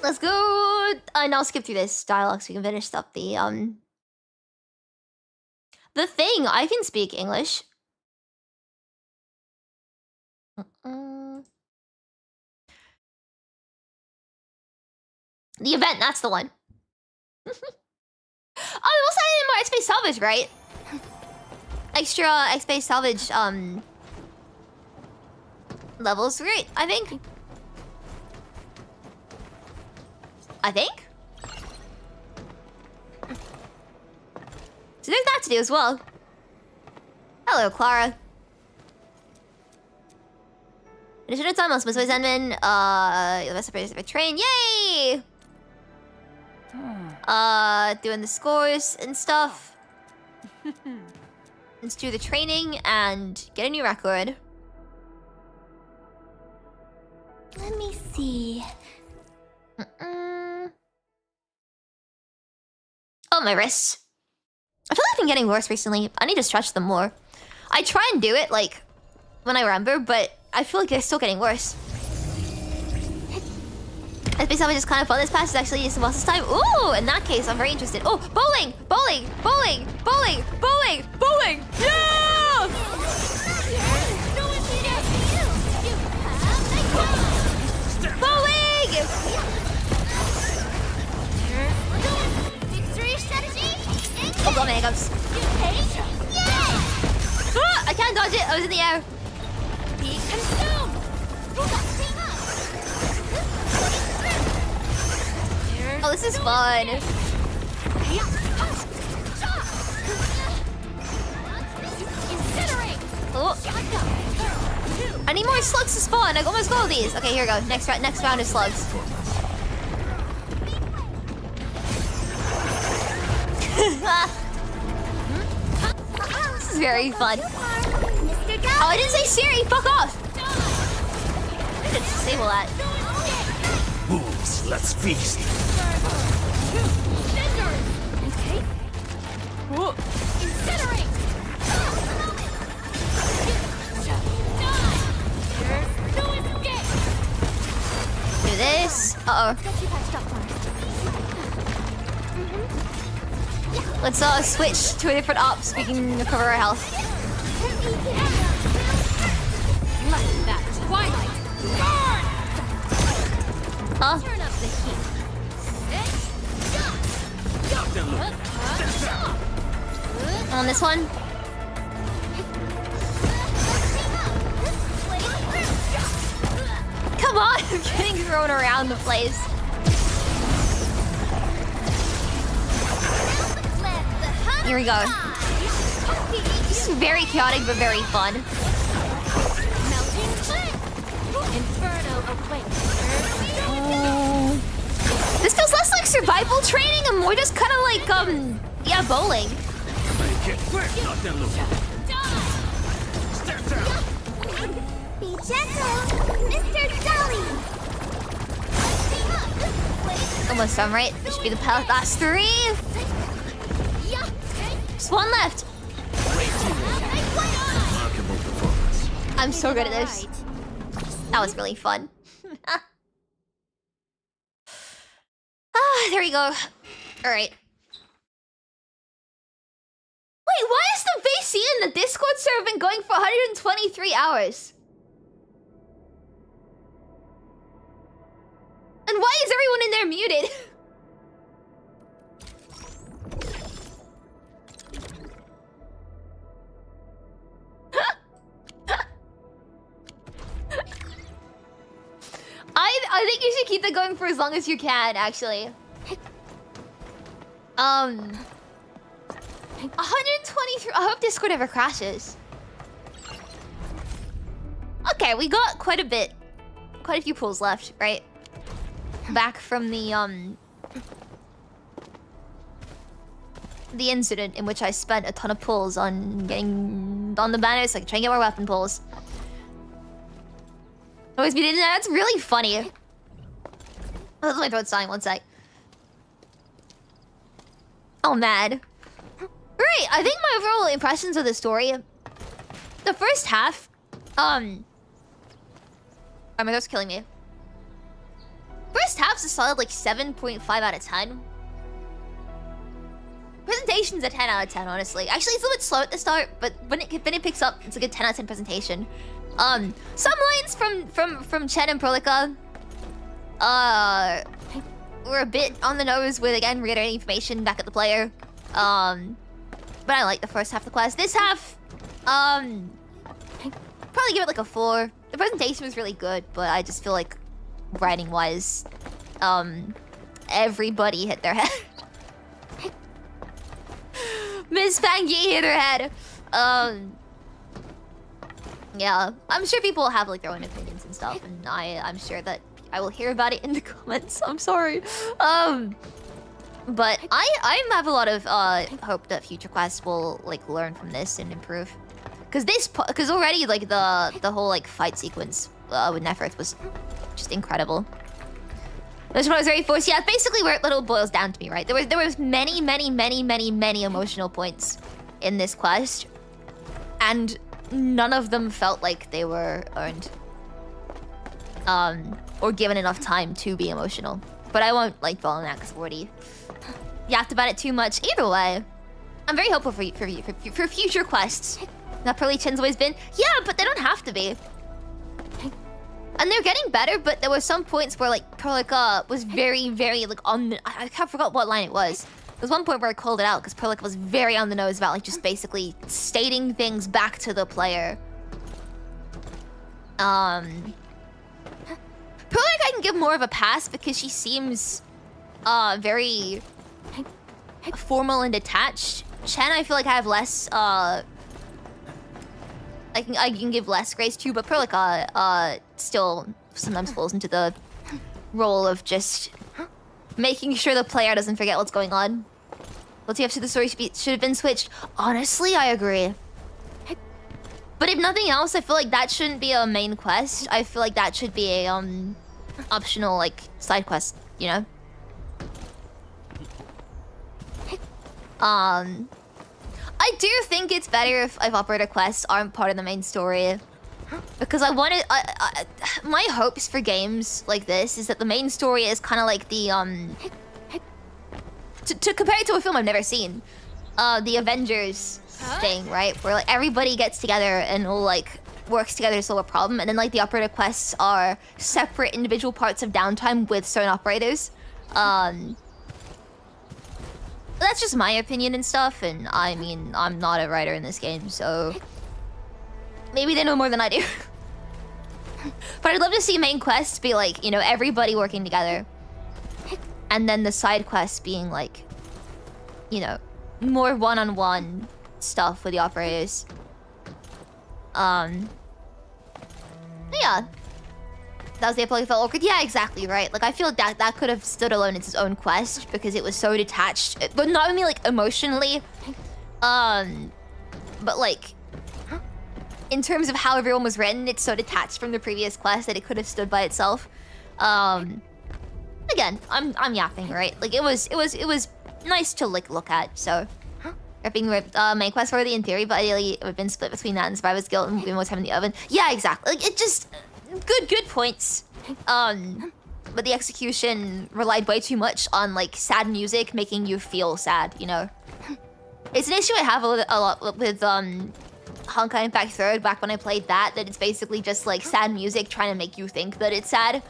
Let's go. And I'll skip through this dialogue so we can finish up the thing. I can speak English. The event, that's the one. Oh, we also added more XP salvage, right? Extra XP salvage levels. Great, I think. So there's that to do as well. Hello, Clara. Additional time on Smith Zenman. The best operators of a train. Yay! Doing the scores and stuff. Let's do the training and get a new record. Let me see. Oh, my wrists. I feel like I've been getting worse recently. I need to stretch them more. I try and do it, like, when I remember, but I feel like they're still getting worse. SB Salvage is kind of fun. This pass is actually some boss's time. Ooh, in that case, I'm very interested. Oh, bowling! Bowling! Bowling! Bowling! Bowling! Bowling! Yeah! Bowling! Oh, got my hiccups. Ah, I can't dodge it. I was in the air. Oh, this is fun. Oh. I need more slugs to spawn. I almost got all these. Okay, here we go. Next round is slugs. This is very fun. Oh, I didn't say Siri. Fuck off. I need to disable that. Wolves, let's feast. Do this. Uh-oh. Let's switch to a different op so we can recover our health. Huh? On this one? Come on, I'm getting thrown around the place. Here we go. This is very chaotic but very fun. This feels less like survival training and more just kind of like, yeah, bowling. Be gentle, Mr. Dolly. Almost done, right? This should be the last three. Just one left. Remarkable performance. I'm so good at this. That was really fun. There we go. Alright. Wait, why is the VC in the Discord server been going for 123 hours? And why is everyone in there muted? I think you should keep it going for as long as you can, actually. 123. I hope Discord ever crashes. Okay, we got quite a few pulls left, right? Back from the incident in which I spent a ton of pulls on getting on the banners, so I can try and get more weapon pulls. Always be doing that. That's really funny. Oh, my throat's dying. 1 sec. Oh, mad. Right, I think my overall impressions of the story, the first half, oh, my throat's killing me. First half's a solid like 7.5 out of 10. Presentation's a 10 out of 10, honestly. Actually, it's a little bit slow at the start, but when it picks up, it's a good 10 out of 10 presentation. Some lines from Chen and Prolika, were a bit on the nose with, again, reiterating information back at the player. But I like the first half of the quest. This half, probably give it like a 4. The presentation was really good, but I just feel like writing-wise, everybody hit their head. Miss Fang Yi hit her head. Yeah, I'm sure people will have like their own opinions and stuff, and I'm sure that I will hear about it in the comments. I'm sorry. But I have a lot of hope that future quests will like learn from this and improve, because already like the whole like fight sequence with Neferth was just incredible. This one was very forced. Yeah, basically where it little boils down to me, right? There was many emotional points in this quest, and none of them felt like they were earned, or given enough time to be emotional. But I won't like dwell on that because already yapped about it too much. Either way, I'm very hopeful for future quests. Not Pearly Chen's always been. Yeah, but they don't have to be. And they're getting better, but there were some points where like Perlica was very like on the... I forgot what line it was. There was one point where I called it out because Perlica was very on the nose about like just basically stating things back to the player. Perlica I can give more of a pass because she seems very formal and detached. Chen I feel like I have less I can give less grace to, but Perlica still sometimes falls into the role of just making sure the player doesn't forget what's going on. What's after the story should have been switched. Honestly, I agree. But if nothing else, I feel like that shouldn't be a main quest. I feel like that should be a optional like side quest, you know? I do think it's better if operator quests aren't part of the main story, because my hopes for games like this is that the main story is kind of like the to compare it to a film I've never seen, the Avengers thing, right? Where like everybody gets together and all like works together to solve a problem, and then like the operator quests are separate individual parts of downtime with certain operators. That's just my opinion and stuff, and I mean, I'm not a writer in this game, so maybe they know more than I do. But I'd love to see main quests be like, you know, everybody working together, and then the side quests being like, you know, more one-on-one stuff with the operators. Yeah. That was the epilogue felt awkward. Yeah, exactly, right? Like, I feel like that could have stood alone as its own quest because it was so detached. But not only, like, emotionally, but, like, in terms of how everyone was written, it's so detached from the previous quest that it could have stood by itself. Again, I'm yapping, right? Like, it was nice to, like, look at, so... Being main quest worthy in theory, but ideally it would have been split between that and Survivor's Guild and moving more time in the oven. Yeah, exactly. Like, it just... good points. But the execution relied way too much on like sad music making you feel sad, you know? It's an issue I have a lot with Honkai Impact 3rd back when I played that it's basically just like sad music trying to make you think that it's sad.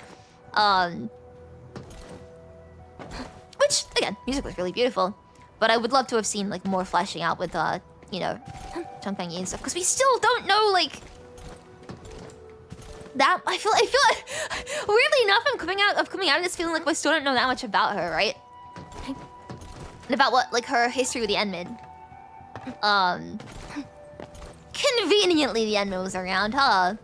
Which, again, music was really beautiful. But I would love to have seen like more fleshing out with, you know, Chongpeng Yi and stuff. Because we still don't know, like... that... I feel like... weirdly enough, I'm coming out of this feeling like we still don't know that much about her, right? And about what, like, her history with the Endman. Conveniently, the Endman was around, huh?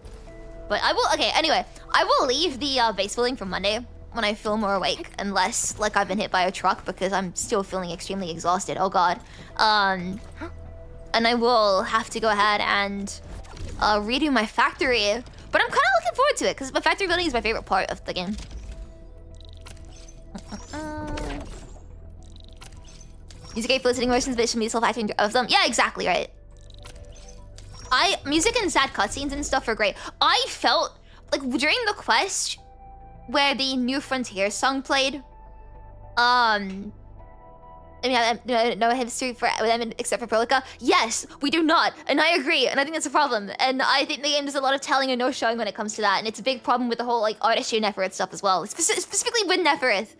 But I will... Okay, anyway. I will leave the base building for Monday when I feel more awake. Unless, like, I've been hit by a truck because I'm still feeling extremely exhausted. Oh, God. And I will have to go ahead and redo my factory. But I'm kind of looking forward to it because my factory building is my favorite part of the game. Music ain't listening motions, but it should be self-acting of them. Yeah, exactly, right. Music and sad cutscenes and stuff are great. I felt like during the quest where the New Frontier song played, I mean, I no history with them except for Prolica. Yes, we do not, and I agree, and I think that's a problem. And I think the game does a lot of telling and no showing when it comes to that, and it's a big problem with the whole like Artistry Neferith stuff as well, specifically with Neferith.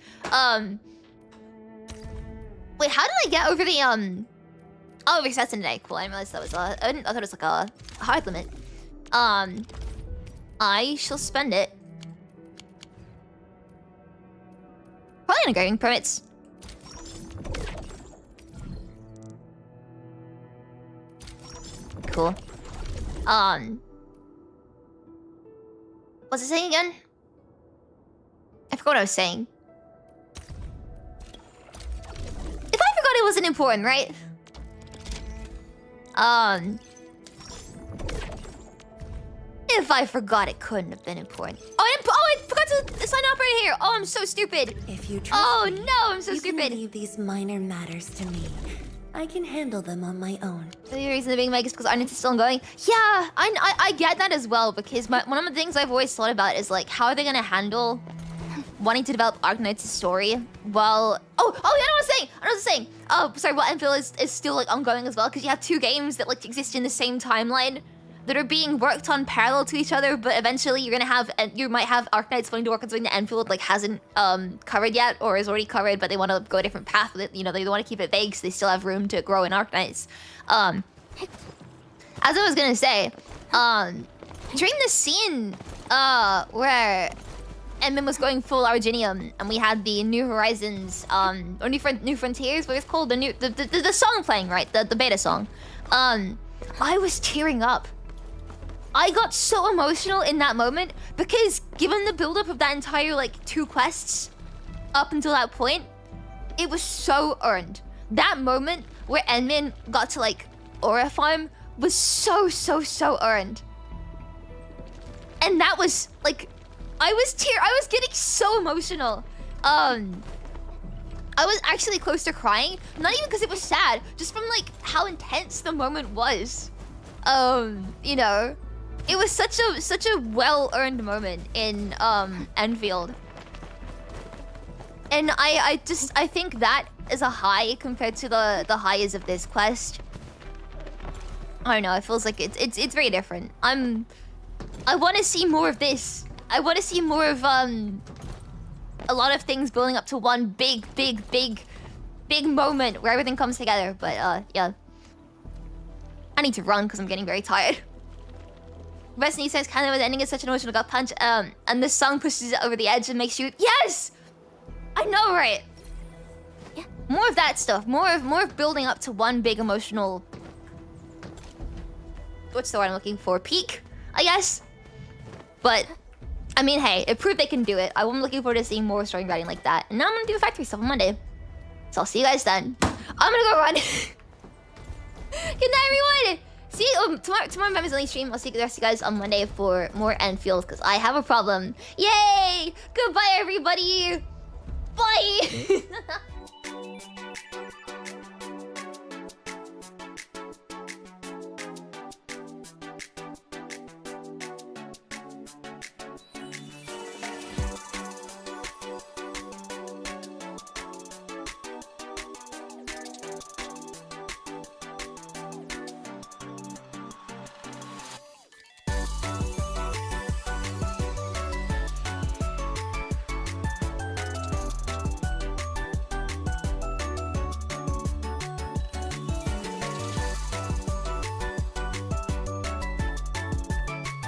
Wait, how did I get over the oh, assassin today? Cool, I didn't realize that was I thought it was like a hard limit. I shall spend it. Probably on grading permits. Cool. What's it saying again? I forgot what I was saying. If I forgot, it wasn't important, right? If I forgot, it couldn't have been important. Oh, I forgot to sign up right here. Oh, I'm so stupid. If you trust me, no, I'm so you stupid. Can leave these minor matters to me. I can handle them on my own. The reason they're being made is because Arknights is still ongoing. Yeah, I get that as well, because one of the things I've always thought about is like, how are they gonna handle wanting to develop Arknights' story while... Oh, yeah, I know what I was saying. Oh, sorry, well, Enfield is still like ongoing as well, because you have two games that like exist in the same timeline that are being worked on parallel to each other, but eventually you might have Arknights wanting to work on something that Enfield like hasn't covered yet, or is already covered, but they want to go a different path with it. You know, they want to keep it vague, so they still have room to grow in Arknights. As I was gonna say, during the scene where Endman was going full Arginium, and we had the New Horizons, or New Frontiers, what it's called, the song playing, right? The beta song. I was tearing up. I got so emotional in that moment because given the buildup of that entire like 2 quests up until that point, it was so earned. That moment where Endman got to like Aura Farm was so earned. And that was like, I was getting so emotional. I was actually close to crying, not even because it was sad, just from like how intense the moment was. You know, it was such a well-earned moment in Enfield. And I think that is a high compared to the highs of this quest. I don't know, it feels like it's very different. I want to see more of this. I want to see more of a lot of things building up to one big moment where everything comes together. But yeah, I need to run because I'm getting very tired. Destiny says kind of the ending is such an emotional gut punch, and this song pushes it over the edge and makes you... Yes! I know, right? Yeah, more of that stuff. More of building up to one big emotional... What's the word I'm looking for? Peak, I guess. But, I mean, hey, it proved they can do it. I'm looking forward to seeing more story writing like that. And now I'm gonna do factory stuff on Monday. So I'll see you guys then. I'm gonna go run. Good night, everyone! See you tomorrow members only stream. I'll see the rest of you guys on Monday for more Enfield because I have a problem. Yay! Goodbye, everybody! Bye!